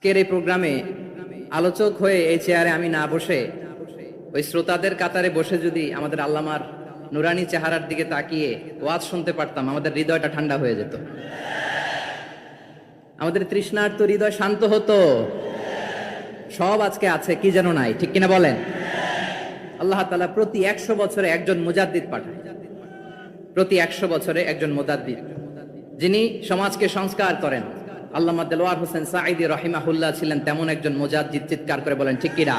আজকের এই প্রোগ্রামে আলোচক হয়ে এই চেয়ারে আমি না বসে ওই শ্রোতাদের কাতারে বসে যদি আমাদের আল্লামার নুরানি চেহারার দিকে তাকিয়ে ওয়াজ শুনতে পারতাম, আমাদের হৃদয়টা ঠান্ডা হয়ে যেত, আমাদের তৃষ্ণার্ত হৃদয় শান্ত হতো। সব আজকে আছে, কি যেন নাই, ঠিক কিনা বলেন? আল্লাহ তাআলা প্রতি 100 বছরে একজন মুজাদ্দিদ পাঠায়, প্রতি 100 বছরে একজন মুজাদ্দিদ, যিনি সমাজকে সংস্কার করেন। আল্লামা দেলোয়ার হোসেন সাঈদী রাহিমাহুল্লাহ ছিলেন তেমন একজন মুজাদ্দিদ। চিৎকার করে বলেন ঠিক কিনা?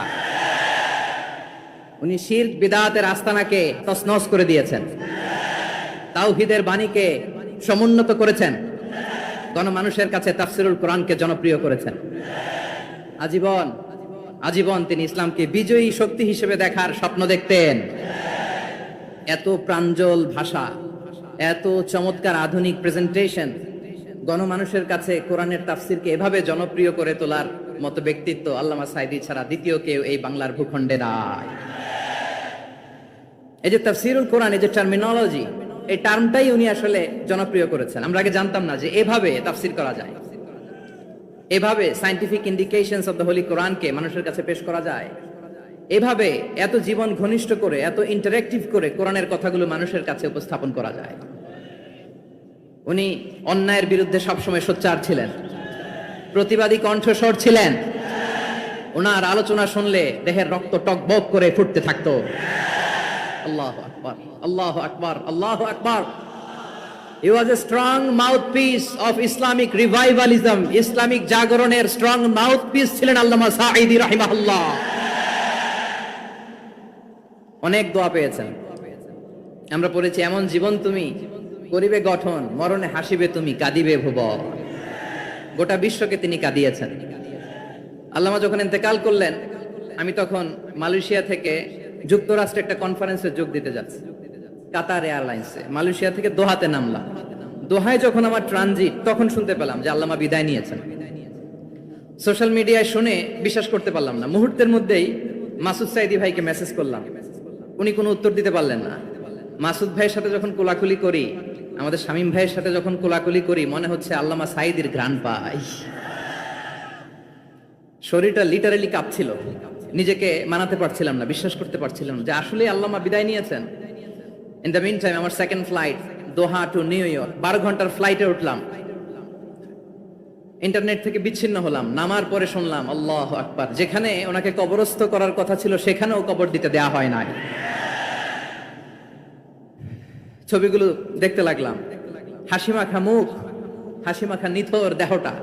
উনি শিরক বিদআতের আস্তানাকে তছনছ করে দিয়েছেন, তাওহীদের বাণীকে সমুন্নত করেছেন, গণমানুষের কাছে তাফসিরুল কোরআনকে জনপ্রিয় করেছেন। আজীবন আজীবন তিনি ইসলামকে বিজয়ী শক্তি হিসেবে দেখার স্বপ্ন দেখতেন। এত প্রাঞ্জল ভাষা, এত চমৎকার আধুনিক প্রেজেন্টেশন, গণমানুষের কাছে কোরআনের তাফসিরকে এভাবে জনপ্রিয় করে তোলার মতো ব্যক্তিত্ব আল্লামা সাঈদী ছাড়া দ্বিতীয় কেউ এই বাংলার ভূখণ্ডে নাই। এই যে তাফসিরুল কোরআন, এই যে টার্মিনোলজি, এই টার্মটাই উনি আসলে জনপ্রিয় করেছেন। আমরা আগে জানতাম না যে এভাবে তাফসির করা যায়, এভাবে scientific indications of the Holi কোরআনকে মানুষের কাছে পেশ করা যায়, এভাবে এত জীবন ঘনিষ্ঠ করে, এত ইন্টারেক্টিভ করে কোরআনের কথাগুলো মানুষের কাছে উপস্থাপন করা যায়। উনি অন্যায়ের বিরুদ্ধে সবসময় সোচ্চার ছিলেন, প্রতিবাদী কণ্ঠস্বর ছিলেন। ওনার আলোচনা শুনলে দেহের রক্ত টকবক করে ফুটতে থাকতো। আল্লাহু আকবার, আল্লাহু আকবার, আল্লাহু আকবার। He was a strong mouthpiece of Islamic revivalism, Islamic জাগরণের স্ট্রং মাউথপিস ছিলেন আল্লামা সাঈদী রাহিমাহুল্লাহ। অনেক দোয়া পেয়েছেন, আমরা পড়েছি, এমন জীবন তুমি করিবে গঠন, মরণে হাসিবে তুমি, কাঁদিবে ভুবন। গোটা বিশ্বকে তিনি কাঁদিয়েছেন। আল্লামা যখন ইন্তেকাল করলেন, আমি তখন মালয়েশিয়া থেকে যুক্তরাষ্ট্রে একটা কনফারেন্সে যোগ দিতে যাচ্ছি, কাতার এয়ারলাইন্সে। মালয়েশিয়া থেকে দোহাতে নামলাম। দোহায় যখন আমার ট্রানজিট, তখন শুনতে পেলাম যে আল্লামা বিদায় নিয়েছেন। সোশ্যাল মিডিয়ায় শুনে বিশ্বাস করতে পারলাম না। মুহূর্তের মধ্যেই মাসুদ সাঈদী ভাইকে মেসেজ করলাম, উনি কোনো উত্তর দিতে পারলেন না। মাসুদ ভাইয়ের সাথে যখন কোলাকুলি করি, আমাদের শামীম ভাইয়ের সাথে যখন কোলাকুলি করি, মনে হচ্ছে আল্লামা সাঈদীর ঘ্রাণ পাই। শরীরটা লিটারালি কাঁপছিল, নিজেকে মানাতে পারছিলাম না, বিশ্বাস করতে পারছিলাম না যে আসলে আল্লামা বিদায় নিয়েছেন। ইন দ্য মিন টাইম আমার সেকেন্ড ফ্লাইট, দোহা টু নিউ ইয়র্ক, 12 ঘন্টার ফ্লাইটে উঠলাম। ইন্টারনেট থেকে বিচ্ছিন্ন হলাম। নামার পরে শুনলাম আল্লাহু আকবার, যেখানে ওনাকে কবরস্থ করার কথা ছিল সেখানেও কবর দিতে দেয়া হয় নাই। ছবিগুলো দেখতে লাগলাম, হাসিমাখা মুখ, হাসিমাখা নিথর দেহটা,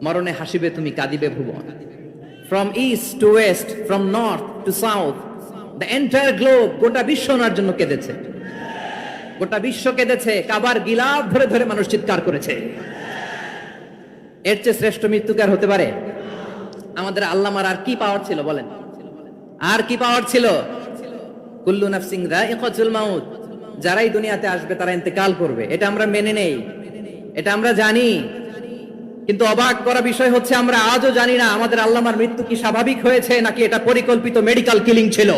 মরণে হাসিবে তুমি, কাঁদিবে ভুবন। From east to west, from north to south, the entire globe, গোটা বিশ্ব ওনার জন্য কেঁদেছে, গোটা বিশ্ব কেঁদেছে। কাবার গিলাফ ধরে ধরে মানুষ চিৎকার করেছে। এর চেয়ে শ্রেষ্ঠ মৃত্যুকার হতে পারে? আমাদের আল্লামার আর কি পাওয়ার ছিল বলেন? আর কি পাওয়ার ছিল? কুল্লু নাফসিন যায়িকাতুল মাউত, যারাই দুনিয়াতে আসবে তারা ইন্তেকাল করবে, এটা আমরা মেনে নেই, এটা আমরা জানি। কিন্তু অবাক করা বিষয় হচ্ছে আমরা আজও জানি না আমাদের আল্লামার মৃত্যু কি স্বাভাবিক হয়েছে নাকি এটা পরিকল্পিত মেডিকেল কিলিং ছিল।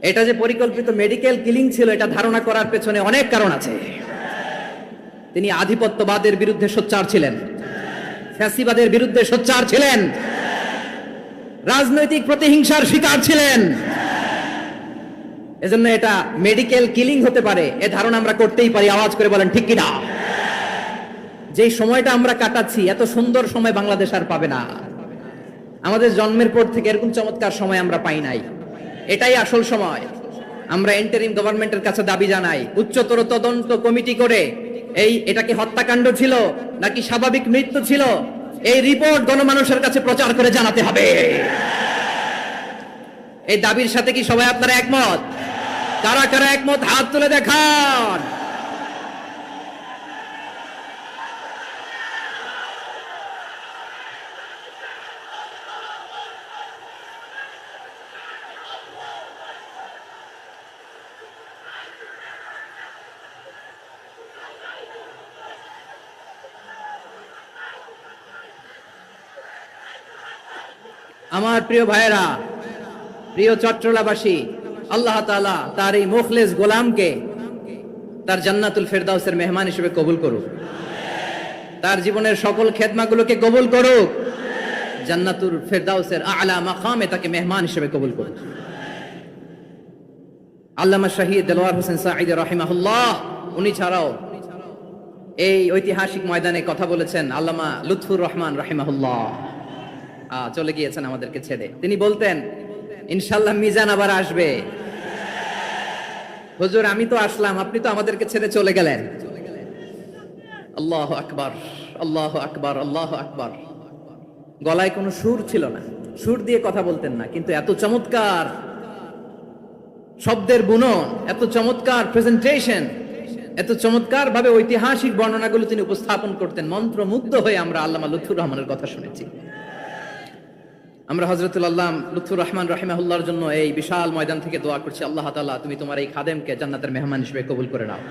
এটা যে পরিকল্পিত মেডিকেল কিলিং ছিল, এটা ধারণা করার পেছনে অনেক কারণ আছে। তিনি আধিপত্যবাদের বিরুদ্ধে সোচ্চার ছিলেন, ফ্যাসিবাদের বিরুদ্ধে সোচ্চার ছিলেন, রাজনৈতিক প্রতিহিংসার শিকার ছিলেন। এজন্য এটা মেডিকেল কিলিং হতে পারে এ ধারণা আমরা করতেই পারি। আওয়াজ করে বলেন ঠিক কিনা? যে সময়টা আমরা কাটাচ্ছি, এত সুন্দর সময় বাংলাদেশ আর পাবে না। আমাদের জন্মের পর থেকে এরকম চমৎকার সময় আমরা পাই নাই। এটাই আসল সময়। আমরা ইন্টারিম গভর্নমেন্টের কাছে দাবি জানাই, উচ্চতর তদন্ত কমিটি করে এটাকে হত্যাকাণ্ড ছিল নাকি স্বাভাবিক মৃত্যু ছিল, এই রিপোর্ট গণমানুষের কাছে প্রচার করে জানাতে হবে। এই দাবির সাথে কি সবাই আপনারা একমত? কারা কারা একমত হাত তুলে দেখান। আমার প্রিয় ভাইয়েরা, প্রিয় চট্টলাবাসী, আল্লাহ তাআলা তার এই মুখলেস গোলামকে তার জান্নাতুল ফেরদাউসের মেহমান হিসেবে কবুল করুক। তার জীবনের সকল খেদমাগুলোকে কবুল করুক, জান্নাতুল ফেরদাউসের আলা মাকামে তাকে মেহমান হিসেবে কবুল করুক। আল্লামা শহীদ দেলোয়ার হোসেন সাঈদী রাহিমাহুল্লাহ, উনি ছাড়াও এই ঐতিহাসিক ময়দানে কথা বলেছেন আল্লামা লুৎফুর রহমান রাহিমাহুল্লাহ। চলে গিয়েছেন আমাদেরকে ছেড়ে। তিনি বলতেন, ইনশাআল্লাহ মিজান আবার আসবে। হুজুর, আমি তো আসলাম, আপনি তো আমাদেরকে ছেড়ে চলে গেলেন। আল্লাহু আকবার, আল্লাহু আকবার, আল্লাহু আকবার। গলায় কোনো সুর ছিল না, সুর দিয়ে কথা বলতেন না, কিন্তু এত চমৎকার শব্দের বুনন, এত চমৎকার প্রেজেন্টেশন, এত চমৎকার ভাবে ঐতিহাসিক বর্ণনাগুলো তিনি উপস্থাপন করতেন। মন্ত্রমুগ্ধ হয়ে আমরা আল্লামা লুৎফুর রহমানের কথা শুনেছি। আমরা হযরতুল আল্লামা লুৎফুর রহমান রাহিমাহুল্লাহর জন্য এই বিশাল ময়দান থেকে দোয়া করছি, আল্লাহ তাআলা তুমি তোমার এই খাদেমকে জান্নাতের মেহমান হিসেবে কবুল করে নাও।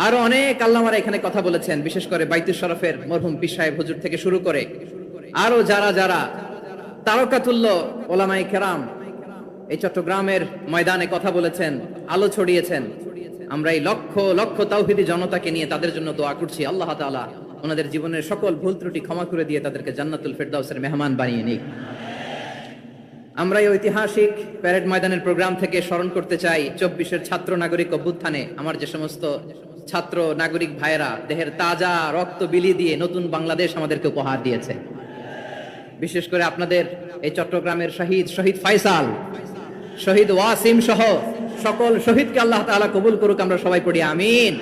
আরো অনেক আল্লামারা এখানে কথা বলেছেন, বিশেষ করে বাইতুল শরফের মরহুম পীর সাহেব হুজুর থেকে শুরু করে আরো যারা যারা তারকাতুল্য ওলামায়ে কেরাম এই চট্টগ্রামের ময়দানে কথা বলেছেন, আলো ছড়িয়েছেন। আমরা এই লক্ষ লক্ষ তাওহীদি জনতাকে নিয়ে তাদের জন্য দোয়া করছি, আল্লাহ তাআলা ওনাদের জীবনের সকল ভুল ত্রুটি ক্ষমা করে দিয়ে তাদেরকে জান্নাতুল ফেরদাউসের মেহমান বানিয়ে নিক। আমরা এই ঐতিহাসিক প্যারেড ময়দানের প্রোগ্রাম থেকে স্মরণ করতে চাই 24-এর ছাত্র নাগরিক অভ্যুত্থানে আমার যে সমস্ত ছাত্র নাগরিক ভাইয়েরা দেহের তাজা রক্ত বিলি দিয়ে নতুন বাংলাদেশ আমাদেরকে উপহার দিয়েছে। বিশেষ করে আপনাদের এই চট্টগ্রামের শহীদ ফাইসাল, শহীদ ওয়াসিম সহ সকল শহীদকে আল্লাহ তাআলা কবুল করুক, আমরা সবাই পড়ি আমিন।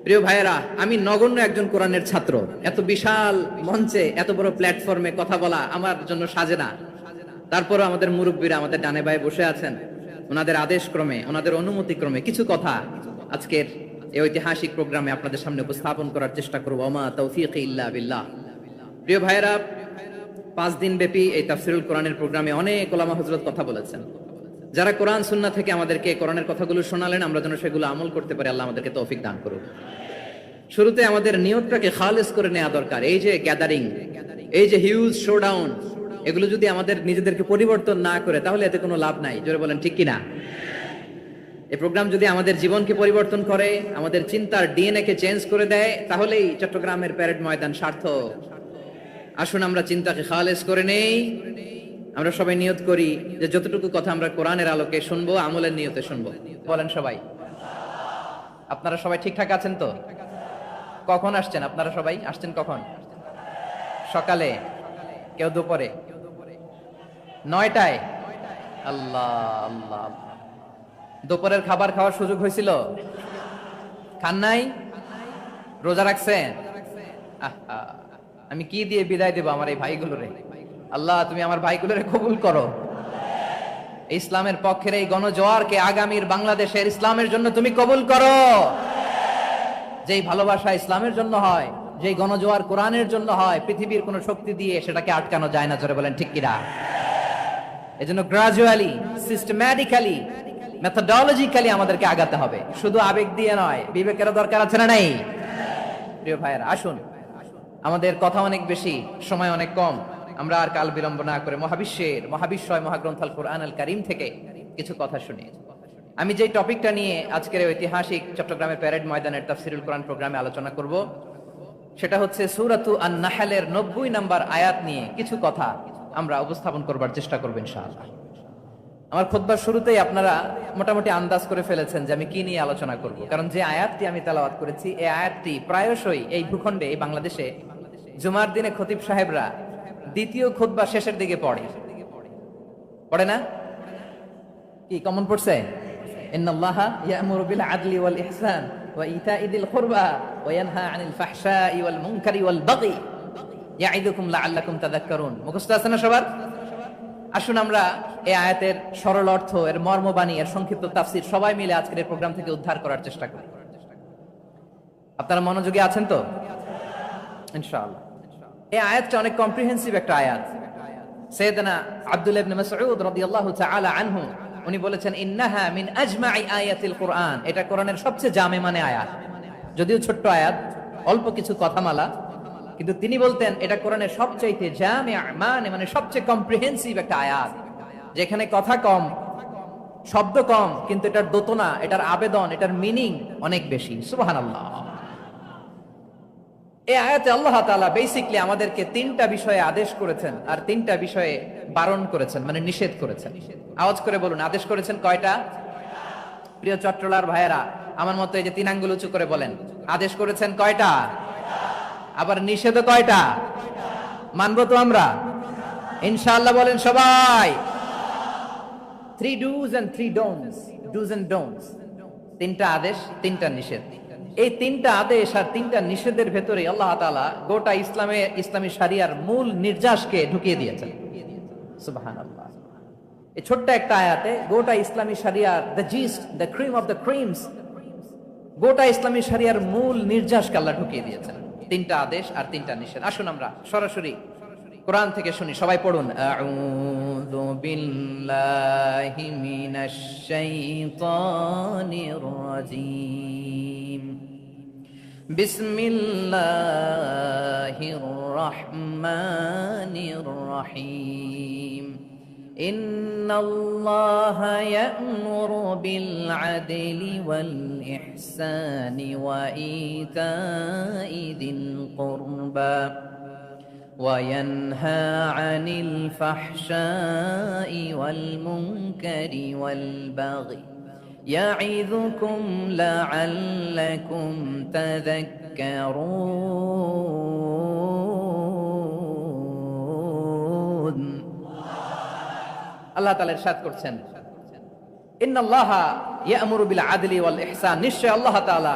প্রিয় ভাইয়েরা, আমি নগণ্য একজন কোরআনের ছাত্র, এত বিশাল মঞ্চে এত বড় প্ল্যাটফর্মে কথা বলা আমার জন্য সাজে না। তারপরও আমাদের মুরব্বীরা আমাদের ডানে বায়ে বসে আছেন, ওনাদের আদেশ ক্রমে, ওনাদের অনুমতি ক্রমে কিছু কথা আজকের এই ঐতিহাসিক প্রোগ্রামে আপনাদের সামনে উপস্থাপন করার চেষ্টা করব। ওমা তাওফীকি ইল্লা বিল্লাহ। প্রিয় ভাইয়েরা, 5 দিন ব্যাপী এই তাফসীরুল কোরআনের প্রোগ্রামে অনেক ওলামা হযরত কথা বলেছেন। যারা কোরআন সুন্নাহ থেকে আমাদেরকে কোরআনের কথাগুলো শোনালেন, আমরা যেন সেগুলো আমল করতে পারি, আল্লাহ আমাদেরকে তৌফিক দান করুন। শুরুতে আমাদের নিয়তটাকে খালেস করে নেওয়া দরকার। এই যে গ্যাদারিং, এই যে হিউজ শোডাউন, এগুলো যদি আমাদের নিজেদেরকে পরিবর্তন না করে তাহলে এতে কোনো লাভ নাই। জোরে বলেন ঠিক কিনা? এই প্রোগ্রাম যদি আমাদের জীবনকে পরিবর্তন করে, আমাদের চিন্তার ডিএনএ কে চেঞ্জ করে দেয়, তাহলেই চট্টগ্রামের প্যারেড ময়দান সার্থক। আসুন আমরা চিন্তাকে খালেস করে নেই। আমরা সবাই নিয়ত করি যে যতটুকু কথা আমরা কোরআনের আলোকে শুনবো, আমলের নিয়তে শুনবো। বলেন সবাই। আপনারা সবাই ঠিকঠাক আছেন তো? কখন আসছেন আপনারা? সবাই আসছেন কখন? সকালে, কেউ দুপুরে, 9টায়। আল্লাহ আল্লাহ। দুপুরের খাবার খাওয়ার সুযোগ হয়েছিল? খান নাই? রোজা রাখছেন? আমি কি দিয়ে বিদায় দেব আমার এই ভাইগুলোরে? আল্লাহ তুমি আমার ভাইগুলোরে কবুল করো। ইসলামের পক্ষের এই গণজোয়ারকে আগামীর বাংলাদেশের ইসলামের জন্য তুমি কবুল করো। যেই ভালোবাসা ইসলামের জন্য হয়, যেই গণজোয়ার কোরআনের জন্য হয়, পৃথিবীর কোন শক্তি দিয়ে সেটাকে আটকানো যায় না। জোরে বলেন ঠিক কিনা? এজন্য গ্রাজুয়ালি, সিস্টেম্যাটিক্যালি, মেথোডোলজিক্যালি আমাদেরকে আগাতে হবে, শুধু আবেগ দিয়ে নয়। বিবেকের দরকার আছে না নাই? প্রিয় ভাইয়েরা, আসুন, আমাদের কথা অনেক বেশি, সময় অনেক কম। আমরা আর কাল বিলম্ব না করে মহাবিশ্বয় মহাগ্রন্থ আল কোরআন আল কারীম থেকে কিছু কথা শুনি। আমি যে টপিকটা নিয়ে আজকের ঐতিহাসিক চট্টগ্রামের প্যারেড ময়দানের তাফসীরুল কোরআন প্রোগ্রামে আলোচনা করব, সেটা হচ্ছে সূরাতু আন-নাহলের 90 নম্বর আয়াত নিয়ে কিছু কথা আমরা উপস্থাপন করবার চেষ্টা করব ইনশাআল্লাহ। আমার খুতবার শুরুতেই আপনারা মোটামুটি আন্দাজ করে ফেলেছেন যে আমি কি নিয়ে আলোচনা করব, কারণ যে আয়াতটি আমি তেলাওয়াত করেছি এই আয়াতটি প্রায়শই এই ভূখণ্ডে, এই বাংলাদেশে জুমার দিনে খতিব সাহেবরা দ্বিতীয় খুতবা শেষের দিকে পড়ে না? কি কমন পড়ছে? ইন্নাল্লাহা ইয়া'মুরু বিল আদলি ওয়াল ইহসান ওয়া ইতা'i যিল কুরবা ওয়া ইয়ানহা আনিল ফাহশাই ওয়াল মুনকারি ওয়াল বাগি ইয়া'iদুকুম লাআল্লাকুম তাযাক্কারুন। মুখস্থ আছে না সবার? আসুন আমরা এই আয়াতের সরল অর্থ, এর মর্মবাণী, এর সংক্ষিপ্ত তাফসীর সবাই মিলে আজকের এই প্রোগ্রাম থেকে উদ্ধার করার চেষ্টা করি। আপনারা মনোযোগী আছেন তো? ইনশাআল্লাহ। এই আয়াতটা অনেক কম্প্রিহেন্সিভ একটা আয়াত। সাইয়েদনা আব্দুল্লাহ ইবনে মাসউদ রাদিয়াল্লাহু তাআলা আনহু উনি বলেছেন, ইন্নাহা মিন আজমাই আয়াতিল কুরআন। এটা কোরআনের সবচেয়ে জামে মানে আয়াত। যদিও ছোট্ট আয়াত, অল্প কিছু কথামালা, কিন্তু তিনি বলতেন এটা কোরআনের সবচাইতে জামে মানে সবচেয়ে কম্প্রিহেন্সিভ একটা আয়াত, যেখানে কথা কম, শব্দ কম, কিন্তু এটার দোতনা, এটার আবেদন, এটার মিনিং অনেক বেশি। সুবহানাল্লাহ। এই আয়াতে আল্লাহ তাআলা বেসিক্যালি আমাদেরকে তিনটা বিষয়ে আদেশ করেছেন আর তিনটা বিষয়ে বারণ করেছেন, মানে নিষেধ করেছেন। আওয়াজ করে বলুন, আদেশ করেছেন কয়টা? প্রিয় চট্টলার ভাইয়েরা, আমার মতো এই যে তিন আঙ্গুল উঁচু করে বলেন, আদেশ করেছেন কয়টা? আবার নিষেধও কয়টা? মানবো তো আমরা ইনশাআল্লাহ? বলেন সবাই। 3 do's and 3 don'ts, do's and don'ts, তিনটা আদেশ, তিনটা নিষেধ। এই তিনটা আদেশ আর তিনটা নিষেধের ভেতরে আল্লাহ তাআলা গোটা ইসলামী শরিয়ার মূল নির্যাসকে ঢুকিয়ে দিয়েছেন। সুবহানাল্লাহ। এই ছোট্ট একটা আয়াতে গোটা ইসলামী শরিয়ার, the gist, the cream of the creams, গোটা ইসলামী শরিয়ার মূল নির্যাসকে আল্লাহ ঢুকিয়ে দিয়েছেন। তিনটা আদেশ আর তিনটা নিষেধ। আসুন আমরা সরাসরি কোরআন থেকে শুনি, সবাই পড়ুন। আউযু বিল্লাহি মিনাশ শাইতানির রাজীম। বিসমিল্লাহির রহমানির রহিম। ইন্নাল্লাহা ইয়া'মুরু বিল আদলি ওয়াল ইহসানি ওয়া ইতাই যিল কুরবা وينهى عن الفحشاء والمنكر والبغي يعظكم لعلكم تذكرون। আল্লাহ তাআলা ইরশাদ করছেন, ইন্নাল্লাহা ইয়া'মুরু বিল আদলি ওয়াল ইহসান, নিশ্চয় আল্লাহ তাআলা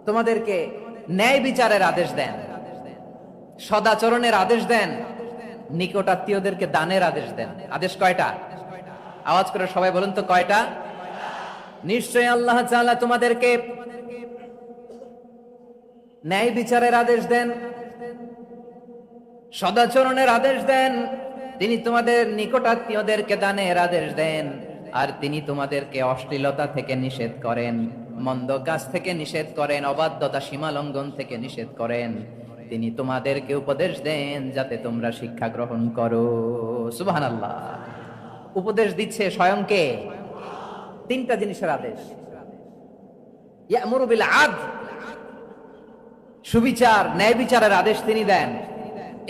তোমাদেরকে ন্যায় বিচারের আদেশ দেন, সদাচরণের আদেশ দেন, নিকট আত্মীয়দেরকে দানের আদেশ দেন। আদেশ কয়টা? আওয়াজ করে সবাই বলুন তো কয়টা? নিশ্চয় আল্লাহ তাআলা তোমাদেরকে ন্যায় বিচারের আদেশ দেন, সদাচরণের আদেশ দেন, তিনি তোমাদের নিকট আত্মীয়দেরকে দানের আদেশ দেন, আর তিনি তোমাদেরকে অশ্লীলতা থেকে নিষেধ করেন, মন্দ কাজ থেকে নিষেধ করেন, অবাধ্যতা সীমা লঙ্ঘন থেকে নিষেধ করেন। তিনি তোমাদেরকে উপদেশ দেন যাতে তোমরা শিক্ষা গ্রহণ করো। সুবহানাল্লাহ। উপদেশ দিচ্ছে স্বয়ং কে? তিনটা জিনিসের আদেশ। ইয়া'মুরু বিল আদল, সুবিচার, ন্যায় বিচারের আদেশ তিনি দেন।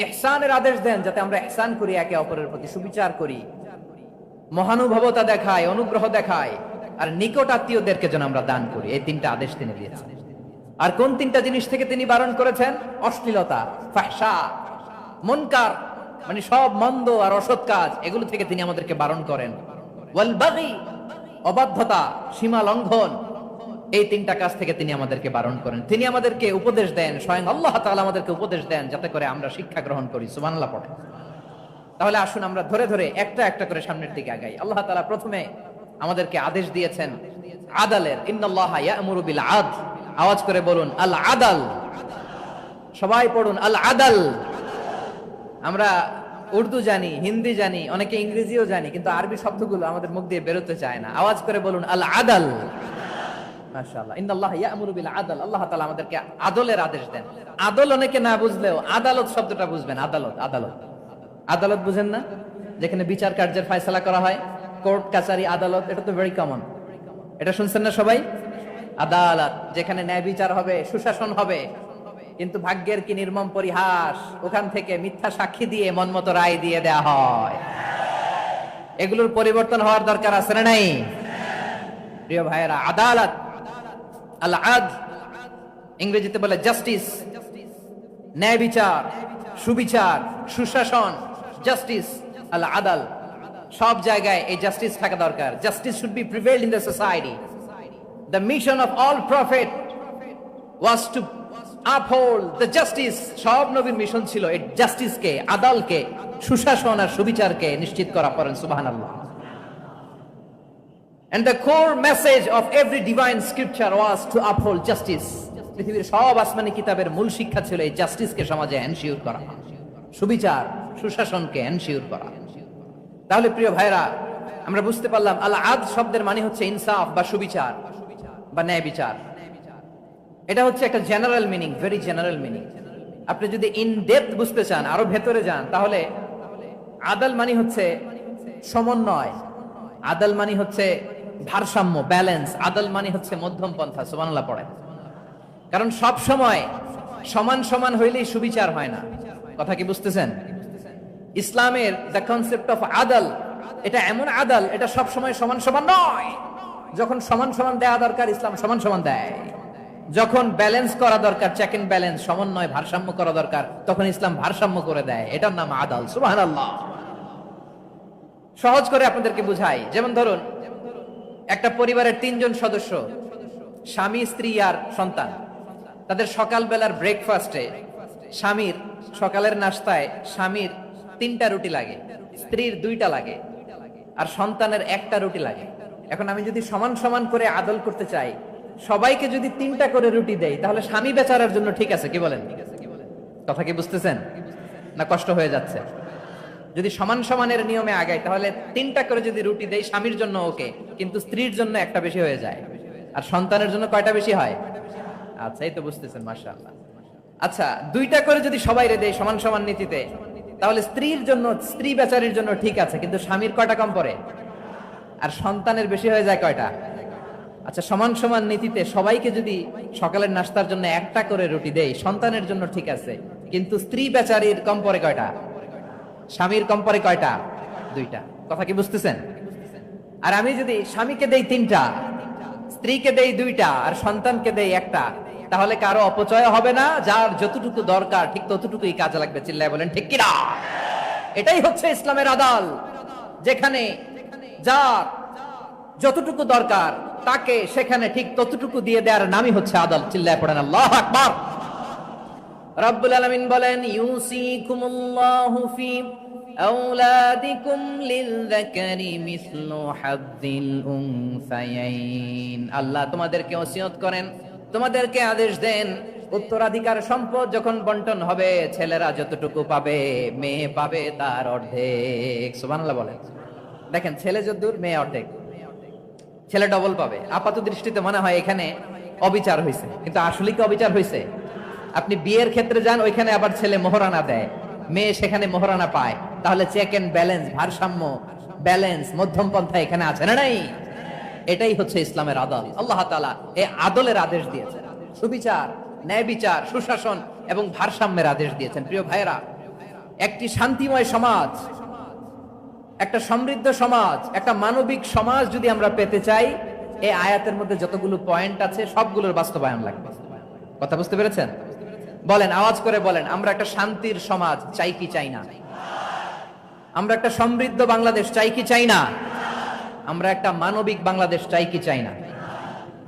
ইহসানের আদেশ দেন, যাতে আমরা ইহসান করি, একে অপরের প্রতি সুবিচার করি, মহানুভবতা দেখায়, অনুগ্রহ দেখায়, আর নিকট আত্মীয়দেরকে যেন আমরা দান করি। এই তিনটা আদেশ তিনি দিয়েছেন। আর কোন তিনটা জিনিস থেকে তিনি বারণ করেছেন? অশ্লীলতা, ফাহশা, মুনকার, মানে সব মন্দ আর অসৎ কাজ, এগুলো থেকে তিনি আমাদেরকে বারণ করেন। ওয়াল বাগি, অবাধ্যতা, সীমা লঙ্ঘন, এই তিনটা কাজ থেকে তিনি আমাদেরকে বারণ করেন। তিনি আমাদেরকে উপদেশ দেন, স্বয়ং আল্লাহ তাআলা আমাদেরকে উপদেশ দেন যাতে করে আমরা শিক্ষা গ্রহণ করি। সুবহানাল্লাহ পড়ে। তাহলে আসুন আমরা ধরে ধরে একটা একটা করে সামনের দিকে আগাই। আল্লাহ তাআলা প্রথমে আমাদেরকে আদেশ দিয়েছেন আদালের। ইন্নাল্লাহা ইয়া'মুরু বিল আদল। আওয়াজ করে বলুন আল আদাল। সবাই পড়ুন আল আদাল। আমরা উর্দু জানি, হিন্দি জানি, অনেকে ইংরেজিও জানি, কিন্তু আরবি শব্দগুলো আমাদের মুখ দিয়ে বেরোতে চায় না। আওয়াজ করে বলুন আল আদাল। মাশাআল্লাহ। ইন্নাল্লাহা ইয়া'মুরু বিল আদল। আল্লাহ তাআলা আমাদেরকে আদলের আদেশ দেন। আদল অনেকে না বুঝলেও আদালত শব্দটা বুঝবেন। আদালত, আদালত, আদালত বুঝেন না? যেখানে বিচার কার্যের ফয়সালা করা হয়, কোর্ট কাচারি আদালত, এটা তো ভেরি কমন। এটা শুনছেন না সবাই? আদালত, যেখানে ন্যায় বিচার হবে, সুশাসন হবে। কিন্তু ভাগ্যের কি নির্মম পরিহাস, ওখান থেকে মিথ্যা সাক্ষী দিয়ে মনমতো রায় দিয়ে দেয়া হয়। এগুলোর পরিবর্তন হওয়ার দরকার আছে না নাই? প্রিয় ভাইয়েরা, আদালত, আল আদল, ইংরেজিতে বলে জাস্টিস, ন্যায় বিচার, সুবিচার, সুশাসন, জাস্টিস, আল আদল। সব জায়গায় এই জাস্টিস থাকা দরকার। Justice should be prevailed in the society. The mission of all prophet was to uphold the justice. সব নবীর মিশন ছিল এই জাস্টিসকে, আদালকে, সুশাসন আর সুবিচারকে নিশ্চিত করা। পড়েন সুবহানাল্লাহ। And the core message of every divine scripture was to uphold justice. পৃথিবীর সব আসমানি কিতাবের মূল শিক্ষা ছিল এই জাস্টিসকে সমাজে এনশিওর করা, সুবিচার, সুশাসনকে এনশিওর করা। তাহলে প্রিয় ভাইরা, আমরা বুঝতে পারলাম আল আদল শব্দের মানে হচ্ছে ইনসাফ বা সুবিচার বা ন্যায় বিচার। এটা হচ্ছে একটা general meaning, very general meaning. আপনি যদি ইন ডেপথ বুঝতে চান, আরো ভেতরে যান, তাহলে আদল মানে হচ্ছে সমন্বয়, আদল মানে হচ্ছে ভারসাম্য, ব্যালেন্স, আদল মানে হচ্ছে মধ্যম পন্থা। সুবহানাল্লাহ পড়ে। কারণ সব সময় সমান সমান হইলেই সুবিচার হয় না। কথা কি বুঝতেছেন? ইসলামের দ্য কনসেপ্ট অফ আদল, এটা এমন আদল, এটা সব সময় সমান সমান নয়। যখন সমান সমান দেয়া দরকার, ইসলাম সমান সমান দেয়। যখন ব্যালেন্স করা দরকার, চেক এন্ড ব্যালেন্স, সমন্বয়, ভারসাম্য করা দরকার, তখন ইসলাম ভারসাম্য করে দেয়। এটার নাম আদল। সুবহানাল্লাহ। সহজ করে আপনাদেরকে বুঝাই। যেমন ধরুন, একটা পরিবারের 3 জন সদস্য, স্বামী, স্ত্রী আর সন্তান। তাদের সকালবেলার ব্রেকফাস্টে, স্বামীর সকালের নাস্তায় স্বামীর 3টা রুটি লাগে, স্ত্রীর 2টা লাগে, আর সন্তানের 1টা রুটি লাগে। এখন আমি যদি সমান সমান করে আদল করতে চাই, সবাইকে যদি 3টা করে রুটি দেই, তাহলে স্বামী বেচারার জন্য ঠিক আছে, কি বলেন? কথা কি বুঝতেছেন না কষ্ট হয়ে যাচ্ছে? যদি সমান সমানের নিয়মে আগাই, তাহলে 3টা করে যদি রুটি দেই, স্বামীর জন্য ওকে, কিন্তু স্ত্রীর জন্য 1টা বেশি হয়ে যায়। আর সন্তানের জন্য কয়টা বেশি হয়? আচ্ছা, এই তো বুঝতেছেন, মাশাআল্লাহ। আচ্ছা, 2টা করে যদি সবাই দেয় সমান সমান নীতিতে, তাহলে স্ত্রীর জন্য, স্ত্রী বেচারির জন্য ঠিক আছে, কিন্তু স্বামীর কয়টা কম পড়ে? আর সন্তানের বেশি হয়ে যায় কয়টা? আচ্ছা, সমান সমান নীতিতে সবাইকে যদি সকালের নাস্তার জন্য 1টা করে রুটি দেই, সন্তানের জন্য ঠিক আছে, কিন্তু স্ত্রী বেচারির কম পড়ে কয়টা? স্বামীর কম পড়ে কয়টা? 2টা। কথা কি বুঝতেছেন? আর আমি যদি স্বামীকে দেই 3টা, স্ত্রীকে দেই 2টা, আর সন্তানকে দেই 1টা, তাহলে কারো অপচয় হবে না। যার যতটুকু দরকার ঠিক ততটুকুই কাজে লাগবে। চিল্লায় বলেন ঠিক কিনা? এটাই হচ্ছে ইসলামের আদল, যেখানে যার যতটুকু দরকার তাকে সেখানে ঠিক ততটুকু দিয়ে দেওয়ার নামই হচ্ছে আদল। চিল্লায় পড়েন আল্লাহু আকবার। রব্বুল আলামিন বলেন, ইউসিকুমুল্লাহু ফি আওলাদিকুম লিলযাকারি মিসলু হাযযিল উনসায়াইন। আল্লাহ তোমাদেরকে ওসিয়ত করেন, তোমাদেরকে আদেশ দেন, উত্তরাধিকার সম্পদ যখন বন্টন হবে, ছেলেরা যতটুকু পাবে, মেয়ে পাবে তার অর্ধেক। সুবহানাল্লাহ বলেন। দেখেন, ছেলে যতদূর, মেয়ে অর্ধেক, ছেলে ডবল পাবে। আপাত দৃষ্টিতে মনে হয় এখানে অবিচার হয়েছে, কিন্তু আসলে কি অবিচার হয়েছে? আপনি বিয়ের ক্ষেত্রে যান, ওইখানে আবার ছেলে মোহরানা দেয়, মেয়ে সেখানে মোহরানা পায়। তাহলে চেক এন্ড ব্যালেন্স, ভারসাম্য, ব্যালেন্স, মধ্যম পন্থা এখানে আছে না নাই? এটাই হচ্ছে ইসলামের আদল। আল্লাহ তাআলা এই আদলের আদেশ দিয়েছেন, সুবিচার, ন্যায় বিচার, সুশাসন এবং ভারসাম্যের আদেশ দিয়েছেন। প্রিয় ভাইয়েরা, একটি শান্তিময় সমাজ, একটা সমৃদ্ধ সমাজ, একটা মানবিক সমাজ যদি আমরা পেতে চাই, এই আয়াতের মধ্যে যতগুলো পয়েন্ট আছে সবগুলোর বাস্তবায়ন লাগবে। কথা বুঝতে পেরেছেন? বলেন, আওয়াজ করে বলেন, আমরা একটা শান্তির সমাজ চাই কি চাই না? আমরা একটা সমৃদ্ধ বাংলাদেশ চাই কি চাই না? আমরা একটা মানবিক বাংলাদেশ চাই কি চাই না?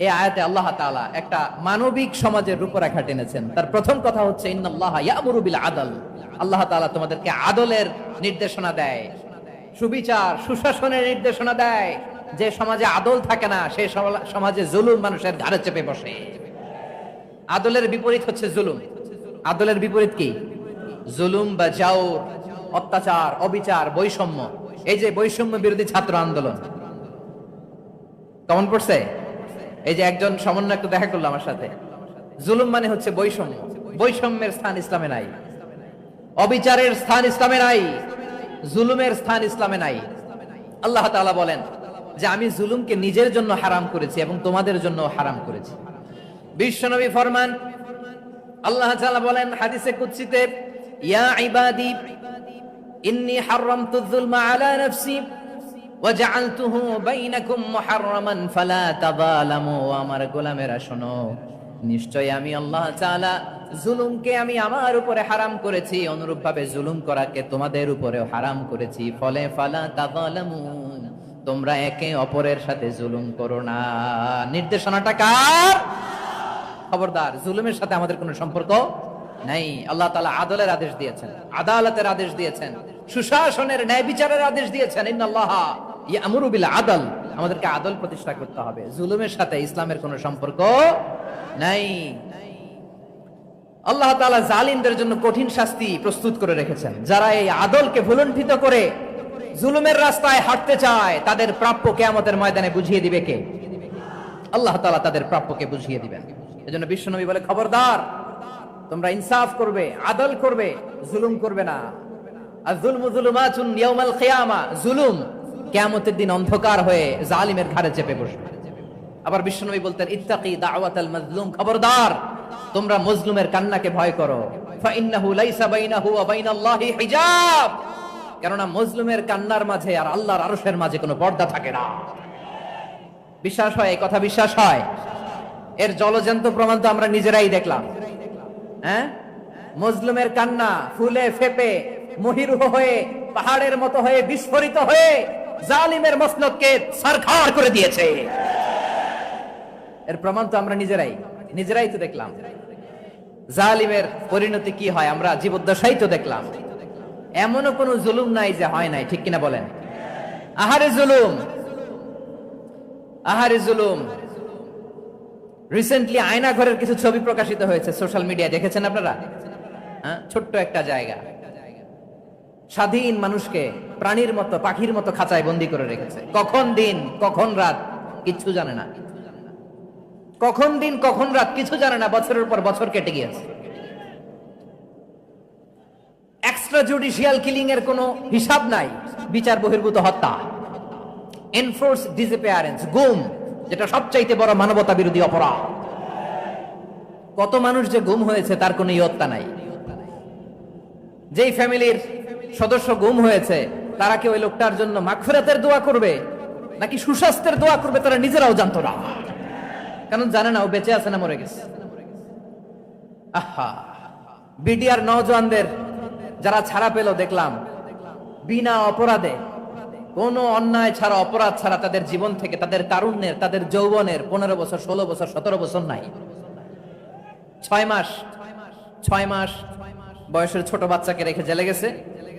এই আয়াতে আল্লাহ তাআলা একটা মানবিক সমাজের রূপরেখা টেনেছেন। তার প্রথম কথা হচ্ছে, ইন্নাল্লাহা ইয়ামুরু বিল আদল। আল্লাহ তাআলা তোমাদেরকে আদলের নির্দেশনা দেয়, সুবিচার, সুশাসনের নির্দেশনা দেয়। যে সমাজে আদল থাকে না, সেই সমাজে জুলুম মানুষের ঘাড়ে চেপে বসে। আদলের বিপরীত হচ্ছে জুলুম। আদলের বিপরীত কি? জুলুম বা জাওর, অত্যাচার, অবিচার, বৈষম্য। এই যে বৈষম্য বিরোধী ছাত্র আন্দোলন কেমন পড়ছে? এই যে একজন সমন্বয় একটু দেখা করলো আমার সাথে। জুলুম মানে হচ্ছে বৈষম্য। বৈষম্যের স্থান ইসলামে নাই, অবিচারের স্থান ইসলামে নাই, জুলুমের স্থান ইসলামে নাই। আল্লাহ তাআলা বলেন যে আমি জুলুমকে নিজের জন্য হারাম করেছি এবং তোমাদের জন্য হারাম করেছি। বিশ্বনবী ফরমান, আল্লাহ তাআলা বলেন হাদিসে কুদসিতে, ইয়া ইবাদি ইন্নী হারামতুয যুলমা আলা নাফসি ওয়া জাআলতুহু বাইনাকুম মুহাররামান ফালা তাযালামু। আমার গোলামেরা শোনো, নিশ্চয় আমি আল্লাহ তাআলা জুলুমকে আমি আমার উপরে হারাম করেছি, অনুরূপভাবে জুলুম করাকে তোমাদের উপরেও হারাম করেছি। ফলে ফালা তাযালামু, তোমরা একে অপরের সাথে জুলুম করো না। নির্দেশনাটা কার? খবরদার, জুলুমের সাথে আমাদের কোনো সম্পর্ক নাই। আল্লাহ তাআলা আদলের আদেশ দিয়েছেন, আদালতের আদেশ দিয়েছেন, সুশাসনের, ন্যায় বিচারের আদেশ দিয়েছেন। ইন্নাল্লাহা ইয়ামুরু বিল আদল, আমাদেরকে আদল প্রতিষ্ঠা করতে হবে। জুলুমের সাথে ইসলামের কোনো সম্পর্ক নাই। আল্লাহ তাআলা জালিমদের জন্য কঠিন শাস্তি প্রস্তুত করে রেখেছেন। যারা এই আদলকে ভুলুণ্ঠিত করে জুলুমের রাস্তায় হাঁটতে চায়, তাদের প্রাপ্য কিয়ামতের ময়দানে বুঝিয়ে দিবে কে? আল্লাহ তাআলা তাদের প্রাপ্যকে বুঝিয়ে দিবেন। এজন্য বিশ্বনবী বলে, খবরদার, তোমরা ইনসাফ করবে, আদল করবে, জুলুম করবে না। আয-যুলমু যুলুমাতুন ইয়াউমাল কিয়ামা, জুলুম কিয়ামতের দিন অন্ধকার হয়ে জালিমের ঘাড়ে চেপে বসবে। আবার বিশ্বনবী বলতেন, ইত্তাকি দাওয়াতাল মাজলুম, খবরদার, তোমরা মজলুমের কান্নাকে ভয় করো, ফাইন্নাহু লাইসা বাইনাহু ওয়া বাইনাল্লাহি হিজাব, কেননা মজলুমের কান্নার মাঝে আর আল্লাহর আরশের মাঝে কোনো পর্দা থাকে না। বিশ্বাস হয়? এই কথা বিশ্বাস হয়? এর জলজন্ত প্রমাণ তো আমরা নিজেরাই দেখলাম। হ্যাঁ, মজলুমের কান্না ফুলে ফেপে মহিরুহ হয়ে পাহাড়ের মতো হয়ে বিস্ফোরিত হয়ে জালিমের মসনদকে সরকার করে দিয়েছে। এর প্রমাণ তো আমরা নিজেরাই তো দেখলাম। জালিমের পরিণতি কি হয় আমরা জীবদ্দশাই তো দেখলাম। এমনও কোনো জুলুম নাই যে হয় নাই, ঠিক কিনা বলেন? আহারে জুলুম, আহারে জুলুম। রিসেন্টলি আয়না ঘরের কিছু ছবি প্রকাশিত হয়েছে সোশ্যাল মিডিয়ায়, দেখেছেন আপনারা? হ্যাঁ, ছোট্ট একটা জায়গা স্বাধীন মানুষকে প্রাণীর মতো পাখির মতো খাঁচায় বন্দী করে রেখেছে। কখন দিন কখন রাত কিচ্ছু জানে না, কখন দিন কখন রাত কিছু জানে না, বছরের পর বছর কেটে গিয়েছে। এক্সট্রা জুডিশিয়াল কিলিং এর কোনো হিসাব নাই, বিচার বহির্ভূত হত্যা, এনফোর্স ডিসঅ্যাপিয়ারেন্স, গুম, যেটা সবচাইতে বড় মানবতা বিরোধী অপরাধ। কত মানুষ যে গুম হয়েছে তার কোনো ইয়ত্তা নাই। যেই ফ্যামিলির সদস্য গুম হয়েছে তারা কি ওই লোকটার জন্য মাগফিরাতের দোয়া করবে নাকি সুস্বাস্থ্যের দোয়া করবে তারা নিজেরাও জানতো না, কারণ জানে না ও বেঁচে আছে না মরে গেছে। আহা, বিডিআর নওজওয়ানদের যারা ছাড়া পেল দেখলাম বিনা অপরাধে, কোন অন্যায় ছাড়া অপরাধ ছাড়া তাদের জীবন থেকে, তাদের তারুণ্যের, তাদের যৌবনের 15 বছর 16 বছর 17 বছর নাই, 6 মাস বয়সের ছোট বাচ্চাকে রেখে জেলে গেছে।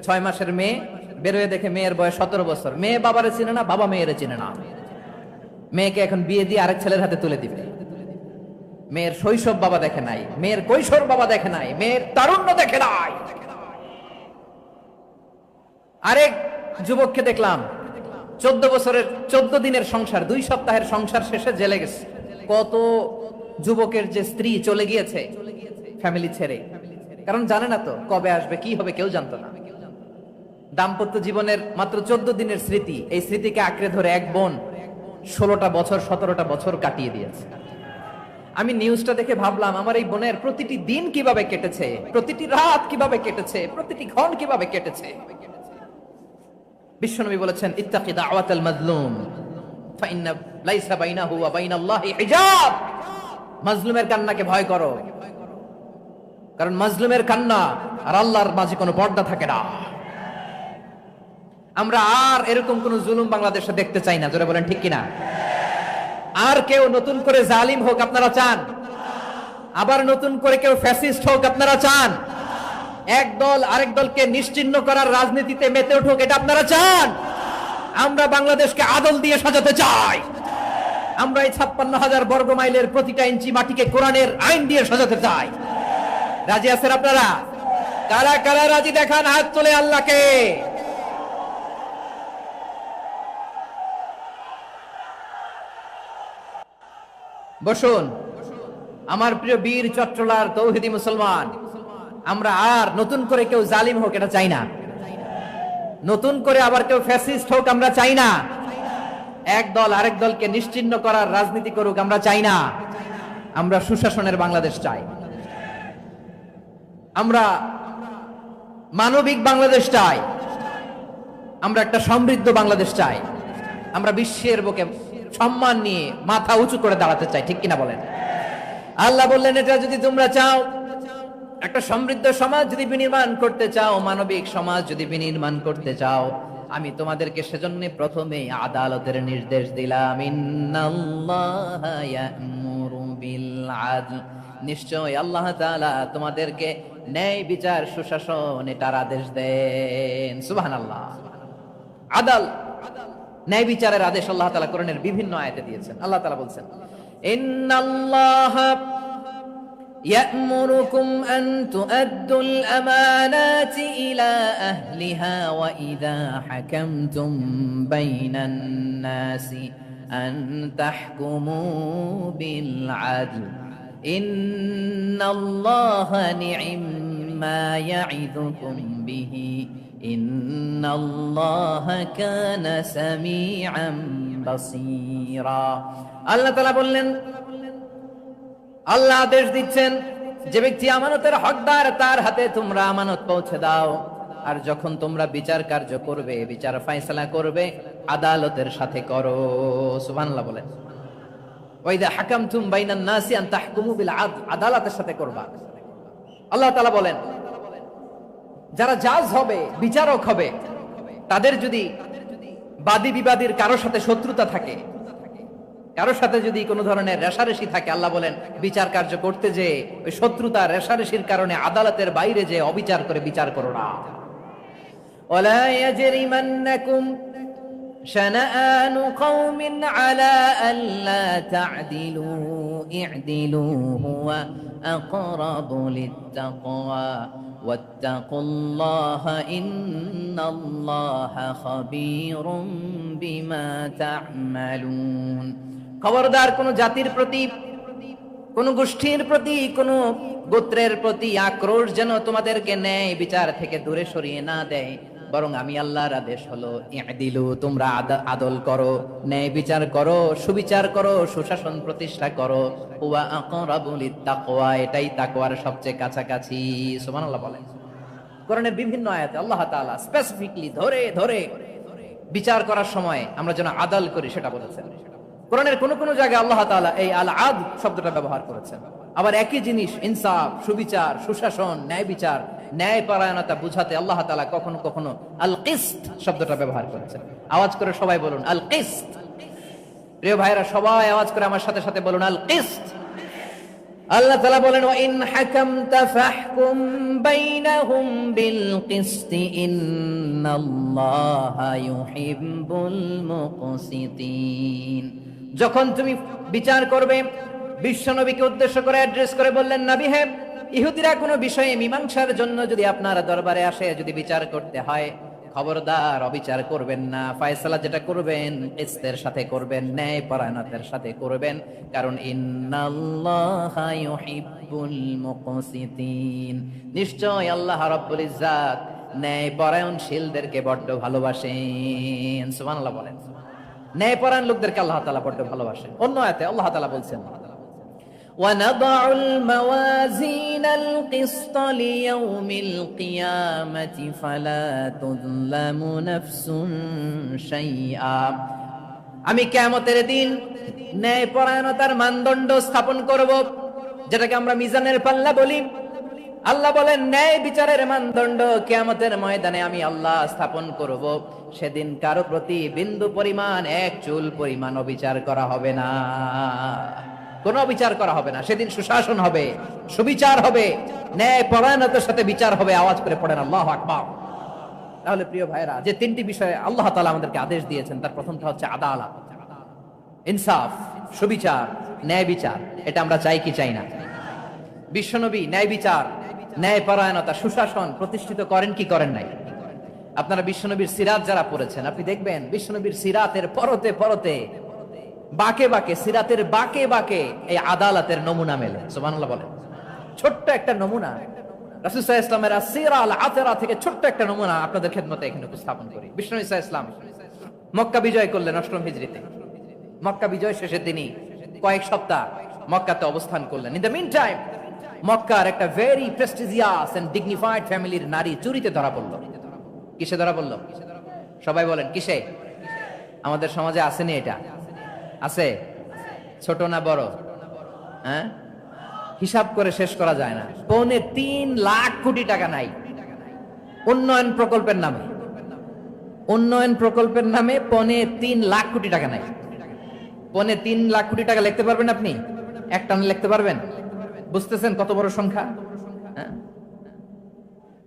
6 মাসের মেয়ে বেরোয় দেখে মেয়ের বয়স 17 বছর। মেয়ে বাবারে চিনে না, বাবা মেয়েরে চিনে না। মেয়েকে এখন বিয়ে দিয়ে আরেক ছেলের হাতে তুলে দিবে। মেয়ের শৈশব বাবা দেখে নাই, মেয়ের কৈশোর বাবা দেখে নাই, মেয়ের তারুণ্য দেখে নাই। আরেক যুবককে দেখলাম 14 বছরের 14 দিনের সংসার, 2 সপ্তাহের সংসার শেষে জেলে গেছে। কত যুবকের যে স্ত্রী চলে গিয়েছে ফ্যামিলি ছেড়ে, কারণ জানে না তো কবে আসবে কি হবে, কেউ জানতো না। দাম্পত্য জীবনের মাত্র 14 দিনের স্মৃতি, এই স্মৃতিকে আঁকড়ে ধরে এক বোন 16টা বছর 17টা বছর কাটিয়ে দিয়েছে। আমি নিউজটা দেখে ভাবলাম আমার এই বোনের প্রতিটি দিন কিভাবে কেটেছে, প্রতিটি রাত কিভাবে কেটেছে, প্রতিটি ক্ষণ কিভাবে কেটেছে। বিশ্বনবী বলেছেন, ইত্তাকি দাওয়াতাল মাজলুম ফাইন্না লাইসা বাইনাহু ওয়া বাইনাল্লাহি হিজাব। মাজলুমের কান্নাকে ভয় করো, কারণ মাজলুমের কান্না আর আল্লাহর মাঝে কোনো পর্দা থাকে না। আমরা আর এরকম কোন জুলুম বাংলাদেশে দেখতে চাই না, জোরে বলেন ঠিক কিনা? আর কেউ নতুন করে জালিম হোক আপনারা চান? আবার নতুন করে কেউ ফ্যাসিস্ট হোক আপনারা চান? এক দল আরেক দলকে নিশ্চিহ্ন করার রাজনীতিতে মেতে উঠুক এটা আপনারা চান? আমরা বাংলাদেশকে আদল দিয়ে সাজাতে চাই। আমরা এই 56,000 বর্গ মাইলের প্রতিটা ইঞ্চি মাটিকে কোরআনের আইন দিয়ে সাজাতে চাই। রাজি আছেন আপনারা? কারা কারা রাজি দেখান হাত তুলে আল্লাহকে। বসুন আমার প্রিয় বীর চট্টলার তৌহিদি মুসলমান, আমরা আর নতুন করে কেউ জালিম হোক এটা চাই না, নতুন করে আবার কেউ ফ্যাসিস্ট হোক আমরা চাই না, এক দল আরেক দলকে নিশ্চিহ্ন করার রাজনীতি করুক আমরা চাই না। আমরা সুশাসনের বাংলাদেশ চাই, আমরা মানবিক বাংলাদেশ চাই, আমরা একটা সমৃদ্ধ বাংলাদেশ চাই, আমরা বিশ্বের বুকে সম্মান নিয়ে মাথা উঁচু করে দাঁড়াতে চাই, ঠিক কিনা বলেন? আল্লাহ বললেন, এটা যদি তোমরা চাও, একটা সমৃদ্ধ সমাজ যদি বিনির্মাণ করতে চাও, মানবিক সমাজ যদি বিনির্মাণ করতে চাও, আমি তোমাদেরকে সেজন্য প্রথমে আদালতের নির্দেশ দিলাম। ইন্নাল্লাহা ইয়া'মুরু বিল আদল, নিশ্চয় আল্লাহ তাআলা তোমাদেরকে ন্যায় বিচার সুশাসন এটার আদেশ দেন। সুবহানাল্লাহ। আদাল, ন্যায় বিচারের আদেশ আল্লাহ তাআলা কোরআনের বিভিন্ন আয়াতে দিয়েছেন। আল্লাহ তাআলা বলছেন, ইন্নাল্লাহা يأمركم أن تؤدوا الأمانات إلى أهلها وإذا حكمتم بين الناس أن تحكموا بالعدل إن الله نعم ما يعظكم به إن الله كان سميعا بصيرا। আল্লাহ তাআলা বললেন, আল্লাহ আদেশ দিচ্ছেন, যে ব্যক্তি আমানতের হকদার তার হাতে তোমরা আমানত পৌঁছে দাও। আর যখন তোমরা বিচার কার্য করবে, বিচার ফায়সালা করবে, আদালতের সাথে করো। সুবহানাল্লাহ বলেন। ওয়াইদা হাকামতুম বাইনান নাসি আন তাহকুমু বিল আদল, আদালতের সাথে করবা। আল্লাহ তাআলা বলেন, যারা জাজ হবে, বিচারক হবে, তাদের যদি বাদী বিবাদীর কারোর সাথে শত্রুতা থাকে, কারোর সাথে যদি কোনো ধরনের রেষারেষি থাকে, আল্লাহ বলেন বিচার কার্য করতে যে ওই শত্রুতা রেষারেষির কারণে আদালতের বাইরে যে অবিচার করে বিচার করো না। ওয়ালা ইয়াজরিমান্নাকুম শানাআনু কওমিন আলা আল্লা তা'দিলু ই'দিলু হুয়া আকরাবু লিত্তাকওয়া ওয়াত্তাকুল্লাহা ইন্নাল্লাহা খাবীরুম বিমা তা'মালুন। খবরদার কোন জাতির প্রতি, কোন গোষ্ঠীর প্রতি, কোন গোত্রের প্রতি আক্রোশ যেন তোমাদেরকে ন্যায় বিচার থেকে দূরে সরিয়ে না দেয়, বরং আমি আল্লাহর আদেশ হলো ই'দিলু, তোমরা আদল করো, ন্যায় বিচার করো, সুবিচার করো, সুশাসন প্রতিষ্ঠা করো। হুয়া আকরাবু লিত্তাকওয়া, এটাই তাকওয়ার সবচেয়ে কাছাকাছি। সুবহানাল্লাহ বলেন। কোরআনের বিভিন্ন আয়াতে আল্লাহ তাআলা স্পেসিফিকলি ধরে ধরে বিচার করার সময় আমরা যেন আদল করি সেটা বলেছেন। কোরআনের কোন কোন জায়গায় আল্লাহ তাআলা এই আল আদল শব্দটা ব্যবহার করেছেন। আবার একই জিনিস ইনসাফ, সুবিচার, সুশাসন, ন্যায় বিচার, ন্যায় পরায়ণতা বুঝাতে আল্লাহ তাআলা কখনো কখনো আল কিসত শব্দটা ব্যবহার করেছেন। আওয়াজ করে সবাই বলুন আল কিসত। প্রিয় ভাইরা, সবাই আওয়াজ করে আমার সাথে সাথে বলুন আল কিসত। আল্লাহ তাআলা বলেন, ওয়া ইন হাকামতা ফাহকুম বাইনাহুম বিল কিসতি ইন্নাল্লাহা ইউহিব্বুল মুকসিতিন। যখন তুমি বিচার করবে, বিশ্বনবীকে উদ্দেশ্য করে অ্যাড্রেস করে বললেন, নবী হে, ইহুদিরা কোনো বিষয়ে মীমাংসার জন্য যদি আপনার দরবারে আসে, যদি বিচার করতে হয়, খবরদার অবিচার করবেন না। ফয়সালা যেটা করবেন কিসতের সাথে করবেন, ন্যায় পরায়ণতার সাথে করবেন, কারণ ইন্নাল্লাহা ইউহিব্বুল মুকসিতিন, নিশ্চয় আল্লাহ রাব্বুল ইজ্জাত ন্যায় পরায়ণশীলদেরকে বড্ড ভালোবাসেন। সুবহানাল্লাহ বলেন। ন্যায় পরায়ণ লোকদেরকে আল্লাহ তাআলা বড্ড ভালোবাসেন। অন্য আয়াতে আল্লাহ তাআলা বলছেন, وَنَضَعُ الْمَوَازِينَ الْقِسْطَ لِيَوْمِ الْقِيَامَةِ فَلَا تُظْلَمُ نَفْسٌ شَيْئًا। আমি কিয়ামতের দিন ন্যায়পরায়ণতার মানদণ্ড স্থাপন করব, যেটাকে আমরা মিজানের পাল্লা বলি। আল্লাহ বলেন, ন্যায় বিচারের মানদণ্ড কিয়ামতের ময়দানে আমি আল্লাহ স্থাপন করব। সেদিন কারো প্রতি বিন্দু পরিমাণ, এক চুল পরিমাণ অবিচার করা হবে না, কোনো বিচার করা হবে না। সেদিন সুশাসন হবে, সুবিচার হবে, ন্যায় পরায়ণতার সাথে বিচার হবে। আওয়াজ করে পড়েন আল্লাহু আকবার। তাহলে প্রিয় ভাইরা, যে তিনটি বিষয়ে আল্লাহ তাআলা আমাদেরকে আদেশ দিয়েছেন, তার প্রথমটা হচ্ছে আদালত, ইনসাফ, সুবিচার, ন্যায় বিচার। এটা আমরা চাই কি চাই না? বিশ্বনবী ন্যায় বিচার, ন্যায় পরায়ণতা, সুশাসন প্রতিষ্ঠিত করেন কি করেন নাই? আপনারা বিশ্বনবীর সিরাত যারা পড়েছেন, আপনি দেখবেন বিশ্বনবীর সিরাতের পরতে পরতে, বাকে বাকে, সিরাতের বাকে বাকে এই আদালতের নমুনা মেলে। সুবহানাল্লাহ বলেন। ছোট্ট একটা নমুনা রাসূল সাল্লাল্লাহু আলাইহি ওয়াসাল্লামের আসিরা আল আতরা থেকে ছোট্ট একটা নমুনা আপনাদের খেদমতে এখানে উপস্থাপন করি। বিশ্বনবী সাল্লাল্লাহু আলাইহি ওয়াসাল্লাম মক্কা বিজয় করলেন ৮ম হিজরিতে। মক্কা বিজয় শেষের দিনই কয়েক সপ্তাহ মক্কাতে অবস্থান করলেন। ইন দ্য মিন টাইম মক্কার একটা ভেরি প্রেস্টিজিয়াস এন্ড ডিগনিফাইড ফ্যামিলির নারী চুরিতে ধরা পড়ল। কিসে ধরা পড়ল? সবাই বলেন কিসে? আমাদের সমাজে আসেনি এটা? আছে? ছোট না বড়? হ্যাঁ, হিসাব করে শেষ করা যায় না। ৩.৫ লাখ কোটি টাকা নাই উন্নয়ন প্রকল্পের নামে। উন্নয়ন প্রকল্পের নামে ৩.৫ লাখ কোটি টাকা নাই। ৩.৫ লাখ কোটি টাকা লিখতে পারবেন আপনি? এক টানে লিখতে পারবেন? বুঝতেছেন কত বড় সংখ্যা?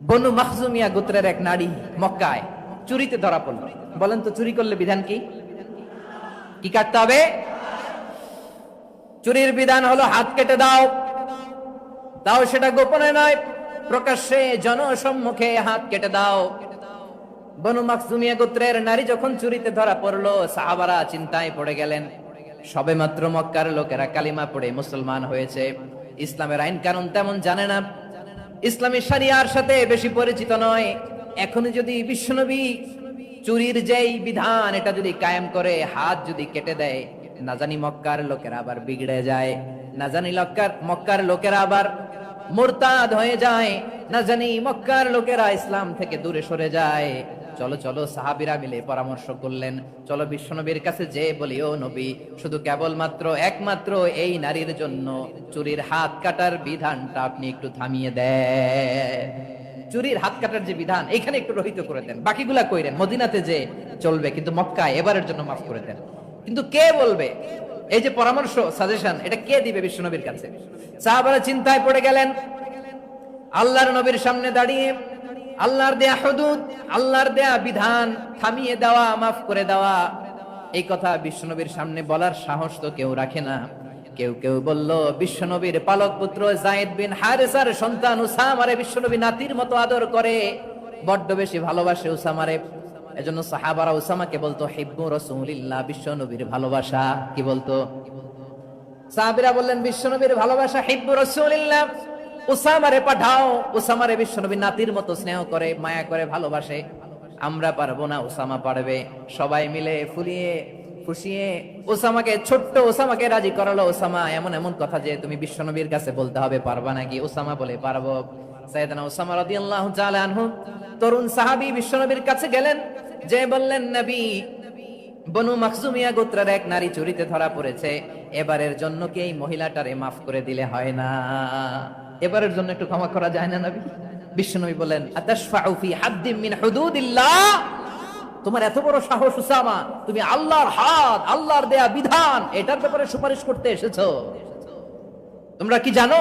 বনু মাখজুমিয়া গোত্রের এক নারী মক্কায় চুরিতে ধরা পড়ল। বলেন তো চুরি করলে বিধান কি? কি কাটতে হবে? চুরির বিধান হলো হাত কেটে দাও। তাও সেটা গোপনে নয়, প্রকাশ্যে জনসম্মুখে হাত কেটে দাও। বনু মাখজুমিয়া গোত্রের নারী যখন চুরিতে ধরা পড়লো, সাহাবারা চিন্তায় পড়ে গেলেন। সবেমাত্র মক্কার লোকেরা কালিমা পড়ে মুসলমান হয়েছে, ইসলামের আইন কানুন তেমন জানে না, ইসলামী শরিয়ার সাথে বেশি পরিচিত নয়। এখনো যদি বিশ্বনবী চুরির যেই বিধান এটা যদি কায়েম করে, হাত যদি কেটে দেয়, না জানি মক্কার লোকেরা আবার বিগড়ে যায়। না জানি মক্কার লোকেরা আবার মুরতাদ হয়ে যায়, না জানি মক্কার লোকেরা ইসলাম থেকে দূরে সরে যায়। চলো চলো সাহাবীরা মিলে পরামর্শ করলেন, চলো বিশ্বনবীর কাছে যে বলি, ও নবী, শুধু কেবলমাত্র একমাত্র এই নারীর জন্য চুরির হাত কাটার বিধানটা আপনি একটু থামিয়ে দেন। চুরির হাত কাটার যে বিধান এখানে একটু রহিত করে দেন, বাকিগুলা কইরেন মদিনাতে যে চলবে, কিন্তু মক্কায় এবারের জন্য মাফ করে দেন। কিন্তু কে বলবে? এই যে পরামর্শ, সাজেশন, এটা কে দিবে বিশ্বনবীর কাছে? সাহাবারা চিন্তায় পড়ে গেলেন। আল্লাহর নবীর সামনে দাঁড়িয়ে আল্লাহর দেয়া হুদুদ, আল্লাহর দেয়া বিধান থামিয়ে দেওয়া, মাফ করে দেওয়া, এই কথা বিশ্বনবীর সামনে বলার সাহস তো কেউ রাখে না। কেউ কেউ বলল, বিশ্বনবীর পালক পুত্র যায়েদ বিন হারেসার সন্তান উসামারে বিশ্বনবী নাতির মতো আদর করে, বড্ড বেশি ভালোবাসে উসামারে। এজন্য সাহাবারা উসামাকে বলতো হিব্বু রাসূলিল্লাহ, বিশ্বনবীর ভালোবাসা। কি বলতো? সাহাবীরা বললেন, বিশ্বনবীর ভালোবাসা, হিব্বু রাসূলিল্লাহ, উসামারে পাঠাও। উসামারে বিশ্বনবী নাতির মতো স্নেহ করে, মায়া করে, ভালোবাসে। আমরা পারবো না, উসামা পারবে। সবাই মিলে ফুলিয়ে ফুসিয়ে ওসামাকে, ছোট্ট ওসামাকে রাজি করালো। ওসামা, এমন এমন কথা যে তুমি বিশ্বনবীর কাছে বলতে হবে, পারবা নাকি? ওসামা বলে, পারবো। সাইয়েদনা ওসামা রাদিয়াল্লাহু তাআলা আনহু তরুণ সাহাবী বিশ্বনবীর কাছে গেলেন, যে বললেন, নবী, বনু মাখজুমিয়া গোত্রের এক নারী চুরিতে ধরা পড়েছে, এবারের জন্য কি এই মহিলাটারে মাফ করে দিলে হয় না? এবারের জন্য একটু ক্ষমা করা যায় না নবী? বিশ্বনবী বলেন, আতাশফাউ ফি হাদ্দিম মিন হুদুদিল্লাহ, তোমার এত বড় সাহস উসামা, তুমি আল্লাহর হাত, আল্লাহর দেয়া বিধান, এটার ব্যাপারে সুপারিশ করতে এসেছো? তোমরা কি জানো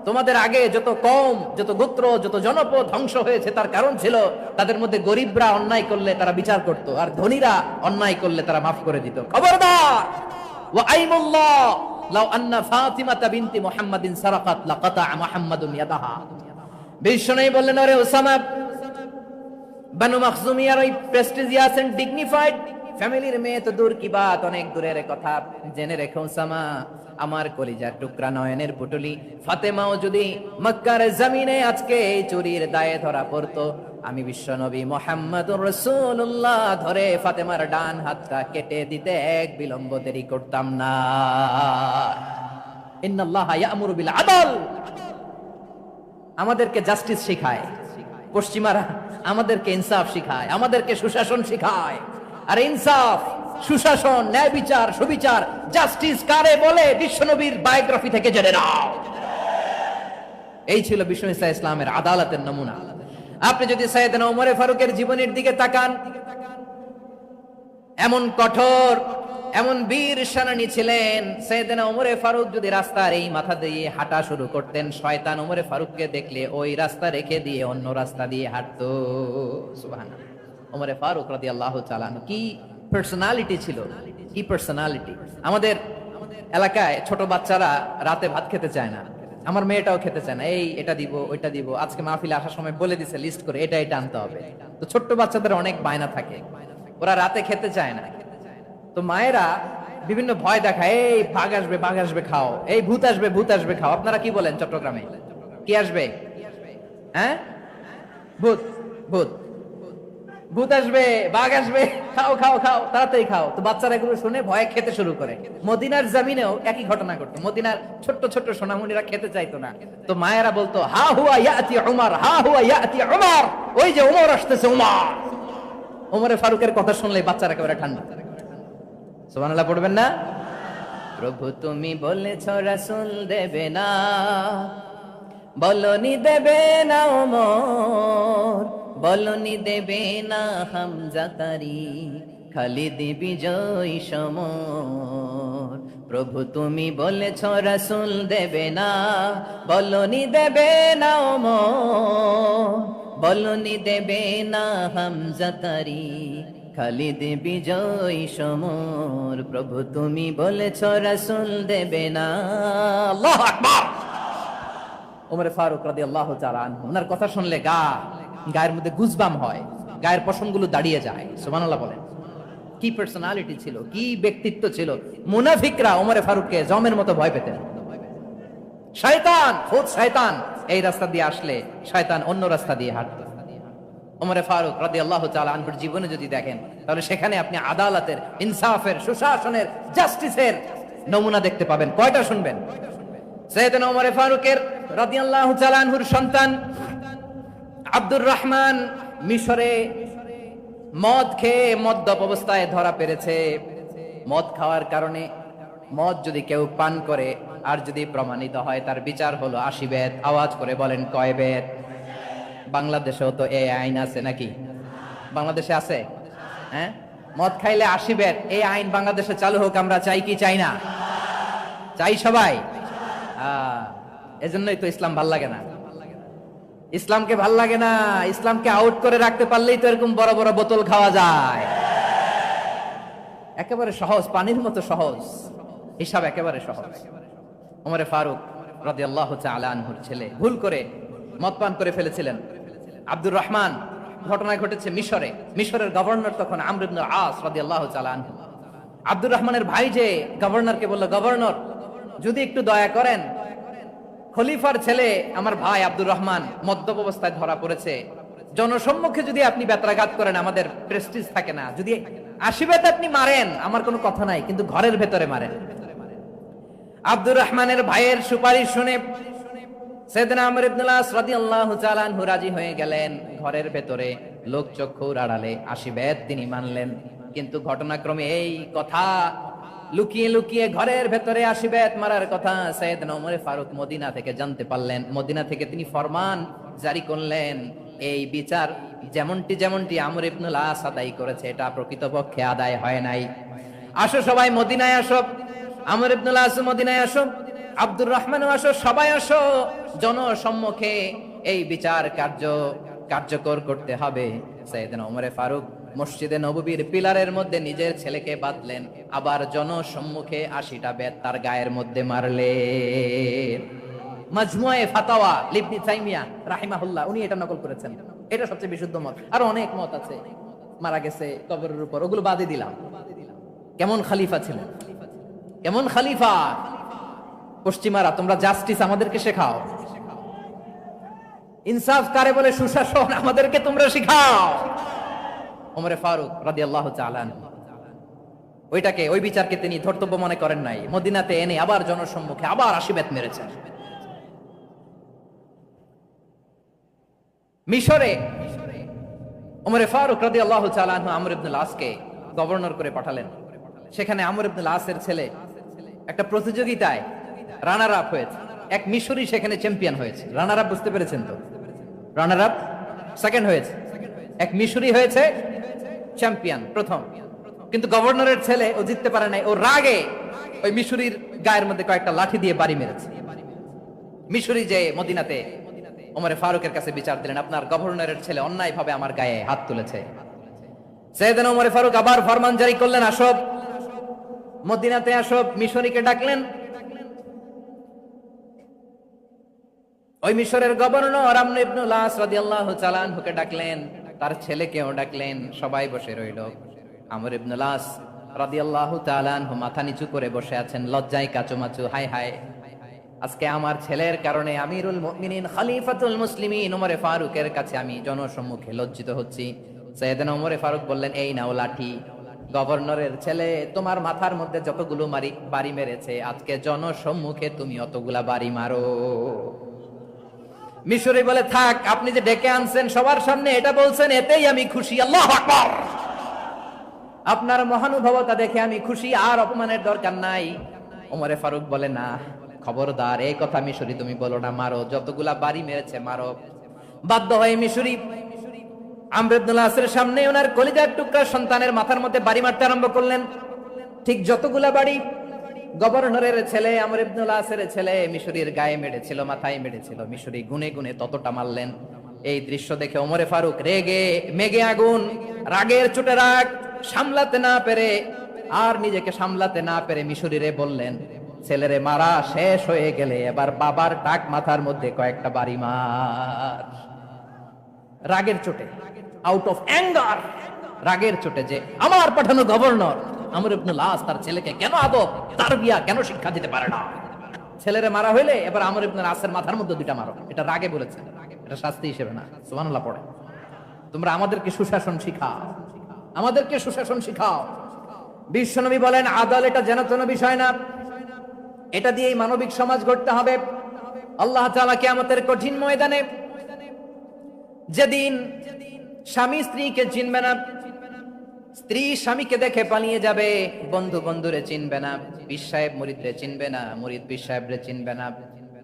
তোমাদের আগে যত কওম, যত গোত্র, যত জনপদ ধ্বংস হয়েছে, তার কারণ ছিল তাদের মধ্যে গরিবরা অন্যায় করলে তারা বিচার করত, আর ধনীরা অন্যায় করলে তারা মাফ করে দিত। খবরদার! ওয়া আইমুল্লাহ লাউ আন্না ফাতিমাতা বিনতি মুহাম্মাদিন সারাকাত লাকাতা মুহাম্মাদুন ইয়াদাহা। বিশ্বনবী বললেন, আরে ওসামা, বানু মাখজুমিয়ার ওই প্রেস্টিজিয়াস এন্ড ডিগনিফাইড ফ্যামিলির মেয়ে তো দূর কি বাত, অনেক দূরের কথা। জেনে রেখো ওসামা, আমার কলিজার টুকরা, নয়নের পুটুলি ফাতেমাও যদি মক্কার জমিনে আজকে এই চুরির দায়ে ধরা পড়তো, আমি বিশ্বনবী মুহাম্মদুর রাসূলুল্লাহ ধরে ফাতেমার ডান হাতটা কেটে দিতে এক বিলম্ব দেরি করতাম না। ইন্নাল্লাহা ইয়া'মুরু বিল আদল, আমাদেরকে জাস্টিস শিখায় পশ্চিমারা, আমাদেরকে ইনসাফ শিখায়, আমাদেরকে সুশাসন শিখায়। আর ইনসাফ, সুশাসন, ন্যায় বিচার, সুবিচার, জাস্টিস কারে বলে বিশ্বনবীর বায়োগ্রাফি থেকে জেনে নাও। এই ছিল বিষ্ণু ঈসা ইসলামের আদালতের নমুনা। আপনি যদি সাইয়েদনা ওমর ফারুকের জীবনের দিকে তাকান, এমন কঠোর, এমন বীর সেনানী ছিলেন। সাইয়েদনা ওমর ফারুক যদি রাস্তার এই মাথা দিয়ে হাঁটা শুরু করতেন, শয়তান ওমর ফারুককে দেখলে ওই রাস্তা রেখে দিয়ে অন্য রাস্তা দিয়ে হাঁটতো। সুবহানাল্লাহ। ওমর ফারুক রাদিয়াল্লাহু তাআলা আনহু কি পার্সোনালিটি ছিল, কি পার্সোনালিটি! আমাদের এলাকায় ছোট বাচ্চারা রাতে ভাত খেতে চায় না, আমার মেয়েটাও খেতে চায় না, এই এটা দিব, ওইটা দিব। আজকে মাহফিলে আসার সময় বলে দিছে লিস্ট করে, এটা এটা আনতে হবে। তো ছোট্ট বাচ্চাদের অনেক বায়না থাকে, ওরা রাতে খেতে চায় না। তো মায়েরা বিভিন্ন ভয় দেখায়, এই বাঘ আসবে, বাঘ আসবে খাও, এই ভূত আসবে, ভূত আসবে খাও। আপনারা কি বলেন চট্টগ্রামে? কি আসবে? হ্যাঁ, ভূত, ভূত, ভূত আসবে, বাঘ আসবে, খাও খাও খাও, তাড়াতাড়ি খাও। তো বাচ্চারা এগুলো শুনে ভয়ে খেতে শুরু করে। মদিনার জমিনেও একই ঘটনা ঘটতো। মদিনার ছোট্ট ছোট্ট সোনামণিরা খেতে চাইতো না। তো মায়েরা বলতো, হা হুয়া ইয়াতি উমর, হা হুয়া ইয়াতি উমর, ওই যে উমর আসতেছে, উমর। ওমরে ফারুকের কথা শুনলে বাচ্চারা একেবারে ঠান্ডা। সুবহানাল্লাহ পড়বেন না? প্রভু তুমি বলেছ রাসূল দেবে না, বলনি দেবে না ওমর, বলনি দেবে না হামজা তারি, খালিদ বিজয় সমর। প্রভু তুমি বলেছ রাসূল দেবে না, বলনি দেবে না ওমর, বলনি দেবে না হামজা তারি, খালিদ বিজয় সমর। প্রভু তুমি বলেছ রাসূল দেবে না। আল্লাহু আকবার। ওমর ফারুক রাদিয়াল্লাহু তাআলা আনহু, ওনার কথা শুনলে গায়ের মধ্যে গুজবাম হয়, গায়ের পশমগুলো দাঁড়িয়ে যায়। সুবহানাল্লাহ বলেন। কি পার্সোনালিটি ছিল, কি ব্যক্তিত্ব ছিল! মুনাফিকরা ওমর ফারুককে জমের মতো ভয় পেতেন। শয়তান, খুদ শয়তান এই রাস্তা দিয়ে আসলে শয়তান অন্য রাস্তা দিয়ে হাঁটত। ওমর ফারুক রাদিয়াল্লাহু তাআলা আনহুর জীবনে যদি দেখেন, তাহলে সেখানে আপনি আদালতের, ইনসাফের, সুশাসনের, জাস্টিসের নমুনা দেখতে পাবেন। কয়টা শুনবেন? সাইয়েদনা ওমর ফারুকের রাদিয়াল্লাহু তাআলা আনহুর সন্তান আব্দুর রহমান মিশরে মদ খেয়ে মদ্যপ অবস্থায় ধরা পড়েছে। মদ খাওয়ার কারণে, মদ যদি কেউ পান করে আর যদি প্রমাণিত হয়, তার বিচার হলো 80 বেত। আওয়াজ করে বলেন কয় বেত? বাংলাদেশেও তো এই আইন আছে নাকি? বাংলাদেশে আছে? হ্যাঁ, মদ খাইলে 80 বেত, এই আইন বাংলাদেশে চালু হোক। আমরা চাই কি চাই না? চাই সবাই। এজন্যই তো ইসলাম ভাল লাগে না। ইসলামকে ভাল লাগে না। ইসলামকে আউট করে রাখতে পারলেই তো এরকম বড় বড় বোতল খাওয়া যায়। একেবারে সহজ, পানির মতো সহজ হিসাব, একেবারে সহজ। ওমর ফারুক রাদিয়াল্লাহু তাআলা আনহুর ছেলে ভুল করে মদ পান করে ফেলেছিলেন। আব্দুর রহমান, ঘটনা ঘটেছে মিশরে। মিশরের গভর্নর তখন আমর ইবনে আস রাদিয়াল্লাহু তাআলা আনহু। আব্দুর রহমানের ভাই যে গভর্নরকে বলল, গভর্নর যদি একটু দয়া করেন, খলিফার ছেলে আমার ভাই আব্দুর রহমান মদ্যপ অবস্থায় ধরা পড়েছে, জনসম্মুখে যদি আপনি বেত্রাঘাত করেন আমাদের প্রেস্টিজ থাকে না, যদি 80 বেত আপনি মারেন আমার কোনো কথা নাই, কিন্তু ঘরের ভেতরে মারেন। আব্দুর রহমানের ভাইয়ের সুপারিশ শুনে সাইয়েদনা আমর ইবনে আস রাদিয়াল্লাহু তাআলা আনহু রাজি হয়ে গেলেন। ঘরের ভেতরে লোক চক্ষুর আড়ালে 80 বেত তিনি মানলেন। কিন্তু ঘটনাক্রমে এই কথা লুকিয়ে লুকিয়ে ঘরের ভেতরে 80 বেত মারার কথা সাইয়েদনা ওমর ফারুক মদিনা থেকে জানতে পারলেন। মদিনা থেকে তিনি ফরমান জারি করলেন, এই বিচার যেমনটি আমর ইবনে আস আদায় করেছে, এটা প্রকৃতপক্ষে আদায় হয় নাই। আসো সবাই মদিনায় আসো, আমর ইবনে আস মদিনায় আসো, আব্দুর রহমানও আসো, সবাই আসো, জনসম্মুখে এই বিচার কার্যকর করতে হবে। সাইয়েদনা ওমর ফারুক মসজিদে নববীর পিলারের মধ্যে নিজের ছেলেকে বাঁধলেন, আবার জনসম্মুখে 80টা বেত তার গায়ের মধ্যে মারলেন। মাজমুয়ে ফাতাওয়া ইবনে তাইমিয়া রাহিমাহুল্লাহ উনি এটা নকল করেছেন। এটা সবচেয়ে বিশুদ্ধ মত। আর অনেক মত আছে, মারা গেছে কবরের উপর, ওগুলো বাদই দিলাম। কেমন খলিফা ছিলেন, কেমন খলিফা! পশ্চিমারা তোমরা জাস্টিস আমাদেরকে শেখাও, ইনসাফ কারে বলে সুশাসন আমাদেরকে তোমরা শিখাও। ওমর ফারুক রাদিয়াল্লাহু তাআলা ওই বিচারকে তিনি ধর্তব্য মনে করেন নাই। মদিনাতে এনে আবার জনসম্মুখে আবার 80 বেত মেরেছেন। মিশরে ওমর ফারুক রাদিয়াল্লাহু তাআলা আমর ইবনে আসকে গভর্নর করে পাঠালেন। সেখানে আমর ইবনে আসের ছেলে একটা প্রতিযোগিতায় রানার আপ হয়েছে। এক মিশরি সেখানে চ্যাম্পিয়ন হয়েছে। রানার আপ বুঝতে পেরেছেন তো? রানার আপ সেকেন্ড হয়েছে, এক মিশরি হয়েছে চ্যাম্পিয়ন প্রথম। কিন্তু গভর্নরের ছেলে ও জিততে পারে নাই। ও রাগে ওই মিশরির গায়ের মধ্যে কয়েকটা লাঠি দিয়ে বাড়ি মেরেছে। মিশরি যে মদিনাতে ওমর ফারুকের কাছে বিচার দিলেন, আপনার গভর্নরের ছেলে অন্যায়ভাবে আমার গায়ে হাত তুলেছে। সাইয়েদনা ওমর ফারুক আবার ফরমান জারি করলেন, আসো মদিনাতে আসো। মিশরীকে ডাকলেন। ওই মিশরের গভর্নর আমর ইবনে আস রাদিয়াল্লাহু তাআলা আনহুকে ডাকলেন, তার ছেলেকেও ডাকলেন। সবাই বসে রইল। আমর ইবনে আস রাদিয়াল্লাহু তাআলা আনহু মাথা নিচু করে বসে আছেন, লজ্জায় কাচুমাচু। হায় হায়, আজকে আমার ছেলের কারণে আমিরুল মুমিনিন খলিফাতুল মুসলিমিন ওমর ফারুকের কাছে আমি জনসম্মুখে লজ্জিত হচ্ছি। সাইয়েদনা ওমর ফারুক বললেন, এই নাও লাঠি। গভর্নরের ছেলে তোমার মাথার মধ্যে যতগুলো বাড়ি মেরেছে, আজকে জনসম্মুখে তুমি অতগুলা বাড়ি মারো। মিশরি বলে, থাক, আপনি যে ডেকে আনছেন সবার সামনে এটা বলছেন, এতেই আমি খুশি। আল্লাহু আকবার! আপনার মহানুভবতা দেখে আমি খুশি, আর অপমানের দরকার নাই। ওমর ফারুক বলে, না, খবরদার, এই কথা মিশরি তুমি বলো না, মারো, যতগুলা বাড়ি মেরেছে মারো। বাধ্য হয়ে মিশরি আমর ইবনে আসের সামনে ওনার কলিজার টুকরা সন্তানের মাথার মধ্যে বাড়ি মারতে আরম্ভ করলেন। ঠিক যতগুলা বাড়ি গভর্নরের ছেলে আমর ইবনে আসের ছেলে মিশরীর গায়ে মেরেছিল, মাথায় মেরেছিল, মিশরি গুনে গুনে ততটা মারলেন। এই দৃশ্য দেখে ওমর ফারুক রেগে মেগে আগুন, রাগের চোটে রাগ সামলাতে না পেরে, আর নিজেকে সামলাতে না পেরে মিশরীরে বললেন, ছেলেরে মারা শেষ হয়ে গেলে এবার বাবার টাক মাথার মধ্যে কয়েকটা বাড়ি মার। রাগের চোটে, আউট অফ অ্যাঙ্গার, রাগের চোটে, যে আমার পাঠানো গভর্নর আমর ইবনে আস তার ছেলেকে কেন আদব তারবিয়া কেন শিক্ষা দিতে পারে না। ছেলেরে মারা হইলে এবার আমর ইবনে আসের মাথার মধ্যে দুইটা মারো। এটা রাগে বলেছে, এটা শাস্তি হিসেবে না। সুবহানাল্লাহ পড়ে। তোমরা আমাদেরকে সুশাসন শিখাও, আমাদেরকে সুশাসন শিখাও। বিশ্বনবী বলেন, আদালত এটা যেন তেন বিষয় না। এটা দিয়েই মানবিক সমাজ গড়তে হবে। আল্লাহ তাআলা কিয়ামতের কঠিন ময়দানে, যেদিন স্বামী স্ত্রীকে চিনবে না, স্ত্রী স্বামীকে দেখে পালিয়ে যাবে, বন্ধু বন্ধুরে চিনবে না, পীর সাহেব মুরিদরে চিনবে না, মুরিদ পীর সাহেবরে চিনবে না,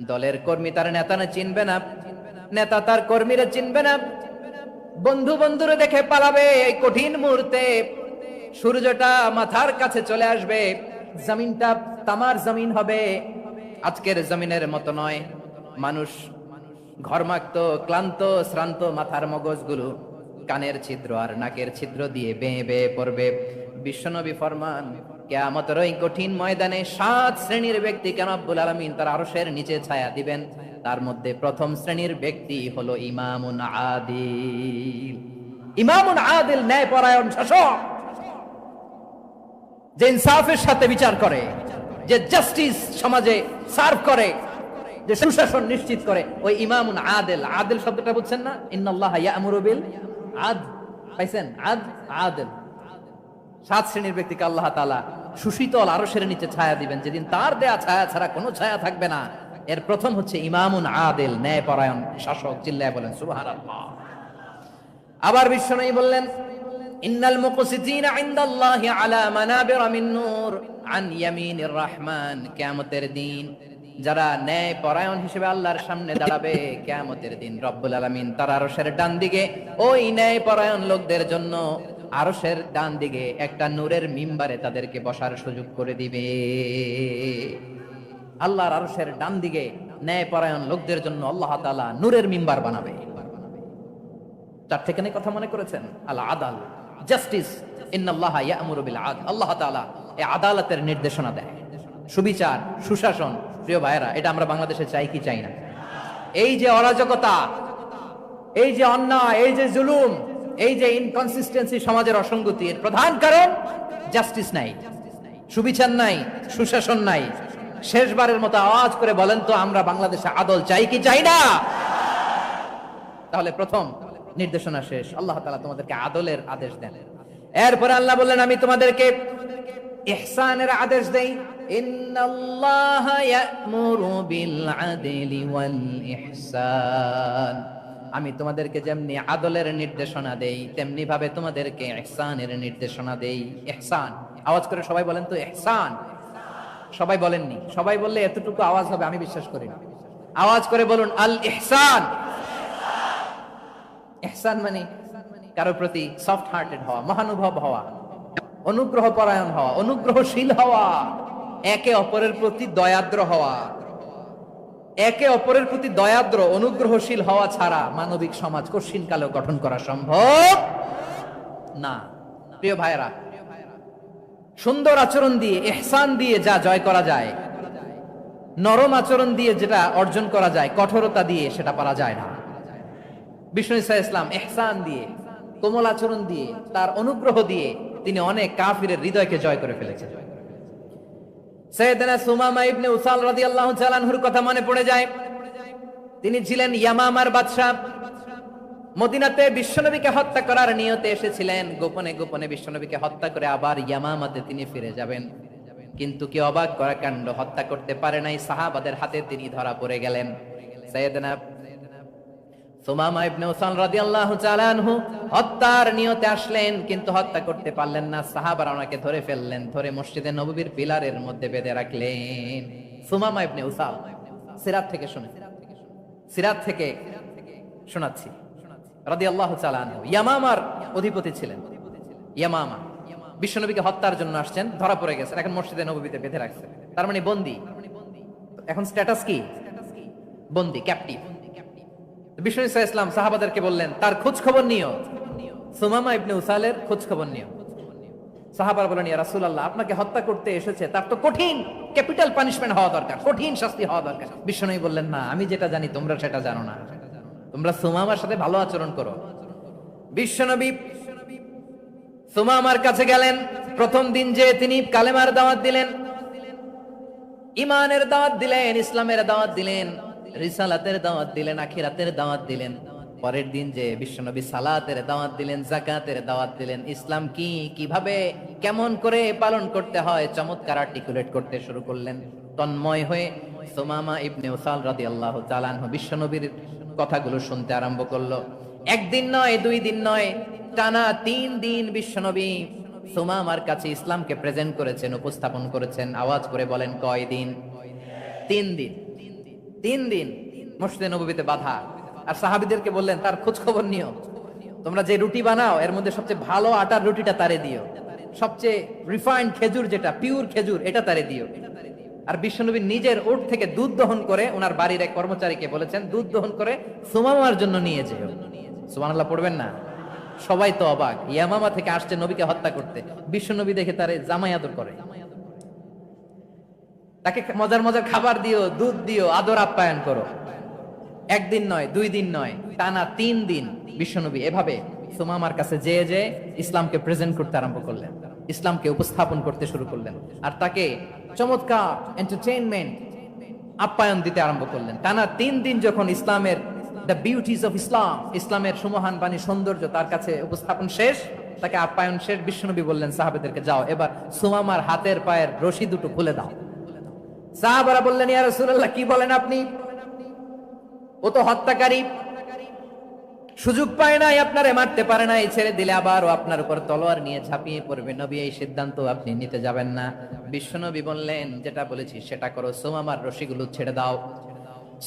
দলের কর্মী তার নেতারে চিনবে না, নেতা তার কর্মীরে চিনবে না, বন্ধু বন্ধুরে দেখে পালাবে। এই কঠিন মুহূর্তে সূর্যটা মাথার কাছে চলে আসবে, জমিনটা তামার জমিন হবে, আজকের জমিনের মতো নয়। মানুষ ঘর্মাক্ত, ক্লান্ত, শ্রান্ত মাথার মগজগুলো কানের ছিদ্র আর নাকের ছিদ্র দিয়ে বেয়ে বেয়ে পড়বে। বিশ্বনবী ফরমান, কিয়ামতের ওই কঠিন ময়দানে 7 শ্রেণীর ব্যক্তিকে রব্বুল আলামিন তার আরশের নিচে ছায়া দিবেন। তার মধ্যে প্রথম শ্রেণীর ব্যক্তি হলো ইমামুন আদিল। ইমামুন আদিল, ন্যায়পরায়ণ শাসক, যে ইনসাফের সাথে বিচার করে, যে জাস্টিস সমাজে সার্ভ করে, যে সুশাসন নিশ্চিত করে, ওই ইমামুন আদিল। আদিল শব্দটা বুঝছেন না? ইন্নাল্লাহা ইয়া'মুরু বিল আদল, পাইছেন? আদিল। 7 শ্রেণীর ব্যক্তিকে আল্লাহ তাআলা সুশীতল আরশের নিচে ছায়া দিবেন, যেদিন তার দেয়া ছায়া ছাড়া কোনো ছায়া থাকবে না। এর প্রথম হচ্ছে ইমামুন আদিল, ন্যায়পরায়ণ শাসক। চিল্লায় বলেন সুবহানাল্লাহ। আবার বিশ্বনবী বললেন, ইন্নাল মুকসিতিনা ইনদাল্লাহি আলা মানাবিরা মিন নূর আন ইয়ামিনির রহমান। কিয়ামতের দিন যারা ন্যায়পরায়ণ হিসেবে আল্লাহর সামনে দাঁড়াবে, কিয়ামতের দিন রব্বুল আলামিন তার আরশের ডান দিকে ওই ন্যায়পরায়ণ লোকদের জন্য আরশের ডান দিকে একটা নূরের মিম্বারে তাদেরকে বসার সুযোগ করে দিবে। আল্লাহর আরশের ডান দিকে ন্যায়পরায়ণ লোকদের জন্য আল্লাহ তাআলা নূরের মিম্বার বানাবে। 4টি কথা মনে করেছেন? আল আদাল, জাস্টিস। ইন্নাল্লাহা ইয়া'মুরু বিল আদল। আল্লাহ তাআলা এই আদালতের নির্দেশনা দেয়, সুবিচার, সুশাসন। প্রিয় ভাইরা, এটা আমরা বাংলাদেশে চাই কি চাই না? এই যে অরাজকতা, এই যে অন্যায়, এই যে জুলুম, এই যে ইনকনসিস্টেন্সি, সমাজের অসঙ্গতি, এর প্রধান কারণ জাস্টিস নাই, সুবিচার নাই, সুশাসন নাই। শেষবারের মতো আওয়াজ করে বলেন তো, আমরা বাংলাদেশে আদল চাই কি চাই না? তাহলে প্রথম নির্দেশনা শেষ, আল্লাহ তাআলা তোমাদেরকে আদলের আদেশ দেন। এরপরে আল্লাহ বললেন, আমি তোমাদেরকে ইহসানের আদেশ দেই। ইন্নাল্লাহা ইয়া'মুরু বিল আদলি ওয়াল ইহসান। আমি তোমাদেরকে যেমনি আদলের নির্দেশনা দেই, তেমনি ভাবে তোমাদেরকে ইহসানের নির্দেশনা দেই। ইহসান, আওয়াজ করে সবাই বলেন তো ইহসান। সবাই বলেননি? সবাই বললে এতটুকু আওয়াজ হবে আমি বিশ্বাস করি না। আওয়াজ করে বলুন আল ইহসান। ইহসান মানে কারো প্রতি সফট হার্টেড হওয়া, মহানুভব হওয়া, অনুগ্রহ পরায়ণ হওয়া, অনুগ্রহশীল হওয়া, একে অপরের প্রতি দয়াদ্র হওয়া। একে অপরের প্রতি দয়াদ্র, অনুগ্রহশীল হওয়া ছাড়া মানবিক সমাজ কঠিন কালেও গঠন করা সম্ভব না। প্রিয় ভাইরা, সুন্দর আচরণ দিয়ে, ইহসান দিয়ে যা জয় করা যায়, নরম আচরণ দিয়ে যেটা অর্জন করা যায়, কঠোরতা দিয়ে সেটা পারা যায় না। বিষ্ণু ঈসা ইসলাম ইহসান দিয়ে, কোমল আচরণ দিয়ে, তার অনুগ্রহ দিয়ে তিনি অনেক কাফিরের হৃদয়কে জয় করে ফেলেছেন। সাইয়েদনা সুমামা ইবনে উসাল রাদিয়াল্লাহু তাআলা আনহুর কথা মনে পড়ে যায়। তিনি ছিলেন ইয়ামামার বাদশা। মদিনাতে বিশ্বনবীকে হত্যা করার নিয়তে এসেছিলেন। গোপনে গোপনে বিশ্বনবীকে হত্যা করে আবার ইয়ামামাতে তিনি ফিরে যাবেন। কিন্তু কি অবাক করা কাণ্ড, হত্যা করতে পারে নাই, সাহাবাদের হাতে তিনি ধরা পড়ে গেলেন। সাইয়েদনা সুমামা ইবনে উসাল রাদিয়াল্লাহু তাআলা আনহু হত্যার নিয়তে আসলেন, কিন্তু হত্যা করতে পারলেন না। সাহাবারা ওনাকে ধরে ফেললেন, ধরে মসজিদে নববীর পিলারের মধ্যে বেঁধে রাখলেন। সুমামা ইবনে উসাল, সিরাত থেকে শুনেন, সিরাত থেকে শোনাচ্ছি, রাদিয়াল্লাহু তাআলা আনহু ইয়ামামার অধিপতি ছিলেন। ইয়ামামা বিশ্বনবীকে হত্যার জন্য আসছেন, ধরা পড়ে গেছেন, এখন মসজিদে নববীতে বেঁধে রাখছেন, তার মানে বন্দী। এখন স্ট্যাটাস কি? বন্দী, ক্যাপটিভ। বিষ্ণু ঈসা ইসলাম সাহাবাদেরকে বললেন, তার খোঁজ খবর নিও, সুমামা ইবনে উসালের খোঁজ খবর নিও। সাহাবারা বলেন, ইয়া রাসূলুল্লাহ, আপনাকে হত্যা করতে এসেছে, তার তো কঠিন ক্যাপিটাল পানিশমেন্ট হওয়া দরকার, কঠিন শাস্তি হওয়া দরকার। বিষ্ণু বললেন, না, আমি যেটা জানি তোমরা সেটা জানো না, তোমরা সুমামার সাথে ভালো আচরণ করো। বিশ্বনবী সুমামার কাছে গেলেন। প্রথম দিন যে তিনি কালেমার দাওয়াত দিলেন, ঈমানের দাওয়াত দিলেন, ইসলামের দাওয়াত দিলেন, রিসালাতের দাওয়াত দিলেন, আখিরাতের দাওয়াত দিলেন। পরের দিন যে বিশ্বনবী সালাতের দাওয়াত দিলেন, যাকাতের দাওয়াত দিলেন, ইসলাম কি, কিভাবে, কেমন করে পালন করতে হয় চমৎকার আর্টিকুলেট করতে শুরু করলেন। তন্ময় হয়ে সুমামা ইবনে উসাল রাদিয়াল্লাহু তাআলা আনহু বিশ্বনবীর কথাগুলো শুনতে আরম্ভ করলো। একদিন নয়, 2 দিন নয়, টানা 3 দিন বিশ্বনবী সুমামার কাছে ইসলামকে প্রেজেন্ট করেছেন, উপস্থাপন করেছেন। আওয়াজ করে বলেন, কয় দিন? 3 দিন। 3 দিন মসজিদে নববীতে বাধা। আর সাহাবীদেরকে বললেন, তার খোঁজ খবর নিও, তোমরা যে রুটি বানাও এর মধ্যে সবচেয়ে ভালো আটার রুটিটা তারে দিও, সবচেয়ে রিফাইন্ড খেজুর, যেটা পিওর খেজুর, এটা তারে দিও। আর বিশ্বনবী নিজের উট থেকে দুধ দহন করে ওনার বাড়ির এক কর্মচারীকে বলেছেন, দুধ দহন করে সুমামার জন্য নিয়ে যেও। সুবহানাল্লাহ পড়বেন না? সবাই তো অবাক, ইয়ামামা থেকে আসছে নবীকে হত্যা করতে, বিশ্বনবী দেখে তারে জামাই আদর করে, তাকে মজার মজার খাবার দিও, দুধ দিও, আদর আপ্যায়ন করো। একদিন নয়, 2 দিন নয়, টানা 3 দিন বিশ্বনবী এভাবে সুমামার কাছে যেয়ে যেয়ে ইসলামকে প্রেজেন্ট করতে আরম্ভ করলেন, ইসলামকে উপস্থাপন করতে শুরু করলেন, আর তাকে চমৎকার এন্টারটেইনমেন্ট আপ্যায়ন দিতে আরম্ভ করলেন। টানা 3 দিন যখন ইসলামের দ্য বিউটিজ অফ ইসলাম, ইসলামের সুমহান বাণী, সৌন্দর্য তার কাছে উপস্থাপন শেষ, তাকে আপ্যায়ন শেষ, বিশ্বনবী বললেন সাহাবাদেরকে, যাও এবার সুমামার হাতের পায়ের রশি দুটো খুলে দাও। সাহাবারা বললেন, ইয়া রাসূলুল্লাহ, কি বলেন আপনি? ও তো হত্যাকারী, সুযোগ পায় নাই, আপনারে মারতে পারে নাই, ছেড়ে দিলে আবার ও আপনার উপর তলোয়ার নিয়ে ঝাঁপিয়ে পড়বে। নবী, এই সিদ্ধান্ত আপনি নিতে যাবেন না। বিশ্বনবী বললেন, যেটা বলেছি সেটা করো, সুমামার রশিগুলো ছেড়ে দাও,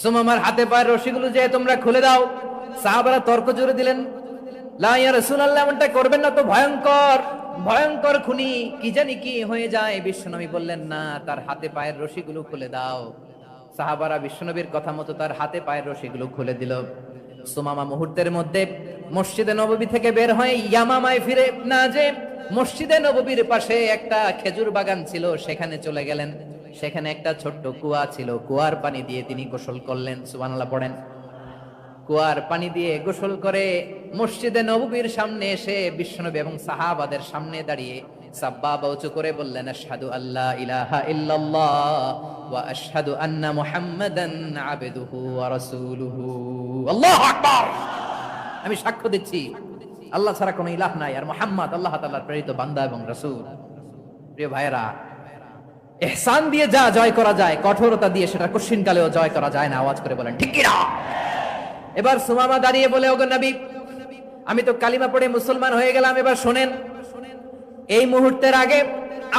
সুমামার হাতে পায়ের রশিগুলো যে তোমরা খুলে দাও। সাহাবারা তর্ক জুড়ে দিলেন, লা ইয়া রাসূলুল্লাহ, এমনটা করবেন না, তো ভয়ঙ্কর ভয়ঙ্কর খুনি, কি জানি কি হয়ে যায়। বিশ্বনবী বললেন, না, তার হাতে পায়ের রশিগুলো খুলে দাও। সাহাবারা বিশ্বনবীর কথা মতো তার হাতে পায়ের রশিগুলো খুলে দিল। সুমামা মুহূর্তের মধ্যে মসজিদে নববী থেকে বের হয়ে ইয়ামামায় ফিরে না যে মসজিদে নববীর পাশে একটা খেজুর বাগান ছিল, সেখানে চলে গেলেন। সেখানে একটা ছোট্ট কুয়া ছিল, কুয়ার পানি দিয়ে তিনি গোসল করলেন। সুবহানাল্লাহ পড়েন। কুয়ার পানি দিয়ে গোসল করে মসজিদে নববীর সামনে এসে বিশ্বনবী এবং সাহাবাদের সামনে দাঁড়িয়ে সাব্বাবা উঁচু করে বললেন, আশহাদু আল্লা ইলাহা ইল্লাল্লাহ ওয়া আশহাদু আন্না মুহাম্মাদান আবদুহু ওয়া রাসূলুহু। আল্লাহু আকবার! আমি সাক্ষ্য দিচ্ছি আল্লাহ ছাড়া কোনো ইলাহ নাই, আর মুহাম্মদ আল্লাহ তাআলার প্রেরিত বান্দা এবং রাসূল। প্রিয় ভাইরা, ইহসান দিয়ে যা জয় করা যায়, কঠোরতা দিয়ে সেটা কঠিনকালেও জয় করা যায় না। আওয়াজ করে বলেন, ঠিক কি না? এবার সুমামা দাঁড়িয়ে বলে, ওগো নবী, আমি তো কালিমা পড়ে মুসলমান হয়ে গেলাম, এবার শোনেন, এই মুহূর্তের আগে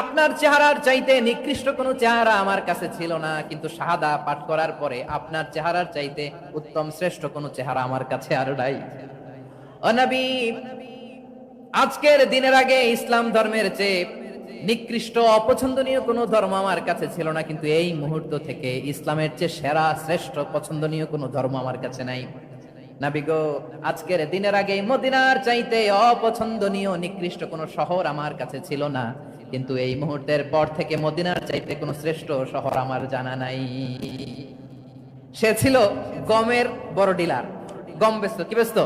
আপনার চেহারার চাইতে নিকৃষ্ট কোনো চেহারা আমার কাছে ছিল না, কিন্তু শাহাদা পাঠ করার পরে আপনার চেহারার চাইতে উত্তম শ্রেষ্ঠ কোনো চেহারা আমার কাছে আর নাই। ও নবী, আজকের দিনের আগে ইসলাম ধর্মের চেয়ে নিকৃষ্ট অপছন্দনীয় কোনো ধর্ম আমার কাছে ছিল না, কিন্তু এই মুহূর্ত থেকে ইসলামের চেয়ে সেরা শ্রেষ্ঠ পছন্দনীয় কোনো ধর্ম আমার কাছে নাই। নবী গো, আজকের দিনের আগে মদিনার চাইতে অপছন্দনীয় নিকৃষ্ট কোনো শহর আমার কাছে ছিল না, কিন্তু এই মুহূর্তের পর থেকে মদিনার চাইতে কোনো শ্রেষ্ঠ শহর আমার জানা নাই। সে ছিল গমের বড় ডিলার, গম বেচতো। কি বেচতো?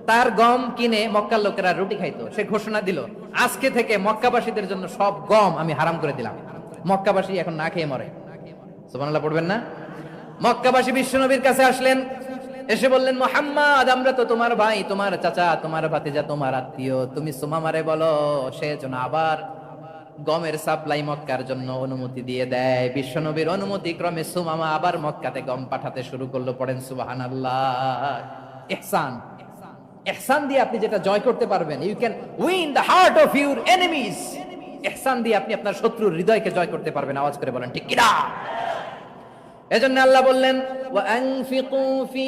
তার গম কিনে মক্কার লোকেরা রুটি খাইতো। সে ঘোষণা দিল, আজকে থেকে মক্কাবাসীদের জন্য সব গম আমি হারাম করে দিলাম, মক্কাবাসী এখন না খেয়ে মরে। সুবহানাল্লাহ পড়বেন না? মক্কাবাসী বিশ্বনবীর কাছে আসলেন, এসে বললেন, মুহাম্মদ, আমরা তো তোমার ভাই, তোমার চাচা, তোমার ভাতিজা, তোমার আত্মীয়, তুমি সুমামারে বলো সে যেন আবার গমের সাপ্লাই মক্কার জন্য অনুমতি দিয়ে দেয়। বিশ্বনবীর অনুমতি ক্রমে সুমামা আবার মক্কাতে গম পাঠাতে শুরু করলো। পড়েন সুবহানাল্লাহ। ইহসান, ইহসান দিয়ে আপনি যেটা জয় করতে পারবেন, you can win the heart of your enemies. ইহসান দিয়ে আপনি আপনার শত্রুর হৃদয়কে জয় করতে পারবেন। আওয়াজ করে বলেন, ঠিক কি না? এজন্য আল্লাহ বললেন, ওয়া আনফিকু ফি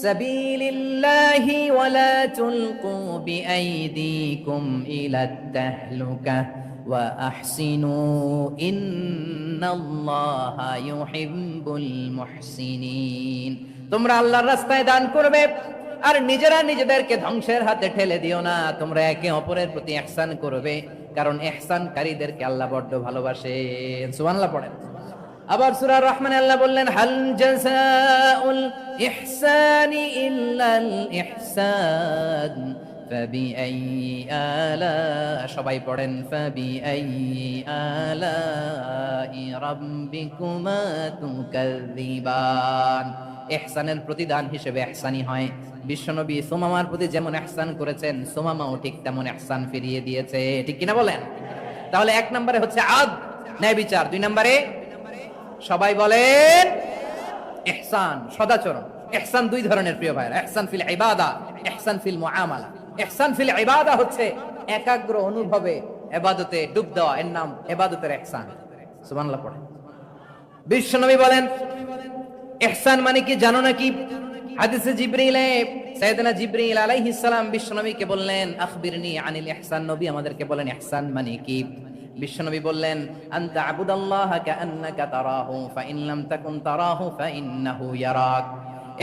সাবিলিল্লাহি ওয়া লা তুলকু বিআইদিকুম ইলাত তাহলুকা ওয়া আহসিনু ইন্নাল্লাহা ইউহিব্বুল মুহসিনিন। তোমরা আল্লাহর রাস্তায় দান করবে আর নিজেরা নিজেদেরকে ধ্বংসের হাতে ঠেলে দিও না। তোমরা একে অপরের প্রতি ইহসান করবে, কারণ ইহসানকারীদেরকে আল্লাহ বড় ভালোবাসেন। সুবহানাল্লাহ পড়েন। আবার সূরা রহমানে আল্লাহ বললেন, হাল জাযাউল ইহসানি ইল্লাল ইহসান ফাবিআইয়ি আলা, সবাই পড়েন, ফাবিআইয়ি আলাই রাব্বিকুমা তুকাযযিবান। ইহসানের প্রতিদান হিসেবে ইহসানি হয়। বিশ্বনবী সুমামার প্রতি যেমন ইহসান করেছেন, সুমামাও ঠিক তেমন ইহসান ফিরিয়ে দিয়েছে। ঠিক কিনা বলেন? তাহলে 1 নম্বরে হচ্ছে আদ, ন্যায় বিচার। 2 নম্বরে সবাই বলেন ইহসান, সদাচরণ। ইহসান দুই ধরনের প্রিয় ভাইরা, ইহসান ফিল ইবাদা, ইহসান ফিল মুআমালা। ইহসান ফিল ইবাদা হচ্ছে একাগ্র অনুভবে ইবাদতে ডুব দেওয়া, এর নাম ইবাদতের ইহসান। সুবহানাল্লাহ পড়ে। বিশ্বনবী বলেন ইহসান মানে কি জানো নাকি? হাদিসে জিবরিলে সাইয়েদনা জিবরিল আলাইহিস সালাম বিশ্বনবীকে বললেন আখবিরনি আনিল ইহসান, নবী আমাদেরকে বলেন ইহসান মানে কি? বিশ্বনবী বললেন আনতা আবুদাল্লাহ কাআন্নাকা তারাহু ফাইন লাম তাকুন তারাহু ফাইন্নাহু ইয়ারাক।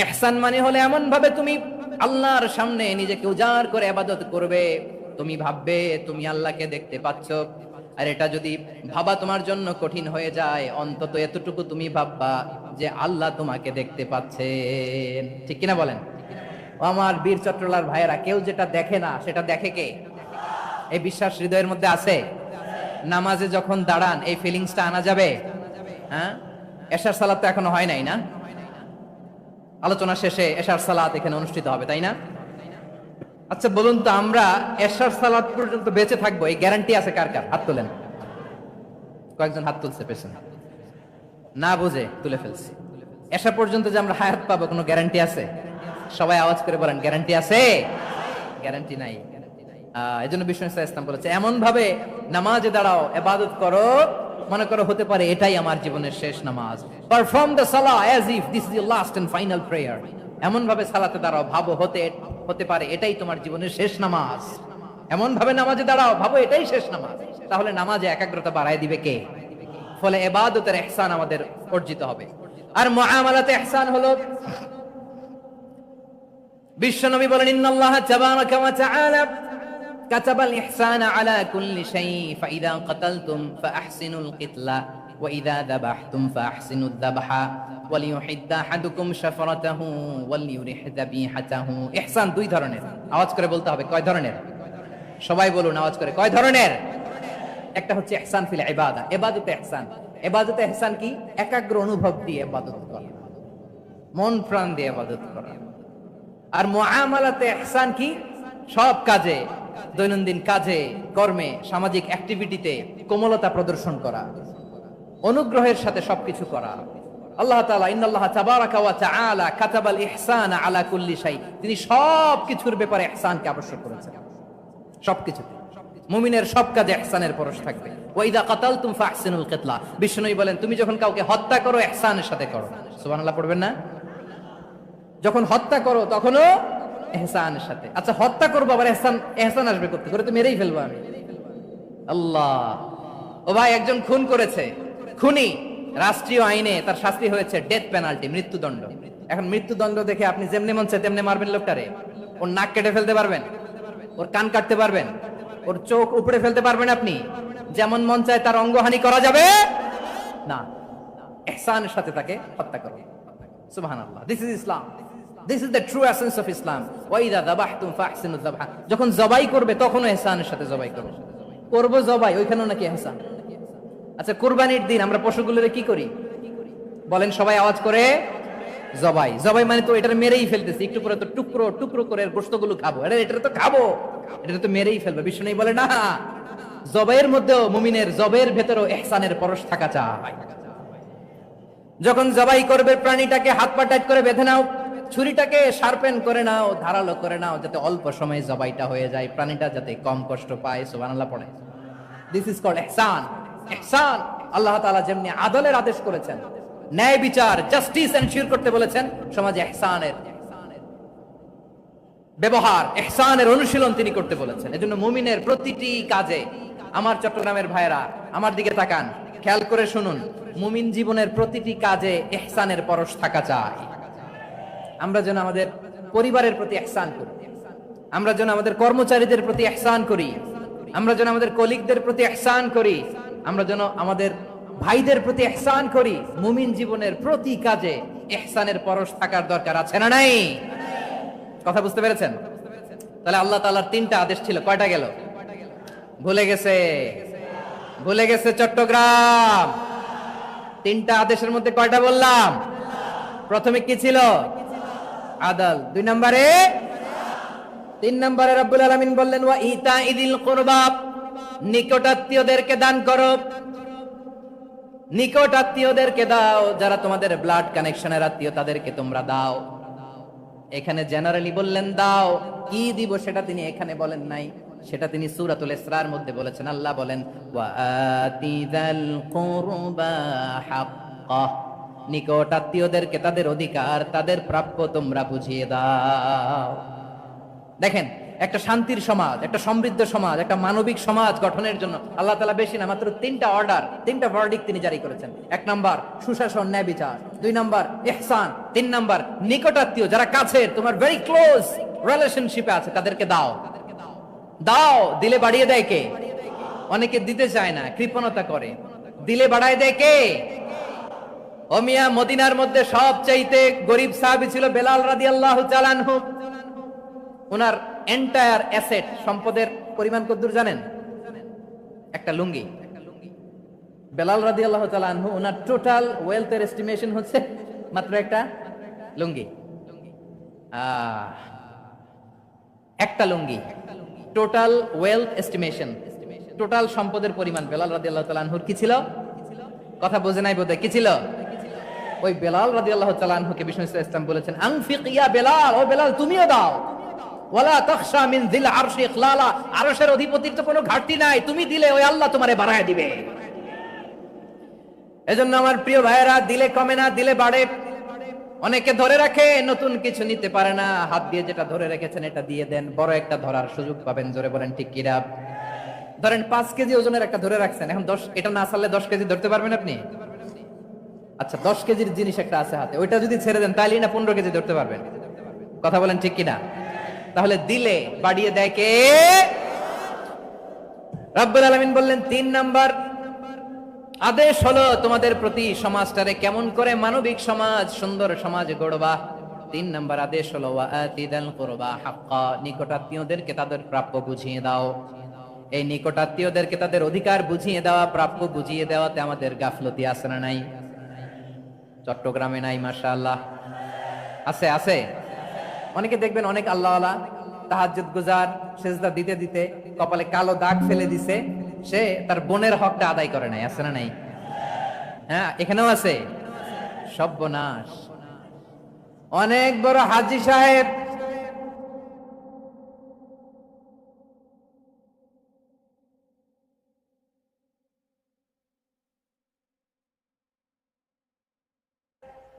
ইহসান মানে হলো এমন ভাবে তুমি আল্লাহর সামনে নিজেকে উজাড় করে ইবাদত করবে, তুমি ভাববে তুমি আল্লাহকে দেখতে পাচ্ছ। আর এটা যদি ভাবা তোমার জন্য কঠিন হয়ে যায়, অন্তত এতটুকু তুমি ভাববা যে আল্লাহ তোমাকে দেখতে পাচ্ছেন। ঠিক কিনা বলেন? আমার বীর চট্টলার ভাইয়েরা, কেউ যেটা দেখে না সেটা দেখে কে? এই বিশ্বাস হৃদয়ের মধ্যে আছে? নামাজে যখন দাঁড়ান এই ফিলিংসটা আনা যাবে? হ্যাঁ, এশার সালাত তো এখনো হয় নাই না? আলোচনা শেষে এশার সালাত এখানে অনুষ্ঠিত হবে, তাই না? আচ্ছা বলুন তো, আমরা এশার সালাত পর্যন্ত বেঁচে থাকবো এই গ্যারান্টি আছে কার কার? হাত তোলেন। কয়েকজন হাত তুলছে পেছনে, না বুঝে তুলে ফেলছে। এশা পর্যন্ত যে আমরা হায়াত পাবো কোনো গ্যারান্টি আছে? সবাই আওয়াজ করে বলেন গ্যারান্টি আছে? গ্যারান্টি নাই। এজন্য বিষ্ণু ইসলাম বলেছে এমন ভাবে নামাজে দাঁড়াও, ইবাদত করো, মনে করো হতে পারে এটাই আমার জীবনের শেষ নামাজ। পারফর্ম দ্য সালাহ as if this is your last and final prayer. এমন ভাবে সালাতে দাঁড়াও, ভাবো হতে পারে এটাই তোমার জীবনের শেষ নামাজ। এমন ভাবে নামাজে দাঁড়াও, ভাবো এটাই শেষ নামাজ। তাহলে নামাজে একাগ্রতা বাড়ায় দিবে কে? ফলে ইবাদতের ইহসান আমাদের অর্জিত হবে। আর মুআমালাতে ইহসান হলো, বিশ্বনবী বলেন ইন্নাল্লাহা তাবারাকা ওয়া তাআলা কাতাবাল ইহসানা আলা কুল্লি শাই ফাইদা কাতালতুম ফাআহসিনুল কিতলা ওয়া ইযা যাবাহতুম ফাআহসিনুদ যাবহা ওয়ালিয়ুহিদ্দা আহাদুকুম শাফরাতাহু ওয়ালিয়ুরিহ যাবিহাতাহু। ইহসান দুই ধরনের, আওয়াজ করে বলতে হবে। কয় ধরনের? সবাই বলুন আওয়াজ করে, কয় ধরনের? একটা হচ্ছে ইহসান ফিল ইবাদা, ইবাদতে ইহসান। ইবাদতে ইহসান কি? একাগ্র অনুভব দিয়ে ইবাদত করা, মন প্রাণ দিয়ে ইবাদত করা। আর মুআমালাতে ইহসান কি? সব কাজে, দৈনন্দিন কাজে, কর্মে, সামাজিক অ্যাক্টিভিটিতে কোমলতা প্রদর্শন করা, অনুগ্রহের সাথে সবকিছু করা। আল্লাহ তাআলা ইন্নাল্লাহা তাবারাকা ওয়া তাআলা কাতাবাল ইহসানা আলা কুল্লি শাই, তিনি সবকিছুর ব্যাপারে ইহসানকে আবশ্যক করেছেন। সবকিছুতে মুমিনের সব কাজে ইহসানের পরশ থাকবে। ওয়া ইযা কাতালতুম ফাহসিনুল কিতলা, বিষ্ণু বলেন তুমি যখন কাউকে হত্যা করো ইহসানের সাথে করো। সুবহানাল্লাহ পড়বেন না? যখন হত্যা করো তখনও ইহসানের সাথে। আচ্ছা হত্যা করবো আবার ইহসান আসবে করতে করে তো মেরেই ফেলবো আমি। আল্লাহ, ও ভাই একজন খুন করেছে, খুনি, রাষ্ট্রীয় আইনে তার শাস্তি হয়েছে ডেথ পেনাল্টি, মৃত্যুদণ্ড। এখন মৃত্যুদণ্ড দেখে আপনি যেমনি মন চায় তেমনি মারবেন লোকটারে? ওর নাক কেটে ফেলতে পারবেন? ওর কান কাটতে পারবেন? ওর চোখ উপড়ে ফেলতে পারবেন আপনি? যেমন মন চায় তার অঙ্গহানি করা যাবে না। ইহসানের সাথে তাকে হত্যা করো। সুবহানাল্লাহ, this is Islam, this is the true essence of Islam. ওয়া ইযা যাবাহতুম ফাহসিনুয যাবহা, যখন জবাই করবে তখনও ইহসানের সাথে জবাই করো। করবো জবাই, ওইখানেও নাকি ইহসান। আচ্ছা কুরবানির দিন আমরা পশুগুলোরে কি করি বলেন? সবাই আওয়াজ করে জবাই। জবাই মানে তো এটা মেরেই ফেলতেছি, একটু পরে তো টুকরো টুকরো করে গোশতগুলো খাবো। এটা তো খাবো, এটা তো মেরেই ফেলবে। বিষ্ণু বলে না, জবাইয়ের মধ্যেও মুমিনের জবের ভেতরেও ইহসানের পরশ থাকা চাই। যখন জবাই করবে প্রাণীটাকে হাত পা টাইট করে বেঁধে নাও, ছুরিটাকে শার্পেন করে নাও, ধারালো করে নাও, যাতে অল্প সময়ে জবাইটা হয়ে যায়, প্রাণীটা যাতে কম কষ্ট পায়। সুবহানাল্লাহ পড়ে। দিস ইজ কল্ড ইহসান। ইহসান আল্লাহ তাআলা যেমনি আদলের আদেশ করেছেন, ন্যায় বিচার, জাস্টিস এনশিওর করতে বলেছেন, সমাজে ইহসানের ব্যবহার, ইহসানের অনুশীলন তিনি করতে বলেছেন। এজন্য মুমিনের প্রতিটি কাজে, আমার চট্টগ্রামের ভাইয়েরা আমার দিকে তাকান, খেয়াল করে শুনুন, মুমিন জীবনের প্রতিটি কাজে ইহসানের পরশ থাকা চাই। আমরা যেন আমাদের পরিবারের প্রতি ইহসান করি, আমরা যেন আমাদের কর্মচারীদের প্রতি ইহসান করি, আমরা যেন আমাদের কলিগদের প্রতি ইহসান করি, আমরা যেন আমাদের ভাইদের প্রতি ইহসান করি। মুমিন জীবনের প্রতি কাজে ইহসানের পরশ থাকার দরকার আছে না নাই? কথা বুঝতে পেরেছেন? তাহলে আল্লাহ তাআলার তিনটা আদেশ ছিল, কয়টা গেল? ভুলে গেছে, ভুলে গেছে চট্টগ্রাম। তিনটা আদেশের মধ্যে কয়টা বললাম? প্রথমে কি ছিল? আদল। 2 নম্বরে, 3 নম্বরে রব্বুল আলামিন বললেন ওয়া ইতাইযিল কুরবা, নিকটাত্মীয়দেরকে দান করো। নিকট আত্মীয়দেরকে দাও, যারা তোমাদের ব্লাড কানেকশনের আত্মীয় তাদেরকে তোমরা দাও। এখানে জেনারেলি বললেন দাও, কি দিব সেটা তিনি এখানে বলেন নাই, সেটা তিনি সূরাতুল ইসরার মধ্যে বলেছেন। আল্লাহ বলেন ওয়া আতিযাল কুরবা হাক্কাহ, নিকট আত্মীয়দেরকে তাদের অধিকার, তাদের প্রাপ্য তোমরা বুঝিয়ে দাও। দেখেন, একটা শান্তির সমাজ, একটা সমৃদ্ধ সমাজ, একটা মানবিক সমাজ গঠনের জন্য আল্লাহ তাআলা বেশি না, মাত্র তিনটা অর্ডার, তিনটা ভার্ডিক্ট তিনি জারি করেছেন। এক নাম্বার সুশাসন, ন্যায় বিচার। দুই নাম্বার ইহসান। তিন নাম্বার নিকটাত্মীয়, যারা কাছের, তোমার ভেরি ক্লোজ রিলেশনশিপে আছে, তাদেরকে দাও। দাও, দিলে বাড়িয়ে দেয় কে? অনেকে দিতে চায় না, কৃপণতা করে। দিলে বাড়ায় দেয় কে? ও মিয়া, মদিনার মধ্যে সবচাইতে গরিব সাহাবী ছিল বেলাল রাদিয়াল্লাহু তাআলা আনহু। ওনার এন্টায়ার অ্যাসেট, সম্পদের পরিমাণ কতদূর জানেন? একটা লুঙ্গি। বেলাল রাদিয়াল্লাহু তাআলা আনহু, ওনার টোটাল ওয়েলথের এস্টিমেশন হচ্ছে মাত্র একটা লুঙ্গি। একটা লুঙ্গি, টোটাল ওয়েলথ এস্টিমেশন, টোটাল সম্পদের পরিমাণ বেলাল রাদিয়াল্লাহু তাআলা আনহুর কি ছিল? কথা বোঝে নাই বোধহয়। কি ছিল? ওই বেলাল রাদিয়াল্লাহু তাআলা আনহুকে বিষ্ণু ইসলাম বলেছেন, আনফিক ইয়া বেলাল, ও বেলাল তুমিও দাও। ওয়ালা তাখশা মিন যিল আরশি ইখলালা, আরশের অধিপতির তো কোনো ঘাটতি নাই, তুমি দিলে ওই আল্লাহ তোমারে বাড়ায় দিবে। এজন্য আমার প্রিয় ভাইয়েরা, দিলে কমে না, দিলে বাড়ে। অনেকে ধরে রাখে, নতুন কিছু নিতে পারে না। হাত দিয়ে যেটা ধরে রেখেছেন এটা দিয়ে দেন, বড় একটা ধরার সুযোগ পাবেন। জোরে বলেন ঠিক কিনা? ধরেন 5 কেজি ওজনের একটা ধরে রাখছেন, এখন 10, এটা না ছাড়লে 10 কেজি ধরতে পারবেন আপনি? আচ্ছা, 10 কেজির জিনিস একটা আছে হাতে, ওইটা যদি ছেড়ে দেন তাহলে না 15 কেজি ধরতে পারবেন? কথা বলেন ঠিক কিনা? তাহলে দিলে বাড়িয়ে দেয় কে? রব্বুল আলামিন বললেন 3 নাম্বার আদেশ হলো তোমাদের প্রতি, সমাজটারে কেমন করে মানবিক সমাজ, সুন্দর সমাজ গড়বা। 3 নাম্বার আদেশ হলো ওয়া আতিদাল কুরবা হাক্কা, নিকটাত্মীয়দেরকে তাদের প্রাপ্য বুঝিয়ে দাও। এই নিকটাত্মীয়দেরকে তাদের অধিকার বুঝিয়ে দেওয়া, প্রাপ্য বুঝিয়ে দেওয়াতে আমাদের গাফলতি আছে না নাই? চট্টগ্রামে নাই? মাশাআল্লাহ আছে, আছে। অনেকে দেখবেন অনেক আল্লাহওয়ালা, তাহাজ্জুদ গুজার, সেজদা দিতে দিতে কপালে কালো দাগ ফেলে দিছে, সে তার বোনের হকটা আদায় করে নাই। আছে না নাই? হ্যাঁ, এখানেও আছে। সর্বনাশ। অনেক বড় হাজী সাহেব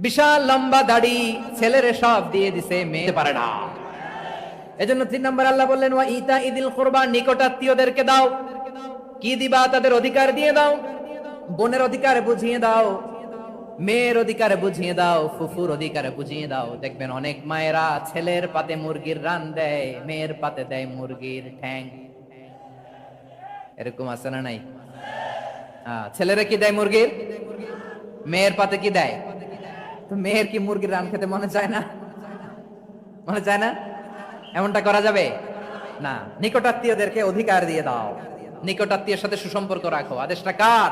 বিশাল লম্বা দাড়ি, ছেলেরে সব দিয়ে দিছে, মেয়ে পারে না। এজন্য 3 নাম্বার আল্লাহ বললেন ওয়া ইতা ইদিল কুরবা, নিকটাত্মীয়দেরকে দাও। কি দিবা? তাদের অধিকার দিয়ে দাও। বোনের অধিকার বুঝিয়ে দাও, মেয়ের অধিকার বুঝিয়ে দাও, ফুফুর অধিকার বুঝিয়ে দাও। দেখবেন অনেক মায়েরা ছেলের পাতে মুরগির রান দেয়, মেয়ের পাতে দেয় মুরগির ঠ্যাং। এরকম আছে না নাই? ছেলেরা কি দেয়? মুরগির। মেয়ের পাতে কি দেয়? তো মেয়ের কি মুরগির রান খেতে মনে চায় না? মনে চায় না? এমনটা করা যাবে না। নিকটাত্মীয়দেরকে অধিকার দিয়ে দাও, নিকটাত্মীয়ের সাথে সুসম্পর্ক রাখো। আদেশটা কার?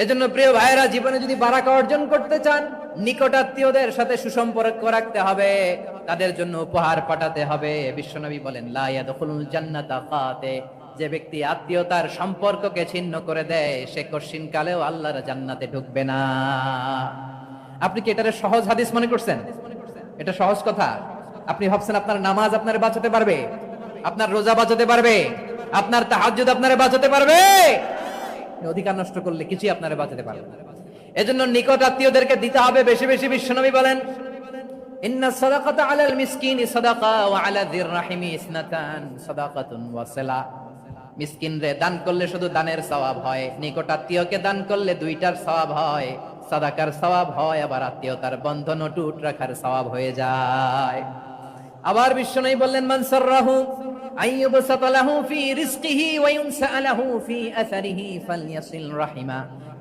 এজন্য প্রিয় ভাইয়েরা, জীবনে যদি বারাকা অর্জন করতে চান, নিকটাত্মীয়দের সাথে সুসম্পর্ক রাখতে হবে, তাদের জন্য উপহার পাঠাতে হবে। বিশ্বনবী বলেন লা ইয়াদখুলুল জান্নাতা কাতে, যে ব্যক্তি আত্মীয়তার সম্পর্ককে ছিন্ন করে দেয়, সে কশিন কালেও আল্লাহর জান্নাতে ঢুকবে না। আপনি কি এটারে সহজ হাদিস মনে করছেন? এটা সহজ কথা। আপনি ভাবছেন আপনার নামাজ আপনারে বাঁচাতে পারবে, আপনার রোজা বাঁচাতে পারবে, আপনার তাহাজ্জুদ আপনারে বাঁচাতে পারবে? অধিকার নষ্ট করলে কিছুই আপনারে বাঁচাতে পারবে না। এজন্য নিকট আত্মীয়দেরকে দিতে হবে বেশি বেশি। বিশ্বনবী বলেন ইন্না সাদাকাতা আলাল মিসকিনি সাদাকা ওয়া আলা যির রাহিমি ইসনাতান সাদাকাতুন ওয়া সিলা। মিসকিনরে দান করলে শুধু দানের সওয়াব হয়, নিকট আত্মীয়কে দান করলে 2টার সওয়াব হয়, সাদাকার সওয়াব হয়, আবার আত্মীয়তার বন্ধন অটুট রাখার সওয়াব হয়ে যায়। আবার বিশ্বনবী বললেন মান সাররাহু আইয়ুবসাতা লাহু ফি রিজকিহি ওয়া ইউনসা লাহু ফি আসারিহি ফালইয়াসিল রাহিমা।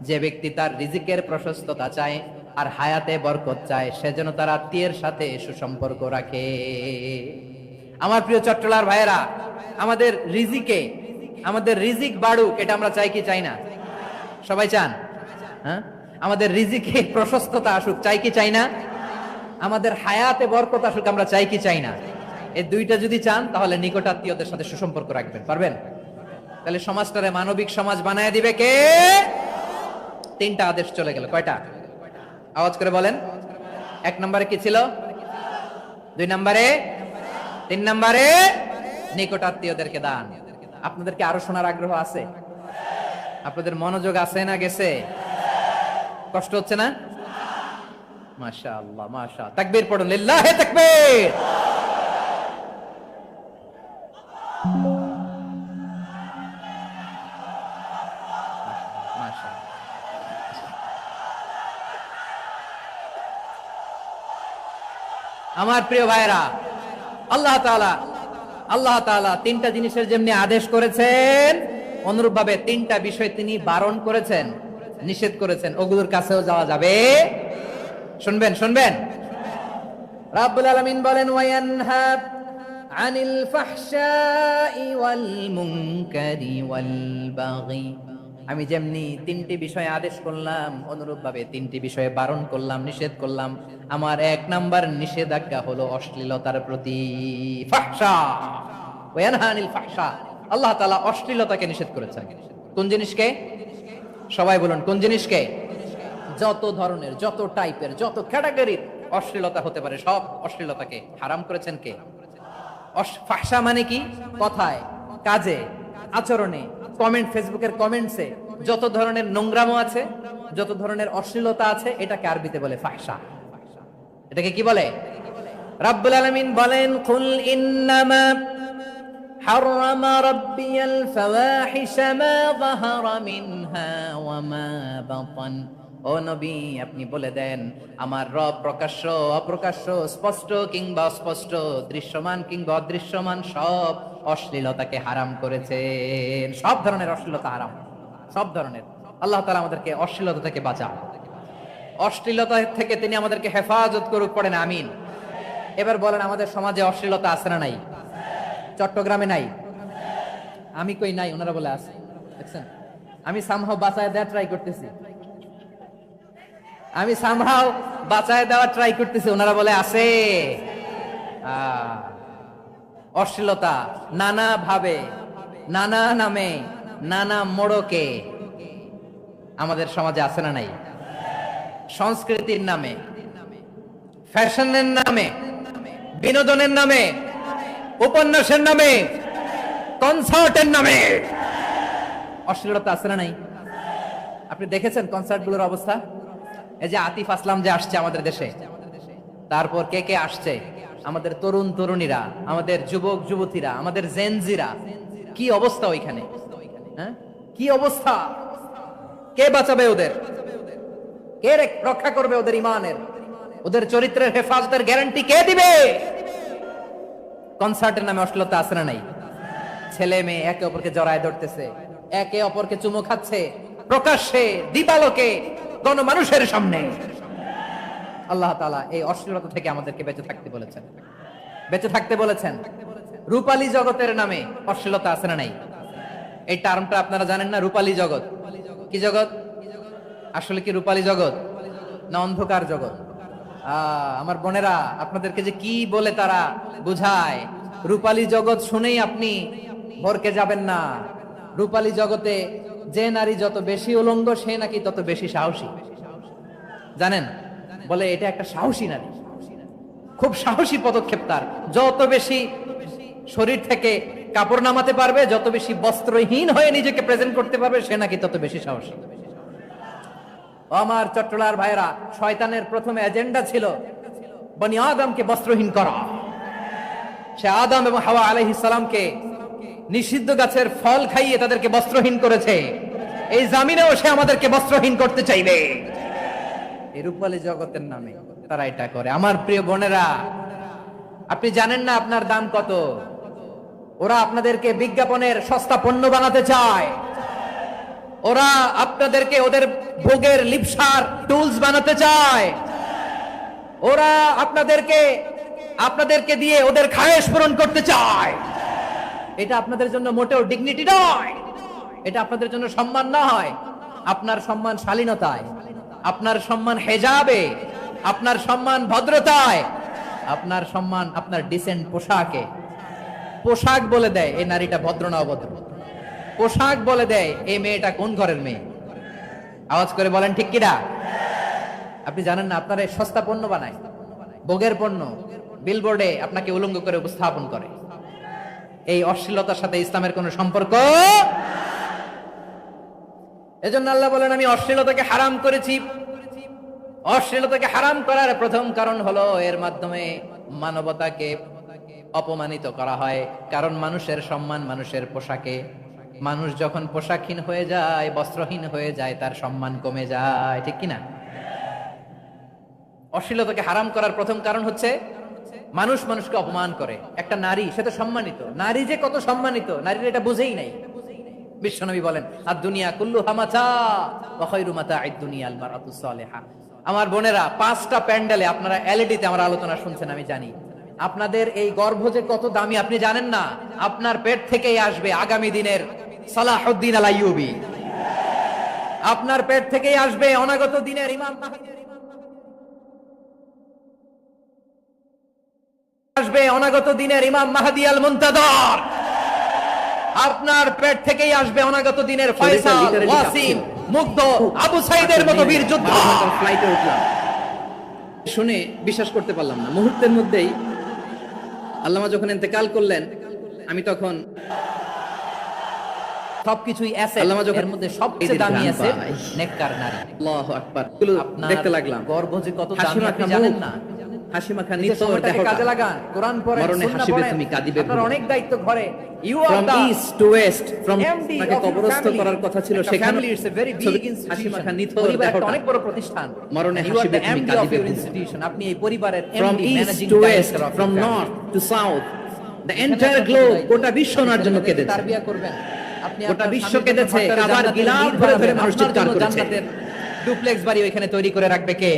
যে ব্যক্তি তার রিজিকের প্রশস্ততা চায় আর হায়াতে বরকত চায়, সে যেন তার আত্মীয়ের সাথে সুসম্পর্ক রাখে। আমার প্রিয় চট্টলার ভাইয়েরা, আমাদের রিজিক বাড়ুক, এটা আমরা চাই কি চাই না? সবাই চান? হ্যাঁ, আমাদের রিজিকে প্রশস্ততা আসুক, চাই কি চাই না? আমাদের হায়াতে বরকত আসুক, আমরা চাই কি চাই না? এই 2টা যদি চান, তাহলে নিকটাত্মীয়দের সাথে সুসম্পর্ক রাখবেন। পারবেন? তাহলে সমাজটারে মানবিক সমাজ বানায় দিবে কে? তিনটা আদেশ চলে গেল। কয়টা? আওয়াজ করে বলেন। 1 নম্বরে কি ছিল? 2 নম্বরে, 3 নম্বরে নিকটাত্মীয়দেরকে দান। আপনাদের কি আরো শোনার আগ্রহ আছে? আপনাদের মনোযোগ আছে না গেছে? কষ্ট হচ্ছে না? মাশাআল্লাহ, মাশাআল্লাহ। তাকবীর পড়ুন, লিল্লাহি তাকবীর। আমার প্রিয় ভাইরা, আল্লাহ তাআলা তিনটা জিনিসের যেমনি আদেশ করেছেন, অনুরূপ ভাবে তিনটা বিষয় তিনি বারণ করেছেন, নিষেধ করেছেন। ওগুলোর কাছেও যাওয়া যাবে। শুনবেন। রাব্বুল আলামিন বলেন, ওয়ায়ানহা আনিল ফাহশাই ওয়াল মুনকারি ওয়াল বাগি। আমি যেমনি তিনটি বিষয়ে আদেশ করলাম, অনুরূপ ভাবে তিনটি বিষয়ে বারণ করলাম, নিষেধ করলাম। আমার 1 নাম্বার নিষেধাজ্ঞা হলো অশ্লীলতার প্রতি। ফাহশা, ওয়ায়ানহা আনিল ফাহশা। আল্লাহ তাআলা অশ্লীলতাকে নিষেধ করেছেন। কোন জিনিসকে? সবাই বলুন, কোন জিনিসকে? যত ধরনের, যত টাইপের, যত ক্যাটাগরির অশ্লীলতা হতে পারে, সব অশ্লীলতাকে হারাম করেছেন কে? ফাহশা মানে কি? কথায়, কাজে, আচরণে, কমেন্ট, ফেসবুকের কমেন্টসে যত ধরনের নোংরামো আছে, যত ধরনের অশ্লীলতা আছে, এটাকে আরবিতে বলে ফাহশা। এটাকে কি বলে? রাব্বুল আলামিন বলেন, কুল ইন্নামা হারামা রাব্বিয়াল ফাওয়াহিশা মা যাহারা মিনহা ওয়া মা বাতান। ও নবী, আপনি বলে দেন, আমার রব প্রকাশ্য, অপ্রকাশ্য, স্পষ্ট কিংবা অস্পষ্ট, দৃশ্যমান কিংবা অদৃশ্যমান সব অশ্লীলতাকে হারাম করেছেন। সব ধরনের অশ্লীলতা হারাম, সব ধরনের। আল্লাহ তাআলা আমাদেরকে অশ্লীলতা থেকে বাঁচান, অশ্লীলতা থেকে তিনি আমাদেরকে হেফাজত করুক। পড়েন আমিন। এবার বলেন, আমাদের সমাজে অশ্লীলতা আছে না নাই? চট্টগ্রামে নাই? আমি কই নাই, ওনারা বলে আছে। দেখছেন, আমি সামহাও বাঁচায় দেওয়া ট্রাই করতেছি, ওনারা বলে আছে। অশ্লীলতা নানা ভাবে, নানা নামে, নানা মোড়কে আমাদের সমাজে আছে না নাই? সংস্কৃতির নামে, ফ্যাশনের নামে, বিনোদনের নামে, উপন্যাসের নামে, কনসার্টের নামে অশ্লীলতা আছে না নাই? আপনি দেখেছেন কনসার্টগুলোর অবস্থা? এই যে আতিফ আসলাম যে আসছে আমাদের দেশে, তারপর কে কে আসছে? আমাদের তরুণ তরুণীরা, আমাদের যুবক যুবতীরা, আমাদের জেনজিরা। কি অবস্থা ওইখানে? হ্যাঁ, কি অবস্থা? কে বাঁচাবে ওদের? কে রক্ষা করবে ওদের ইমানের, ওদের চরিত্রের হেফাজতের গ্যারান্টি কে দিবে? কনসার্টের নামে অশ্লীলতা আছে না নাই? ছেলে মেয়ে একে অপরকে জড়ায় ধরতেছে, একে অপরকে চুমু খাচ্ছে, প্রকাশ্যে, দিবালোকে, গণমানুষের সামনে। আল্লাহ তাআলা এই অশ্লীলতা থেকে আমাদেরকে বেঁচে থাকতে বলেছেন, বেঁচে থাকতে বলেছেন। রূপালী জগতের নামে অশ্লীলতা আছে না নাই? এই টার্মটা আপনারা জানেন না? রূপালী জগৎ কি জগৎ? আসলে কি রূপালী জগৎ না অন্ধকার জগৎ? আমার বোনেরা, আপনাদেরকে যে কি বলে তারা বুঝায়, রূপালী জগৎ শুনেই আপনি ভরকে যাবেন না। রূপালী জগতে যে নারী যত বেশি উলঙ্গ, সে নাকি তত বেশি সাহসী। জানেন? বলে এটা একটা সাহসী নারী, খুব সাহসী পদক্ষেপ তার। যত বেশি শরীর থেকে কাপড় নামাতে পারবে, যত বেশি বস্ত্রহীন হয়ে নিজেকে প্রেজেন্ট করতে পারবে, সে নাকি তত বেশি সাহসী। আমার চট্টলার ভাইরা, শয়তানের প্রথমে এজেন্ডা ছিল বনি আদমকে বস্ত্রহীন করা। সে আদম এবং হাওয়া আলাইহিস সালামকে নিষিদ্ধ গাছের ফল খাইয়ে তাদেরকে বস্ত্রহীন করেছে। এই জামিনেও সে আমাদেরকে বস্ত্রহীন করতে চাইবে। এই রূপালী জগতের নামে তারা এটা করে। আমার প্রিয় বোনেরা, আপনি জানেন না আপনার দাম কত? ওরা আপনাদেরকে বিজ্ঞাপনের সস্তা পণ্য বানাতে চায়। ওরা আপনাদেরকে ওদের ভোগের লিপসার টুলস বানাতে চায়। ওরা আপনাদেরকে দিয়ে ওদের খায়েশ পূরণ করতে চায়। এটা আপনাদের জন্য মোটেও ডিগনিটি নয়, এটা আপনাদের জন্য সম্মান না হয়। আপনার সম্মান শালীনতায়, আপনার সম্মান হেজাবে, আপনার সম্মান ভদ্রতায়, আপনার সম্মান আপনার ডিসেন্ট পোশাকে। পোশাক বলে দেয় এই নারীটা ভদ্র না অভদ্র। পোশাক বলে দেয় এই মেয়েটা কোন ঘরের মেয়ে। আওয়াজ করে বলেন ঠিক কিনা? আপনি জানেন না আপনারা সস্তা পণ্য বানায়, ভোগের পণ্য, বিলবোর্ডে আপনাকে উলঙ্গ করে উপস্থাপন করে। এই অশ্লীলতার সাথে ইসলামের কোন সম্পর্ক। এজন্য আল্লাহ বলেন আমি অশ্লীলতাকে হারাম করেছি। অশ্লীলতাকে হারাম করার প্রথম কারণ হলো এর মাধ্যমে মানবতাকে অপমানিত করা হয়। কারণ মানুষের সম্মান মানুষের পোশাকে। মানুষ যখন পোশাকহীন হয়ে যায়, বস্ত্রহীন হয়ে যায়, তার সম্মান কমে যায়, ঠিক কিনা? অশ্লীলতাকে হারাম করার প্রথম কারণ হচ্ছে মানুষ মানুষকে অপমান করে। একটা নারী, সে তো সম্মানিত, নারী যে কত সম্মানিত নারীর এটা বুঝেই নাই। বিশ্বনবী বলেন আর দুনিয়া কুল্লুহা মাতা ওয়া খায়রু মাতা'আদ দুনিয়া আল মারআতুস সালিহা। আমার বোনেরা, 5টা প্যান্ডেলে আপনারা এলইডিতে আমার আলোচনা শুনছেন, আমি জানি আপনাদের এই গর্ভ যে কত দামি আপনি জানেন না। আপনার পেট থেকেই আসবে আগামী দিনের সালাহুদ্দিন আল আইয়ুবী। আপনার পেট থেকেই আসবে অনাগত দিনের ইমাম মাহদী, আসবে অনাগত দিনের ইমাম মাহদী আল মুনতাদর। আপনার পেট থেকেই আসবে অনাগত দিনের ফয়সাল, ওয়াসিম, মুগ্ধ, আবু সাইদের মতো বীর যোদ্ধা। ফ্লাইটে উঠলাম, শুনে বিশ্বাস করতে পারলাম না। মুহূর্তের মধ্যেই আল্লামা যখন ইন্তেকাল করলেন, আমি তখন সবকিছুই অ্যাসেট, আল্লামা যখন এর মধ্যে সবচেয়ে দামি অ্যাসেট নেককার নারী। আল্লাহু আকবার। দেখতে লাগলাম গর্ভ যে কত দামি আপনি জানেন না। হাসি মাখা নিতর কাজে লাগান, কোরআন পড়েন, সুন্নাহ পড়েন, তুমি কাঁদিবে। আপনার অনেক দায়িত্ব ঘরে। You are the east to west, from তাকে কবরস্থ করার কথা ছিল সেখানে। It's a very big institution. হাসি মাখা নিতর একটা অনেক বড় প্রতিষ্ঠান। মরণে হাসিবে তুমি কাঁদিবে। ইনস্টিটিউশন, আপনি এই পরিবারের MD, managing director. From north to south, the entire globe, গোটা বিশ্ব ওনার জন্য কেঁদেছে। তারবিয়া করবেন আপনি, গোটা বিশ্ব কেঁদেছে। কাবার গিলাফ ধরে ধরে মানুষ চিৎকার করেছে। জান্নাতের ডুপ্লেক্স বাড়ি ওইখানে তৈরি করে রাখবে কে?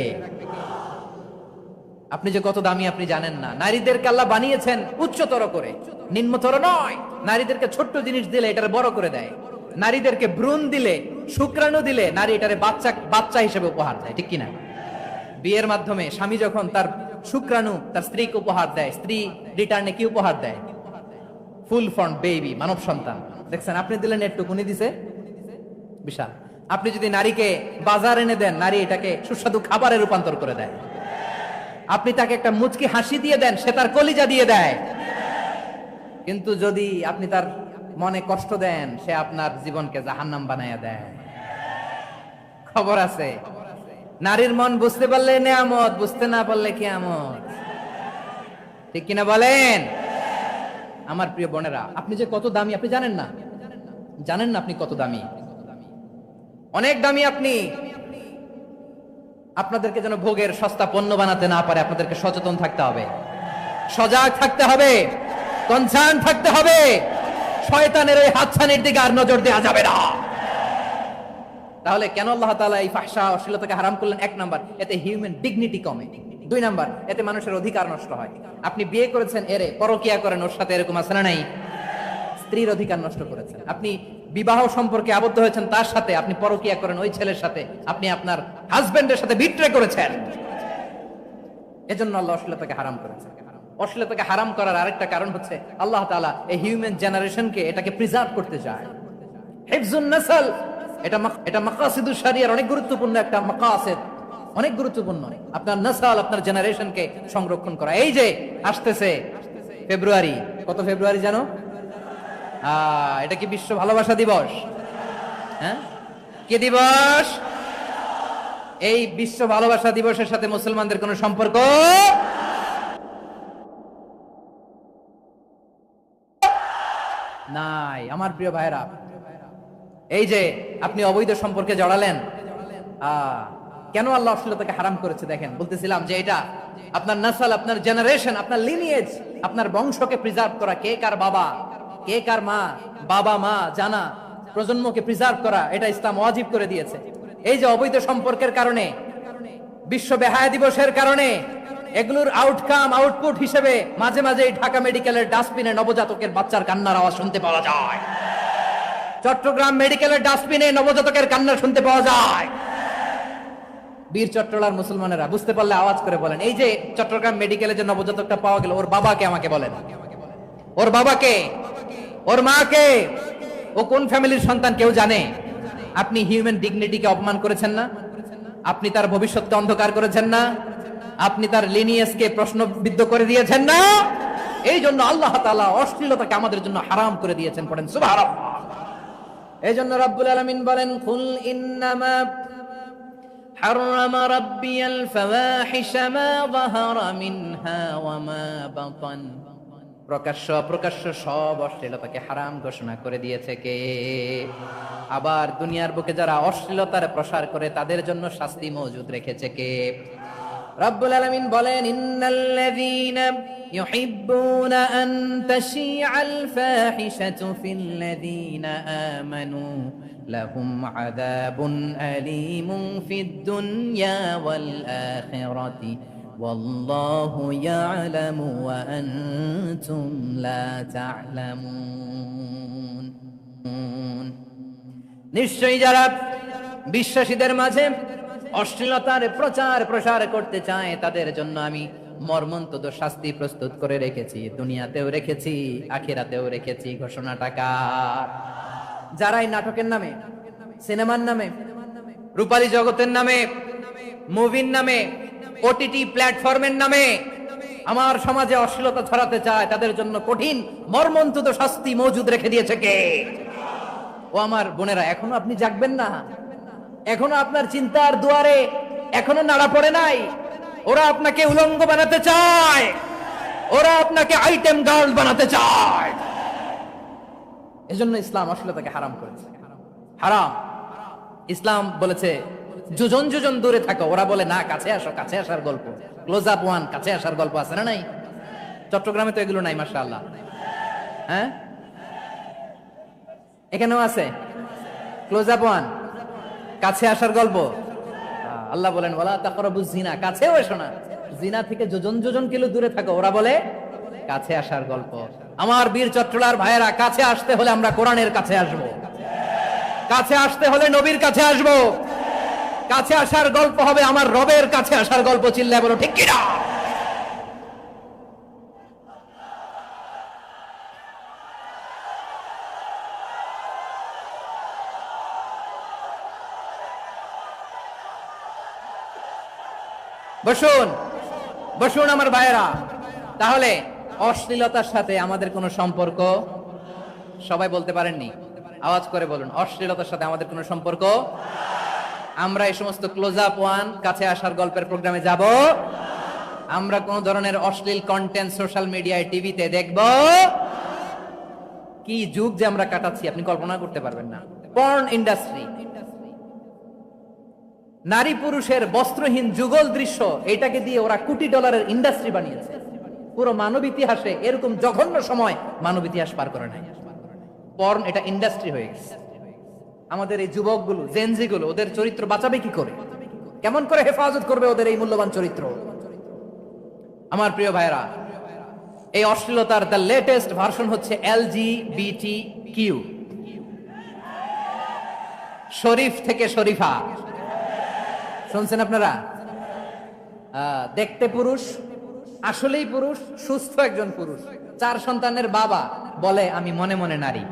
আপনি যে কত দামি আপনি জানেন না। নারীদেরকে আল্লাহ বানিয়েছেন উচ্চতর করে, নিম্নতর নয়। নারীদেরকে ছোট্ট জিনিস দিলে এটারে বড় করে দেয়। নারীদেরকে ভ্রূণ দিলে, শুক্রাণু দিলে নারী এটারে বাচ্চা হিসেবে উপহার দেয়, ঠিক কিনা? বিয়ের মাধ্যমে স্বামী যখন তার শুক্রাণু তার স্ত্রীকে উপহার দেয়, স্ত্রী রিটার্নে কি উপহার দেয়? ফুল ফর্ম বেবি, মানব সন্তান। দেখছেন, আপনি দিলেন একটুকু, উনি দিছে বিশাল। আপনি যদি নারীকে বাজার এনে দেন, নারী এটাকে সুস্বাদু খাবারে রূপান্তর করে দেয়। আপনি তাকে একটা মুচকি হাসি দিয়ে দেন, সে তার কলিজা দিয়ে দেয়। কিন্তু যদি আপনি তার মনে কষ্ট দেন, সে আপনার জীবনকে জাহান্নাম বানায়া দেয়। খবর আছে, নারীর মন বুঝতে পারলে নেয়ামত, বুঝতে না পারলে কিয়ামত, ঠিক কিনা বলেন? আমার প্রিয় বোনেরা, আপনি যে কত দামি আপনি জানেন না। জানেন না আপনি কত দামি, অনেক দামি আপনি। আপনাদেরকে যেন ভোগের সস্তা পণ্য বানাতে না পারে, আপনাদেরকে সচেতন থাকতে হবে, সজাগ থাকতে হবে, কনসার্ন থাকতে হবে। শয়তানের ওই হাতছানির দিকে আর নজর দেওয়া যাবে না। তাহলে কেন আল্লাহ তাআলা এই ফাহশা অশ্লীলতাকে হারাম করলেন? 1 নাম্বার, এতে হিউম্যান ডিগনিটি কমে। 2 নাম্বার, এতে মানুষের অধিকার নষ্ট হয়। আপনি বিয়ে করেছেন, এরে পরকিয়া করেন, ওর সাথে এরকম আছে না নাই? স্ত্রীর অধিকার নষ্ট করেছেন। আপনি বিবাহ সম্পর্কে আবদ্ধ হয়েছেন তার সাথে, আপনি পরকিয়া করেন ওই ছেলের সাথে, আপনি আপনার হাজবেন্ডের সাথে বিট্রে করেছেন। এজন্য আল্লাহ অশ্লীলতাকে হারাম করেছেন। অশ্লীলতাকে হারাম করার আরেকটা কারণ হচ্ছে আল্লাহ তাআলা এই হিউম্যান জেনারেশনকে এটাকে প্রিজার্ভ করতে চায়। হিফজুন নাসল, এটা মাকাসিদুশ শরিয়ার অনেক গুরুত্বপূর্ণ একটা মাকাসিদ, অনেক গুরুত্বপূর্ণ। আপনার নাসল, আপনার জেনারেশনকে সংরক্ষণ করা। এই যে আসতেছে ফেব্রুয়ারি, কত ফেব্রুয়ারি জানো? এটা কি বিশ্ব ভালোবাসা দিবস? হ্যাঁ, কি দিবস? এই বিশ্ব ভালোবাসা দিবসের সাথে মুসলমানদের কোনো সম্পর্ক নাই। আমার প্রিয় ভাইরা, এই যে আপনি অবৈধ সম্পর্কে জড়ালেন, কেন আল্লাহ অশ্লীলতাকে হারাম করেছে? দেখেন, বলতেছিলাম যে এটা আপনার নাসল, আপনার জেনারেশন, আপনার লিনিয়েজ, আপনার বংশকে প্রিজার্ভ করা। কে কার বাবা, কে কার মা, বাবা মা জানা, প্রজন্মকে প্রিজার্ভ করা, এটা ইসলাম ওয়াজিব করে দিয়েছে। এই যে অবৈধ সম্পর্কের কারণে, বিশ্ব বেহায়া দিবসের কারণে, এগুলোর আউটপুট হিসেবে মাঝে মাঝে ঢাকা মেডিকেলের ডাস্টবিনে নবজাতকের বাচ্চার কান্নার আওয়াজ শুনতে পাওয়া যায়। চট্টগ্রাম মেডিকেলের ডাস্টবিনে নবজাতকের কান্না শুনতে পাওয়া যায়। বীর চট্টলার মুসলমানেরা বুঝতে পারলে আওয়াজ করে বলেন, এই যে চট্টগ্রাম মেডিকেলে যে নবজাতকটা পাওয়া গেল, ওর বাবাকে আমাকে বলেন। ওর বাবাকে, ওর মাকে, ও কোন ফ্যামিলির সন্তান কেউ জানে? আপনি হিউম্যান ডিগনিটিকে অপমান করেছেন না? আপনি তার ভবিষ্যৎকে অন্ধকার করেছেন না? আপনি তার লিনিয়েজকে প্রশ্নবিদ্ধ করে দিয়েছেন না? এই জন্য আল্লাহ তাআলা অশ্লীলতাকে আমাদের জন্য হারাম করে দিয়েছেন। পড়েন সুবহানাল্লাহ। এই জন্য রব্বুল আলামিন বলেন, কুল ইন্নামা হারামা রাব্বিয়াল ফাওয়াহিশা মা যাহারা মিনহা ওয়া মা বাতান। প্রকাশ্য অপ্রকাশ্য সব অশ্লীলতাকে হারাম ঘোষণা করে দিয়েছে কে? আবার দুনিয়ার বুকে যারা অশ্লীলতার প্রসার করে তাদের জন্য শাস্তি মজুদ রেখেছে কে? রব্বুল আলামিন বলেন, ইন্নাল্লাযীনা ইউহিব্বুনা আন তাশিআল ফাহিশাতু ফিল্লাযীনা আমানু লাহুম আযাবুন আলীমুন ফিদ দুনিয়া ওয়াল আখিরাতি ওয়াল্লাহু ইয়ালামু ওয়া আনতুম লা তা'লামুন। নিশ্চয়ই যারা বিশ্বাসীদের মাঝে অশ্লীলতার প্রচার প্রসার করতে চায় তাদের জন্য আমি মর্মন্তুদ শাস্তি প্রস্তুত করে রেখেছি, দুনিয়াতেও রেখেছি, আখিরাতেও রেখেছি। ঘোষণাটা কার? যারাই নাটকের নামে, সিনেমার নামে, রূপালী জগতের নামে, মুভির নামে, ওটিটি প্ল্যাটফর্মের নামে আমার সমাজে অশ্লীলতা ছড়াতে চায় তাদের জন্য কঠিন মর্মন্তুদ শাস্তি মজুদ রেখে দিয়েছে কে? ও আমার বোনেরা, এখনো আপনি জাগবেন না? এখনো আপনার চিন্তার দুয়ারে এখনো নাড়া পড়ে নাই? ওরা আপনাকে উলঙ্গ বানাতে চায়, ওরা আপনাকে আইটেম গার্ল বানাতে চায়। এজন্য ইসলাম অশ্লীলতাকে হারাম করেছে। হারাম। ইসলাম বলেছে যোজন যোজন দূরে থাকো। ওরা বলে না, কাছে আসো, কাছে আসার গল্প, ক্লোজ আপ ওয়ান, কাছে আসার গল্প আছে না? নাই? চট্টগ্রামে তো এগুলো নাই মাশাআল্লাহ। হ্যাঁ, এখানেও আছে ক্লোজ আপ ওয়ান, কাছে আসার গল্প। আল্লাহ বলেন, ওয়ালা তাকরাবুজ জিনা, কাছেও এসো না, জিনা থেকে যোজন যোজন কিলো দূরে থাকো। ওরা বলে কাছে আসার গল্প। আমার বীর চট্টলার ভাইয়েরা, কাছে আসতে হলে আমরা কোরআনের কাছে আসব, কাছে আসতে হলে নবীর কাছে আসব, কাছে আসার গল্প হবে আমার রবের কাছে আসার গল্প। চিল্লায় বলো ঠিক কিনা? বসুন বসুন আমার ভাইয়েরা। তাহলে অশ্লীলতার সাথে আমাদের কোনো সম্পর্ক? সবাই বলতে পারেননি? আওয়াজ করে বলুন, অশ্লীলতার সাথে আমাদের কোনো সম্পর্ক? আমরা এই সমস্ত ক্লোজ আপ ওয়ান, কাছে আসার গল্পের প্রোগ্রামে যাব? আমরা কোন ধরনের অশ্লীল কন্টেন্ট সোশ্যাল মিডিয়ায়, টিভিতে দেখব? কি যুগ যে আমরা কাটাচ্ছি আপনি কল্পনা করতে পারবেন না। পর্ন ইন্ডাস্ট্রি, নারী পুরুষের বস্ত্রহীন যুগল দৃশ্য, এটাকে দিয়ে ওরা কোটি ডলারের ইন্ডাস্ট্রি বানিয়েছে। পুরো মানব ইতিহাসে এরকম জঘন্য সময় মানব ইতিহাস পার করে নাই। পর্ন এটা ইন্ডাস্ট্রি হয়ে গেছে। আমাদের এই যুবকগুলো, জেনজি গুলো, ওদের চরিত্র বাঁচাবে কি করে? কেমন করে হেফাজত করবে ওদের এই মূল্যবান চরিত্র? আমার প্রিয় ভাইরা, এই অশ্লীলতার দ্য লেটেস্ট ভার্সন হচ্ছে LGBTQ, শরীফ থেকে শরীফা। শুনছেন আপনারা? দেখতে পুরুষ, আসলেই পুরুষ, সুস্থ একজন পুরুষ, 4 সন্তানের বাবা, বলে আমি মনে মনে নারী।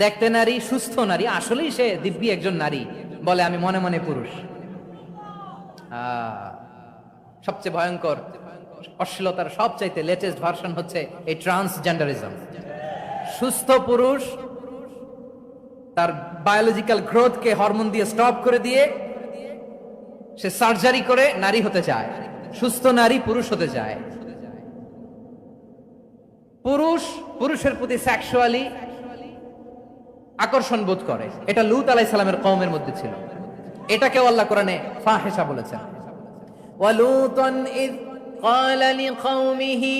দেখতে নারী, সুস্থ নারী, আসলেই সে দিব্যি একজন নারী, বলে আমি মনে মনে পুরুষ। সবচেয়ে ভয়ঙ্কর অশ্লীলতার সবচাইতে লেটেস্ট ভার্সন হচ্ছে এই ট্রান্সজেন্ডারিজম। সুস্থ পুরুষ তার বায়োলজিক্যাল গ্রোথকে হরমোন দিয়ে স্টপ করে দিয়ে সে সার্জারি করে নারী হতে চায়। সুস্থ নারী পুরুষ হতে চায়। পুরুষ পুরুষের প্রতি সেক্সুয়ালি আকর্ষণ বোধ করে। এটা লূত আলাইহিস সালামের কওমের মধ্যে ছিল। এটাকেও আল্লাহ কোরআনে ফাহিশা বলেছেন। ওয়ালুতান ইয ক্বালা লিকাওমিহি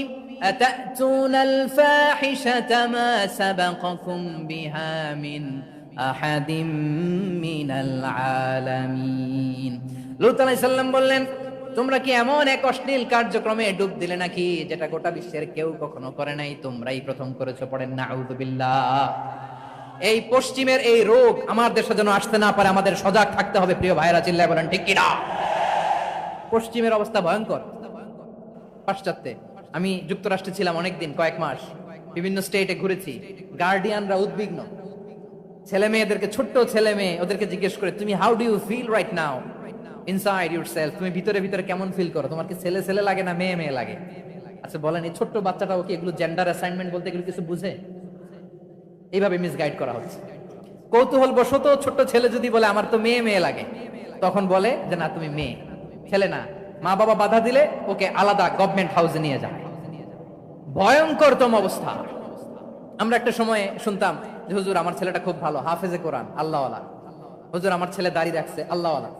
আতাতুনাল ফাহিশাতা মা সাবাকাকুম বিহা মিন আহাদিম মিনাল আলামিন। লূত আলাইহিস সালাম বললেন, তোমরা কি এমন এক অশ্লীল কার্যক্রমে ডুব দিলে নাকি যেটা গোটা বিশ্বের কেউ কখনো করে নাই? তোমরাই প্রথম করেছো। পড়েন নাউযুবিল্লাহ। এই পশ্চিমের এই রোগ আমার দেশে যেন আসতে না পারে, আমাদের সজাগ থাকতে হবে। প্রিয় ভাইরা, চিল্লায় বলেন ঠিক কিনা? পশ্চিমের অবস্থা ভয়ঙ্কর। পাশ্চাত্যে, আমি যুক্তরাষ্ট্রে ছিলাম অনেকদিন, কয়েক মাস, বিভিন্ন স্টেটে ঘুরেছি। গার্ডিয়ানরা উদ্বিগ্ন, ছেলে মেয়েদেরকে, ছোট্ট ছেলে মেয়ে ওদেরকে জিজ্ঞেস করে, তুমি how do you feel right now inside yourself, তুমি ভিতরে ভিতরে কেমন ফিল করো, তোমার কি ছেলে ছেলে লাগে না মেয়ে মেয়ে লাগে? আচ্ছা বলেন, এই ছোট্ট বাচ্চাটাও কি এগুলো জেন্ডার অ্যাসাইনমেন্ট বলতে এগুলো কিছু বুঝে? এইভাবে মিসগাইড করা হচ্ছে। কৌতূহল বশত ছোট্ট ছেলে যদি বলে আমার তো মেয়ে মেয়ে লাগে, তখন বলে যে না তুমি মেয়ে, ছেলে না। মা বাবা বাধা দিলে ওকে আলাদা গভর্নমেন্ট হাউসে নিয়ে যায়। ভয়ঙ্করতম অবস্থা। আমরা একটা সময়ে শুনতাম যে হুজুর আমার ছেলেটা খুব ভালো, হাফেজে কোরআন, আল্লাহওয়ালা। হুজুর আমার ছেলে দাড়ি রাখছে, আল্লাহওয়ালা।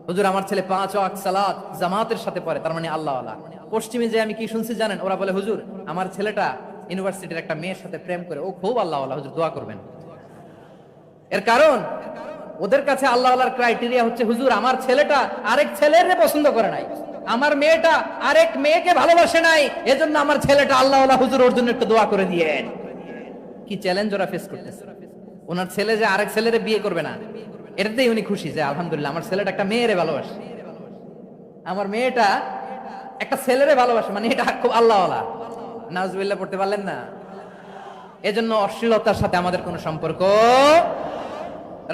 হুজুর আমার ছেলে 5 ওয়াক্ত সালাত জামাতের সাথে পড়ে, তার মানে আল্লাহওয়ালা। পশ্চিমে যে আমি কি শুনছি জানেন? ওরা বলে হুজুর আমার ছেলেটা ইউনিভার্সিটির একটা মেয়ের সাথে প্রেম করে, ও খুব আল্লাহওয়ালা, হুজুর দোয়া করবেন। এর কারণ ওদের কাছে আল্লাহওয়ালার ক্রাইটেরিয়া হচ্ছে হুজুর আমার ছেলেটা আরেক ছেলের পছন্দ করে নাই, আমার মেয়েটা আরেক মেয়েকে ভালোবাসে নাই, এজন্য আমার ছেলেটা আল্লাহওয়ালা, হুজুর ওর জন্য একটু দোয়া করে দিয়েন। কি চ্যালেঞ্জ ওরা ফেস করতেছে। ওনার ছেলে যে আরেক ছেলেরে বিয়ে করবে না, এটাতেই উনি খুশি যে আলহামদুলিল্লাহ আমার ছেলেটা একটা মেয়েরে ভালোবাসে, আমার মেয়েটা একটা ছেলেরে ভালোবাসে, মানে এটা খুব আল্লাহওয়ালা। নাউজুবিল্লাহ পড়তে পারলেন না? এজন্য অশ্লীলতার সাথে আমাদের কোনো সম্পর্ক।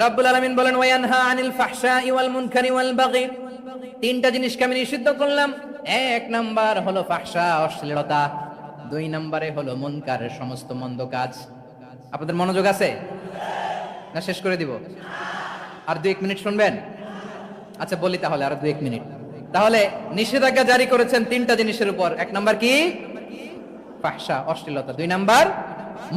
রাব্বুল আলামিন বলেন ওয়ায়ানহা আনিল ফাহশাই ওয়াল মুনকারি ওয়াল বাগি, তিনটা জিনিসকে আমি নিষিদ্ধ করলাম। এক নাম্বার হলো ফাহশা, অশ্লীলতা। 2 নম্বরে হলো মুনকারের সমস্ত মন্দ কাজ। আপনাদের মনোযোগ আছে না? শেষ করে দিব? আর 2-1 মিনিট শুনবেন? আচ্ছা বলি তাহলে, আর 2-1 মিনিট। তাহলে নিষেধাজ্ঞা জারি করেছেন 3টা জিনিসের উপর। 1 নাম্বার কি? ফাহশা, অশ্লীলতা। 2 নাম্বার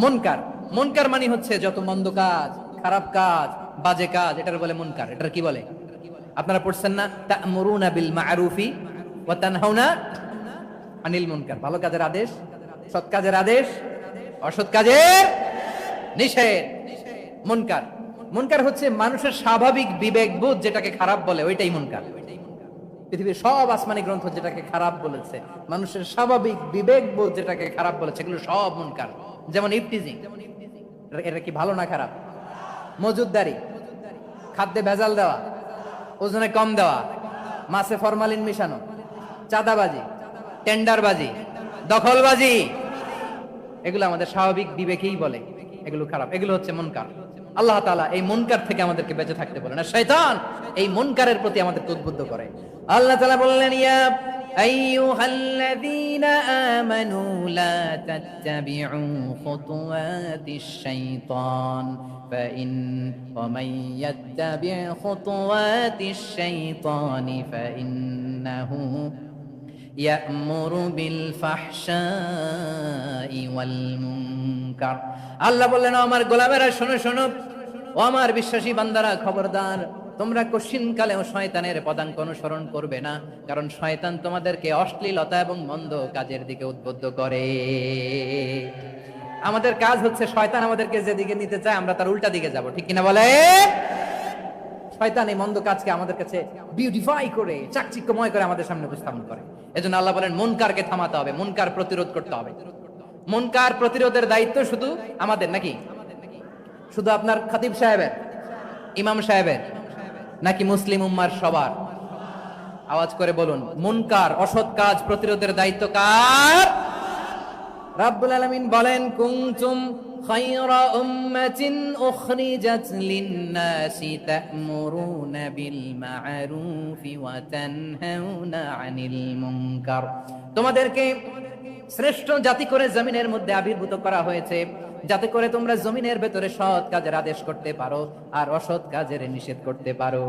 মুনকার। মুনকার মানে হচ্ছে যত মন্দ কাজ, খারাপ কাজ, বাজে কাজ, এটার বলে মুনকার। এটার কি বলে? আপনারা পড়ছেন না তা'মুরুনা বিল মা'রুফি ওয়া তানহাউনা আনিল মুনকার? ভালো কাজের আদেশ, সৎ কাজের আদেশ, অসৎ কাজের নিষেধ। মুনকার, মুনকার হচ্ছে মানুষের স্বাভাবিক বিবেকবোধ যেটাকে খারাপ বলে, ওইটাই মুনকার। পৃথিবীর সব আসমানি গ্রন্থ যেটাকে খারাপ বলেছে, মানুষের স্বাভাবিক বিবেকবোধ যেটাকে খারাপ বলেছে, এগুলো সব মুনকার। যেমন ইফটিজিং, এটা কি ভালো না খারাপ? মজুদদারি, খাদ্যে ভেজাল দেওয়া, ওজনে কম দেওয়া, মাছে ফরমালিন মিশানো, চাঁদাবাজি, টেন্ডারবাজি, দখলবাজি, এগুলো আমাদের স্বাভাবিক বিবেকেই বলে এগুলো খারাপ, এগুলো হচ্ছে মুনকার। আল্লাহ তাআলা এই মুনকার থেকে আমাদেরকে বেঁচে থাকতে বলেন, আর শয়তান এই মুনকারের প্রতি আমাদেরকে উদ্বুদ্ধ করে। আল্লাহ তাআলা বললেন ইয়া আইয়ুহাল্লাযীনা আমানু লা তাত্তাবিউ খুতুওয়াতিশ শাইতান ফাইন ওয়া মান ইয়াত্তাবি' খুতুওয়াতিশ শাইতানি ফাইন্নাহু ইয়া'মুরু বিল ফাহশাই ওয়াল মুনকার। আল্লাহ বললেন আমার গোলামেরা শোনো শোনো, ও আমার বিশ্বাসী বান্দারা খবরদার, তোমরা কশিনকালেও শয়তানের পদাঙ্ক অনুসরণ করবে না, কারণ শয়তান তোমাদেরকে অশ্লীলতা এবং মন্দ কাজের দিকে উদ্বুদ্ধ করে। আমাদের কাজ হচ্ছে শয়তান আমাদেরকে যেদিকে নিতে চায় আমরা তার উল্টা দিকে যাব, ঠিক কিনা বলে? শয়তান এই মন্দ কাজকে আমাদের কাছে বিউটিফাই করে, চাকচিক্যময় করে আমাদের সামনে উপস্থাপন করে। এজন্য আল্লাহ বলেন মুনকারকে থামাতে হবে, মুনকার প্রতিরোধ করতে হবে। মুনকার প্রতিরোধের দায়িত্ব শুধু আমাদের নাকি? শুধু আপনার খতিব সাহেবের, ইমাম সাহেবের, নাকি মুসলিম উম্মার সবার? আওয়াজ করে বলুন, মুনকার অসৎ কাজ প্রতিরোধের দায়িত্ব কার? রাব্বুল আলামিন বলেন কুনতুম খায়রা উম্মাতিন উখরিজাত লিন-নাসি তা'মুরুনা বিল মা'রুফি ওয়া তানহাউনা আনিল মুনকার। তোমাদেরকে শ্রেষ্ঠ জাতি করে জমিনের মধ্যে আবির্ভূত করা হয়েছে, যাতে করে তোমরা জমিনের ভেতরে সৎ কাজের আদেশ করতে পারো আর অসৎ কাজের নিষেধ করতে পারো।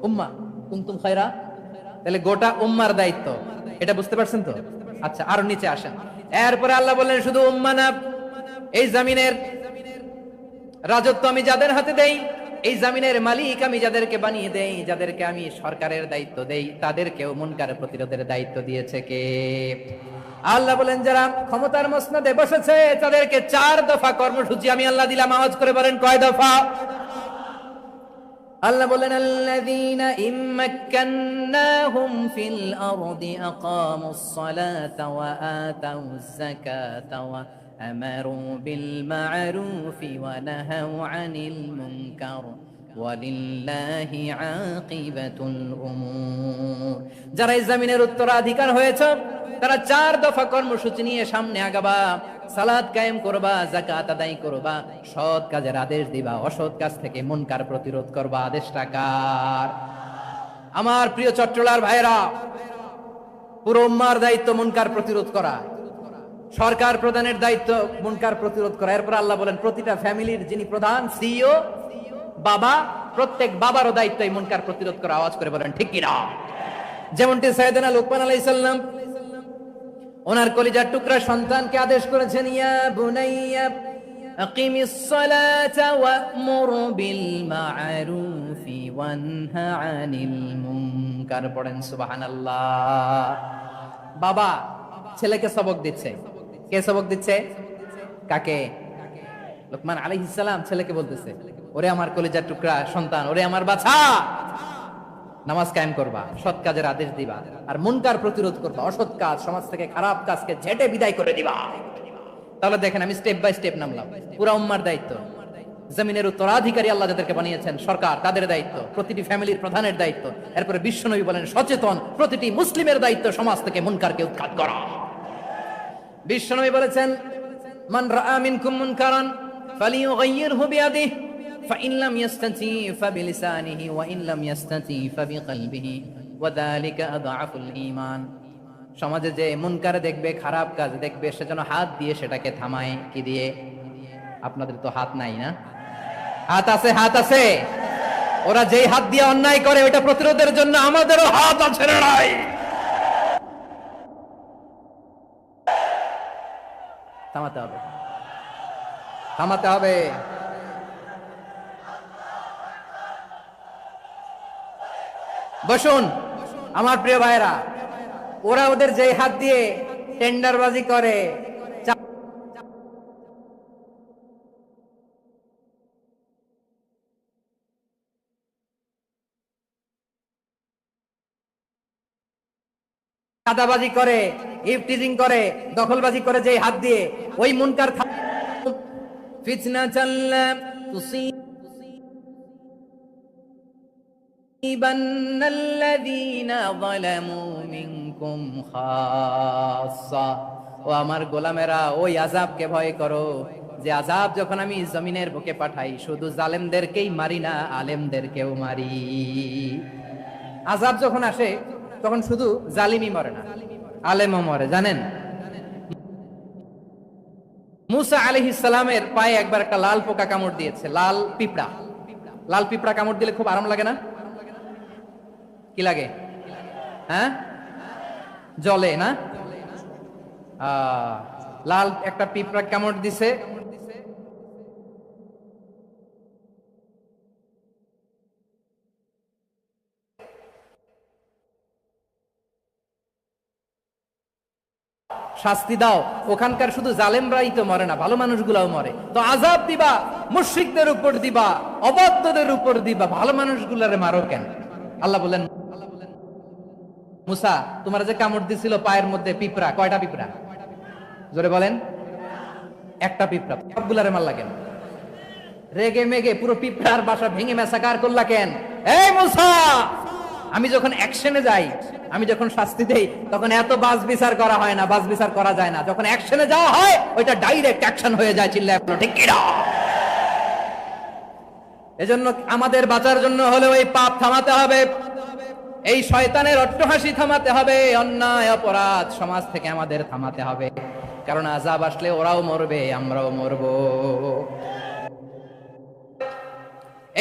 উম্মাহ কুনতুম খায়রা, তাহলে গোটা উম্মার দায়িত্ব, এটা বুঝতে পারছেন তো? আচ্ছা আরো নিচে আসেন। এরপরে আল্লাহ বললেন শুধু উম্মাহ না, এই জমিনের রাজত্ব আমি যাদের হাতে দেই, এই জমিনের মালিক আমি যাদেরকে বানিয়ে দেই, যাদেরকে আমি সরকারের দায়িত্ব দেই, তাদেরকেও মুনকার প্রতিরোধের দায়িত্ব দিয়েছে কে? আল্লাহ বলেন যারা ক্ষমতার মসনদে বসেছে তাদেরকে 4 দফা কর্মসূচি আমি আল্লাহ দিলাম। আওয়াজ করে বলেন কয় দফা? আল্লাহ বলেন আল্লাযীনা ইম্মাক্কান্নাহুম ফিল আরদি আকামুস সালাতা ওয়া আতাউয যাকাতা ওয়া আমারু বিল মা'রুফি ওয়া নাহাউ আনিল মুনকার ওয়ালিল্লাহি আকিবাতুল উমুর। যারা এই জমিনের উত্তরাধিকার হয়েছে তারা 4 দফা কর্মসূচি নিয়ে সামনে আগাবা। সালাত কায়েম করবা, যাকাত আদায় করবা, সৎ কাজের আদেশ দিবা, অসৎ কাজ থেকে মুনকার প্রতিরোধ করবা। আদেশটা কার? আমার প্রিয় চট্টলার ভাইরা, পুরো উম্মার দায়িত্ব মুনকার প্রতিরোধ করা, সরকার প্রধানের দায়িত্ব মুনকার প্রতিরোধ করা। এরপর আল্লাহ বলেন প্রতিটা ফ্যামিলির যিনি প্রধান সিইও বাবা, প্রত্যেক বাবারও দায়িত্ব এই মুনকার প্রতিরোধ করা। আওয়াজ করে বলেন ঠিক কিনা? যেমনটি সাইয়েদনা লুকমান আলাইহিস সালাম ওনার কলিজার টুকরা সন্তানকে আদেশ করেছেন, ইয়া বুনাইয়া আকিমিস সালাতা ওয়া'মুর বিল মা'রুফি ওয়ানহা আনিল মুনকার। পড়েন সুবহানাল্লাহ। বাবা ছেলেকে সবক দিচ্ছে। কে সবক দিচ্ছে? কাকে? লুকমান আলাইহিস সালাম ছেলেকে বলতেছে, ওরে আমার কলিজার টুকরা সন্তান, ওরে আমার বাছা, নামাজ কায়েম করবা, সৎ কাজের আদেশ দিবা, আর মুনকার প্রতিরোধ করবা, অসৎ কাজ, সমাজ থেকে খারাপ কাজকে ঝেঁটে বিদায় করে দিবা। তাহলে দেখেন আমি স্টেপ বাই স্টেপ নামলাম। পুরা উম্মার দায়িত্ব, জমিনের উত্তরাধিকারী আল্লাহ যাদেরকে বানিয়েছেন সরকার, তাদের দায়িত্ব, প্রতিটি ফ্যামিলির প্রধানের দায়িত্ব। এরপরে বিশ্বনবী বলেন সচেতন প্রতিটি মুসলিমের দায়িত্ব সমাজ থেকে মুনকারকে উৎখাত করা। বিশ্বনবী বলেছেন, মান রাআ মিনকুম মুনকারান ফালিয়ুগাইয়িরহু বিয়াদিহি فإن لم يستطع فبلسانه وإن لم يستطع فبقلبه وذلك أضعف الإيمان। সমাজে যে মুনকার দেখবে, খারাপ কাজ দেখবে, সে যেন হাত দিয়ে সেটাকে থামায়। কি দিয়ে? আপনাদের তো হাত নাই না? হাত আছে, হাত আছে। ওরা যেই হাত দিয়ে অন্যায় করে ওটা প্রতিরোধের জন্য আমাদেরও হাত আছে রে নাই। থামাতে হবে, থামাতে হবে। বসুন আমার প্রিয় ভাইরা, ওরা ওদের যে হাত দিয়ে টেন্ডারবাজি করে, চাঁদাবাজি করে, ইফটিজিং করে, দখলবাজি করে, যে হাত দিয়ে, ওই মুনকার ফিতনাতাল্লা তুসিবান্নাল্লাযীনা যালামু মিনকুম খাসসা। ও আমার গোলামেরা, ওই আযাবকে ভয় করো যে আযাব যখন আমি জমিনের বুকে পাঠাই শুধু জালেমদেরকেই মারি না, আলেমদেরকেও মারি। আযাব যখন আসে তখন শুধু জালিমই মরে না, আলেমও মরে। জানেন মুসা আলাইহিস সালামের পায়ে একবার একটা লাল পোকা কামড় দিয়েছে, লাল পিঁপড়া। লাল পিঁপড়া কামড় দিলে খুব আরাম লাগে না? কি লাগে? হ্যাঁ, জ্বলে না? লাল একটা পিঁপড়া কামড় দিছে, শাস্তি দাও। ওখানকার শুধু জালেমরাই তো মরে না, ভালো মানুষগুলাও মরে। তো আযাব দিবা মুশরিকদের উপর দিবা, অবাধ্যদের উপর দিবা, ভালো মানুষগুলারে মারো কেন? আল্লাহ বলেন, মুসা তোমার যে কামড় দিছিল পায়ের মধ্যে পিঁপড়া, কয়টা পিঁপড়া? জোরে বলেন। একটা পিঁপড়া, সবগুলারে মারলা কেন? রেগে মেগে পুরো পিঁপড়ার বাসা ভেঙে মেসাকার করলা কেন? এই মুসা, আমি যখন অ্যাকশনে যাই, আমি যখন শাস্তি দেই, তখন এত বাস বিচার করা হয় না, বাস বিচার করা যায় না। যখন অ্যাকশনে যাওয়া হয় ওইটা ডাইরেক্ট অ্যাকশন হয়ে যায়। চিল্লায় বলো ঠিক কি না? এজন্য আমাদের বাঁচার জন্য হলে ওই পাপ থামাতে হবে, এই শয়তানের অট্টহাসি থামাতে হবে, অন্যায় অপরাধ সমাজ থেকে আমাদের থামাতে হবে। কারণ আযাব আসলে ওরাও মরবে, আমরাও মরব।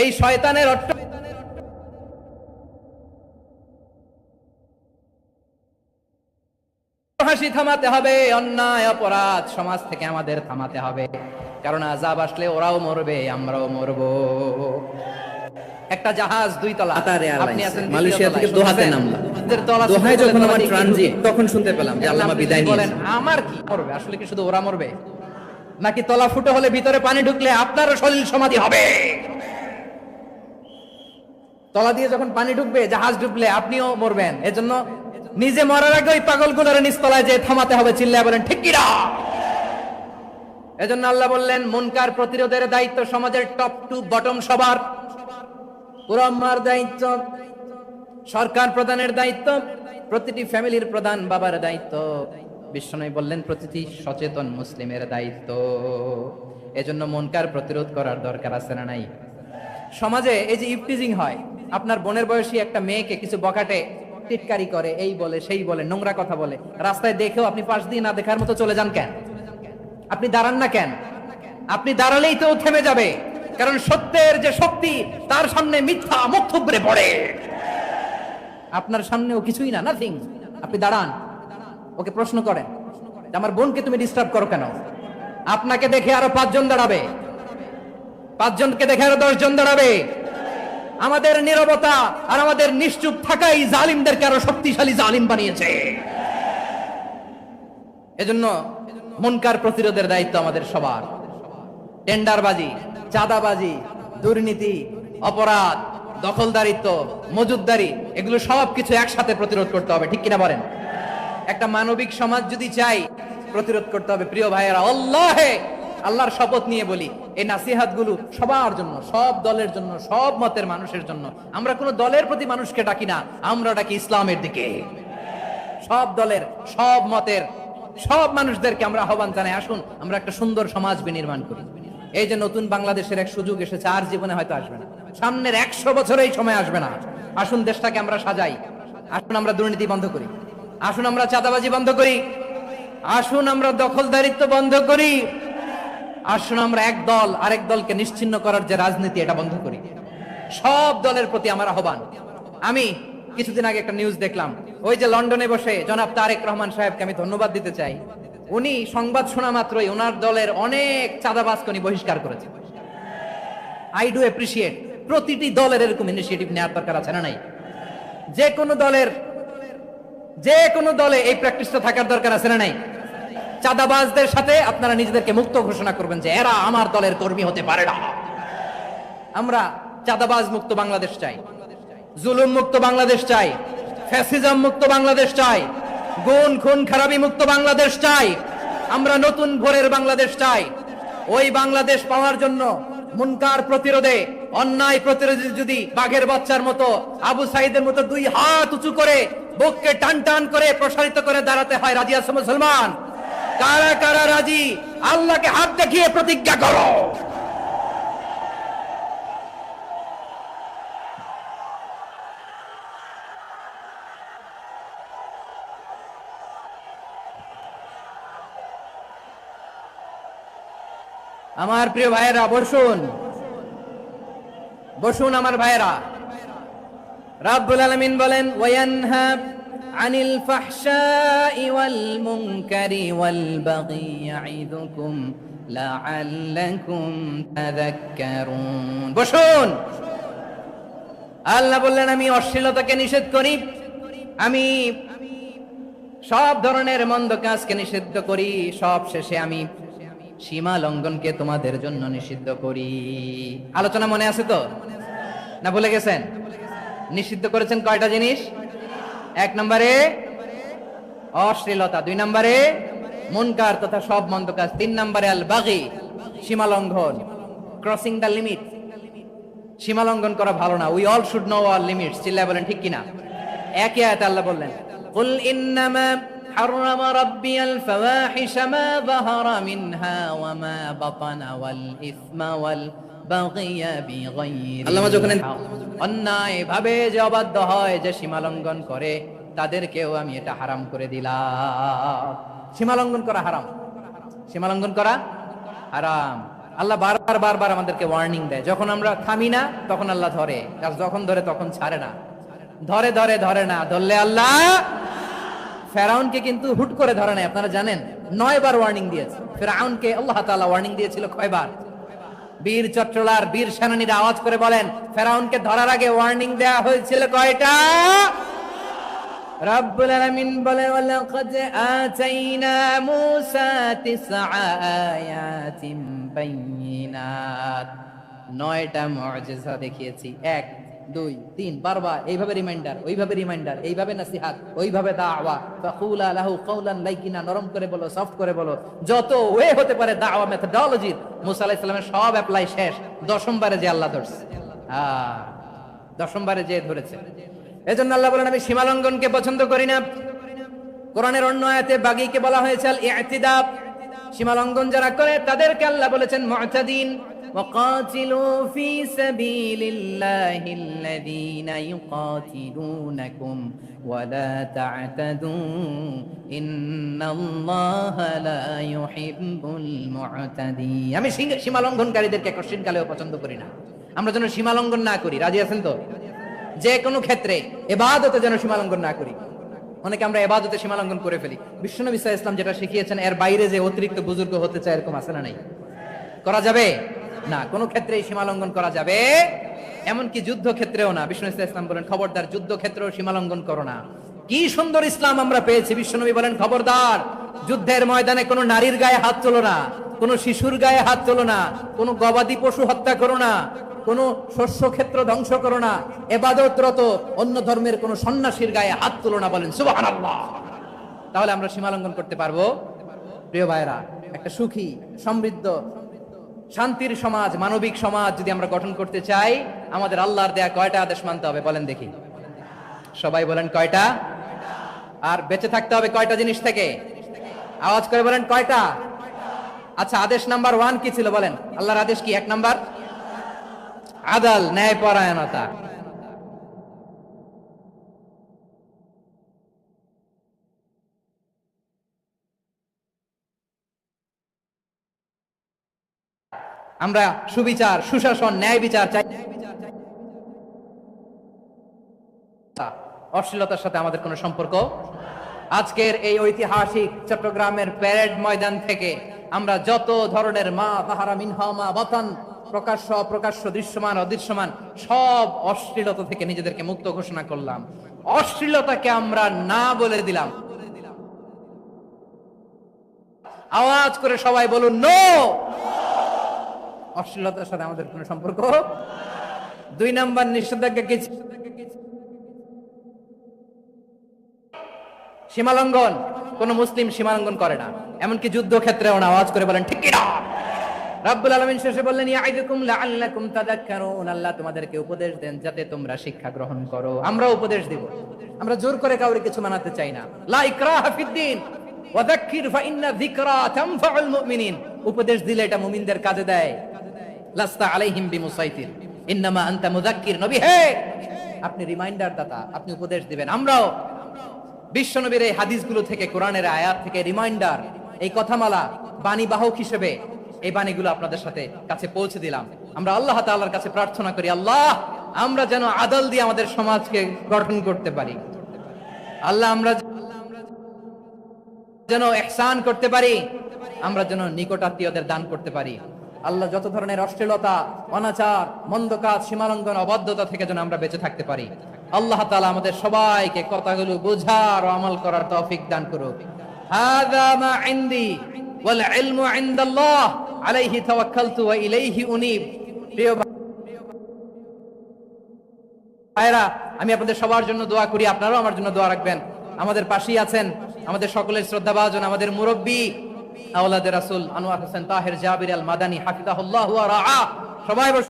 এই শয়তানের অট্টহাসি থামাতে হবে, অন্যায় অপরাধ সমাজ থেকে আমাদের থামাতে হবে। কারণ আযাব আসলে ওরাও মরবে, আমরাও মরব। একটা জাহাজ দুই তলা, আপনি আছেন মালয়েশিয়া থেকে দোহাতে নামলাম। দোহায় যখন আমার ট্রানজিট, তখন শুনতে পেলাম যে আল্লামা বিদায় নিয়েছেন। আমার কি মরবে? আসলে কি শুধু ওরা মরবে নাকি তলা ফুটো হলে ভিতরে পানি ঢুকলে আপনারও শরীর সমাধি হবে? তলা দিয়ে যখন পানি ঢুকবে, জাহাজ ঢুকলে আপনিও মরবেন। এজন্য নিজে মরার আগে ওই পাগলগুলোর নিচতলায় যে থামাতে হবে। চিল্লায় বলেন ঠিক কি না? এজন্য আল্লাহ বললেন মুনকার প্রতিরোধের দায়িত্ব সমাজের টপ টু বটম সবার। পুরো উম্মার দায়িত্ব, সরকার প্রধানের দায়িত্ব, প্রতিটি ফ্যামিলির প্রধান বাবার দায়িত্ব, বিশ্বনবী বললেন প্রতিটি সচেতন মুসলিমের দায়িত্ব। এজন্য মুনকার প্রতিরোধ করার দরকার আছে না নাই? সমাজে এই যে ইফটিজিং হয়, আপনার বোনের বয়সী একটা মেয়েকে কিছু বকাটে টিটকারি করে, এই বলে সেই বলে, নোংরা কথা বলে, রাস্তায় দেখেও আপনি পাশ দিয়ে না দেখার মতো চলে যান কেন? আপনি দাঁড়ান না কেন? আপনি দাঁড়ালেই তো থেমে যাবে, কারণ সত্যের যে শক্তি তার সামনে মিথ্যা মুখ থুবড়ে পড়ে। আপনার সামনেও কিছুই না, নাথিং। আপনি দাঁড়ান, ওকে প্রশ্ন করেন, আমার বোনকে তুমি ডিস্টার্ব করো কেন? আপনাকে দেখে আরো 5 জন দাঁড়াবে, 5 জনকে দেখে আরো 10 জন দাঁড়াবে। আমাদের নীরবতা আর আমাদের নিশ্চুপ থাকাই জালিমদেরকে আরো শক্তিশালী জালিম বানিয়েছে। এজন্য মুনকার প্রতিরোধের দায়িত্ব আমাদের সবার। টেন্ডারবাজি, চাঁদাবাজি, দুর্নীতি, অপরাধ, দখলদারিত্ব, মজুদদারি, এগুলো সবকিছু একসাথে প্রতিরোধ করতে হবে, ঠিক কিনা বলেন? একটা মানবিক সমাজ যদি চাই, প্রতিরোধ করতে হবে। প্রিয় ভাইয়েরা, আল্লাহর শপথ নিয়ে বলি, এই নাসিহাত গুলো সবার জন্য, সব দলের জন্য, সব মতের মানুষের জন্য। আমরা কোনো দলের প্রতি মানুষকে ডাকি না, আমরা ডাকি ইসলামের দিকে। সব দলের, সব মতের, সব মানুষদেরকে আমরা আহ্বান জানাই, আসুন আমরা একটা সুন্দর সমাজ বিনির্মাণ করি। এই যে নতুন বাংলাদেশের এক সুযোগ এসেছে, আর জীবনে হয়তো আসবে না, সামনের 100 বছরে এই সময় আসবে না। আসুন দেশটাকে আমরা সাজাই, আসুন আমরা দুর্নীতি বন্ধ করি, আসুন আমরা চাঁদাবাজি বন্ধ করি, আসুন আমরা দখলদারিত্ব বন্ধ করি, আসুন আমরা এক দল আরেক দলকে নিশ্চিহ্ন করার যে রাজনীতি, এটা বন্ধ করি। সব দলের প্রতি আমার আহ্বান। আমি কিছুদিন আগে একটা নিউজ দেখলাম, ওই যে লন্ডনে বসে জনাব তারেক রহমান সাহেবকে আমি ধন্যবাদ দিতে চাই। উনি সংবাদ শোনা মাত্রই ওনার দলের অনেক চাঁদাবাজকে উনি বহিষ্কার করেছে। I do appreciate. প্রতিটি দলের এরকম ইনিশিয়েটিভ নেওয়ার দরকার আছে না নাই? যে কোনো দলে এই প্র্যাকটিসটা থাকার দরকার আছে না নাই? চাঁদাবাজদের সাথে আপনারা নিজেদেরকে মুক্ত ঘোষণা করবেন যে এরা আমার দলের কর্মী হতে পারে না। আমরা চাঁদাবাজ মুক্ত বাংলাদেশ চাই, জুলুম মুক্ত বাংলাদেশ চাই, ফ্যাসিজম মুক্ত বাংলাদেশ চাই, গুণ খুন খারাপি মুক্ত বাংলাদেশ চাই। আমরা নতুন ভোরের বাংলাদেশ চাই। ওই বাংলাদেশ পাওয়ার জন্য মুনকার প্রতিরোধে, অন্যায় প্রতিরোধে যদি বাঘের বাচ্চার মতো, আবু সাইদের মতো 2 হাত উঁচু করে বুককে টান টান করে প্রসারিত করে দাঁড়াতে হয়, রাজি আছে মুসলমান? কারা কারা রাজি? আল্লাহকে হাত দেখিয়ে প্রতিজ্ঞা করো। আমার প্রিয় ভাইয়েরা, বসুন বসুন আমার ভাইয়েরা। রাব্বুল আলামিন বলেন, ওয়ায়ানহা আনিল ফাহশাই ওয়াল মুনকারি ওয়াল বাগি ইয়াইদুকুম লাআল্লাকুম তাযাক্কারুন। বসুন। আল্লাহ বললেন, আমি অশ্লীলতাকে নিষেধ করি, আমি সব ধরনের মন্দ কাজকে নিষিদ্ধ করি, সব শেষে আমি সীমা লঙ্ঘনকে তোমাদের জন্য নিষিদ্ধ করি। আলোচনা মনে আছে তো, না ভুলে গেছেন? নিষিদ্ধ করেছেন কয়টা জিনিস? 1 নম্বরে অশ্লীলতা, 2 নম্বরে মুনকার তথা সব মন্দ কাজ, 3 নম্বরে আল বাগি, সীমা লঙ্ঘন, ক্রসিং দ্য লিমিট। সীমা লঙ্ঘন করা ভালো না। We all should know our limits. চিল্লায় বলেন ঠিক কিনা? একই আয়াতে আল্লাহ বললেন, কুল ইন্নামা حرم ربي الفواحش ما ظهر منها وما بطن والإثم والبغي بغير الحق। অন্যায় ভাবে যে অবাধ্য হয়, যে সীমা লঙ্ঘন করে, তাদেরকেও আমি এটা হারাম করে দিলাম। সীমা লঙ্ঘন করা হারাম, সীমা লঙ্ঘন করা হারাম। আল্লাহ বারবার আমাদেরকে ওয়ার্নিং দেয়। যখন আমরা থামি না তখন আল্লাহ ধরে, আর যখন ধরে তখন ছাড়ে না। ধরে না, ধরলে আল্লাহ। ফেরাউনকে কিন্তু হুট করে ধরে নাই, আপনারা জানেন 9 বার ওয়ার্নিং দিয়েছে। ফেরাউনকে আল্লাহ তাআলা ওয়ার্নিং দিয়েছিল কয়বার? বীর চট্টলার বীর সেনানীরা আওয়াজ করে বলেন, ফেরাউনকে ধরার আগে ওয়ার্নিং দেয়া হয়েছিল কয়টা? রাব্বুল আলামিন বলেন, ওয়ালাকাদ আতাইনা মূসা 9 আয়াতিন বাইয়িনাত। 9টা মুজিজা দেখিয়েছি। 1 2 3 বারবার এইভাবে রিমাইন্ডার, ওইভাবে রিমাইন্ডার, এইভাবে নসিহত, ওইভাবে দাওয়া। ফাকুলা লাহু কাওলান লাইকিনা, নরম করে বলো, সফট করে বলো, যত ওয়ে হতে পারে দাওয়া মেথোডোলজি। মুসা আলাইহিস সালামের সব অ্যাপ্লাই শেষ। 10ম বারে যে আল্লাহ ধরছে, 10ম বারে যে ধরেছে। এজন্য আল্লাহ বলেন, আমি সীমা লঙ্ঘনকে পছন্দ করি না। কোরআনের অন্য আয়াতে বাগীকে বলা হয়েছে আল ইতিদা, সীমা লঙ্ঘন যারা করে তাদেরকে আল্লাহ বলেছেন মুতাদিন। ওয়াকাতিলু ফি সাবিলিল্লাহিল্লাযীনা ইউকাতিলুনাকুম ওয়ালা তা'তাদু ইন্নাল্লাহা লা ইউহিব্বুল মুতাদিন। আমি সীমা লঙ্ঘনকারীদেরকে কোশ্চিন কালেও পছন্দ করি না। আমরা যেন সীমা লঙ্ঘন না করি, রাজি আছেন তো? যে কোনো ক্ষেত্রে ইবাদতে যেন সীমা লঙ্ঘন না করি। অনেকে আমরা ইবাদতে সীমা লঙ্ঘন করে ফেলি। বিশ্বনবী সাল্লাল্লাহু আলাইহি ওয়াসাল্লাম যেটা শিখিয়েছেন এর বাইরে যে অতিরিক্ত বুজুর্গ হতে চায় এরকম আছে না নাই? করা যাবে না, কোনো ক্ষেত্রে সীমা লঙ্ঘন করা যাবে, এমনকি যুদ্ধ ক্ষেত্রেও না। বিশ্বনবী সাল্লাল্লাহু আলাইহি ওয়াসাল্লাম বলেন খবরদার যুদ্ধ ক্ষেত্রেও সীমা লঙ্ঘন করো না। কি সুন্দর ইসলাম আমরা পেয়েছি। বিশ্বনবী বলেন খবরদার যুদ্ধের ময়দানে কোনো নারীর গায়ে হাত তোলো না, কোনো শিশুর গায়ে হাত তোলো না, কোনো গবাদি পশু হত্যা করো না, কোন শস্য ক্ষেত্র ধ্বংস করো না, ইবাদতরত অন্য ধর্মের কোন সন্ন্যাসীর গায়ে হাত তুলো না। বলেন সুবহানাল্লাহ। তাহলে আমরা সীমা লঙ্ঘন করতে পারবো? প্রিয় ভাইরা, একটা সুখী, সমৃদ্ধ, শান্তির সমাজ, মানবিক সমাজ যদি আমরা গঠন করতে চাই, আমাদের আল্লাহর দেয়া কয়টা আদেশ মানতে হবে বলেন দেখি? সবাই বলেন কয়টা? আর বেঁচে থাকতে হবে কয়টা জিনিস থেকে? আওয়াজ করে বলেন কয়টা? আচ্ছা, আদেশ নাম্বার 1 কি ছিল বলেন? আল্লাহর আদেশ কি? 1 নাম্বার আদাল, ন্যায়পরায়ণতা। আমরা সুবিচার, সুশাসন, ন্যায় বিচার চাই। অশ্লীলতার সাথে আমাদের কোনো সম্পর্ক। আজকের এই ঐতিহাসিক চট্টগ্রামের প্যারেড ময়দান থেকে আমরা যত ধরনের মা তাহারা মিনহা মা বাতান, প্রকাশ্য অপ্রকাশ্য, দৃশ্যমান অদৃশ্যমান সব অশ্লীলতা থেকে নিজেদেরকে মুক্ত ঘোষণা করলাম। অশ্লীলতাকে আমরা না বলে দিলাম। আওয়াজ করে সবাই বলুন নো। অশ্লীলতার সাথে আমাদের কোনো সম্পর্ক। 2 নাম্বার নিষেধাজ্ঞা কি? সীমালঙ্ঘন। কোন মুসলিম সীমালঙ্ঘন করে না, এমনকি যুদ্ধ ক্ষেত্রেও না। আওয়াজ করে বলেন ঠিক কি না? রাব্বুল আলামিন শেষে বললেন ইয়াইদুকুম লাআল্লাকুম তাযাক্কারুন। আল্লাহ তোমাদেরকে উপদেশ দেন যাতে তোমরা শিক্ষা গ্রহণ করো। আমরা উপদেশ দেব, আমরা জোর করে কাউকে কিছু মানাতে চাই না। লা ইকরাহা ফিদ্দিন ওয়া যাক্কির ফা ইন্না যিকরা তানফাউল মুমিনিন। উপদেশ দিলে এটা মুমিনদের কাজে দেয়। লাস্তা আলাইহিম বিমুসাইতির ইন্নামা আনতা মুযাক্কির। নবী হে, আপনি রিমাইন্ডার দাতা, আপনি উপদেশ দিবেন। আমরাও বিশ্বনবীর এই হাদিসগুলো থেকে, কোরআনের আয়াত থেকে রিমাইন্ডার, এই কথামালা, বাণী বাহক হিসেবে এই বাণীগুলো আপনাদের সাথে কাছে পৌঁছে দিলাম। আমরা আল্লাহ তাআলার কাছে প্রার্থনা করি, আল্লাহ আমরা যেন আদল দিয়ে আমাদের সমাজকে গঠন করতে পারি। আল্লাহ আমরা যেন ইহসান করতে পারি, আমরা যেন নিকটাত্মীয়দের দান করতে পারি। আল্লাহ যত ধরনের অশ্লীলতা, অনাচার, মন্দ কাজ, সীমালঙ্ঘন, অবাধ্যতা থেকে যেন আমরা বেঁচে থাকতে পারি। আল্লাহ তাআলা আমাদের সবাইকে কথাগুলো বোঝার ও আমল করার তৌফিক দান করুক। হাযা মা ইনদি ওয়াল ইলমু ইনদাল্লাহ আলাইহি তাওয়াক্কালতু ওয়া ইলাইহি উনীব। প্রিয় ভাইরা, আমি আপনাদের সবার জন্য দোয়া করি, আপনারাও আমার জন্য দোয়া রাখবেন। আমাদের পাশেই আছেন আমাদের সকলের শ্রদ্ধাভাজন আমাদের মুরব্বী আওলাদে রাসূল আনোয়ার হোসেন তাহের জাবির আল মাদানী হাফিজাহুল্লাহ ওয়া রাআ। সবাই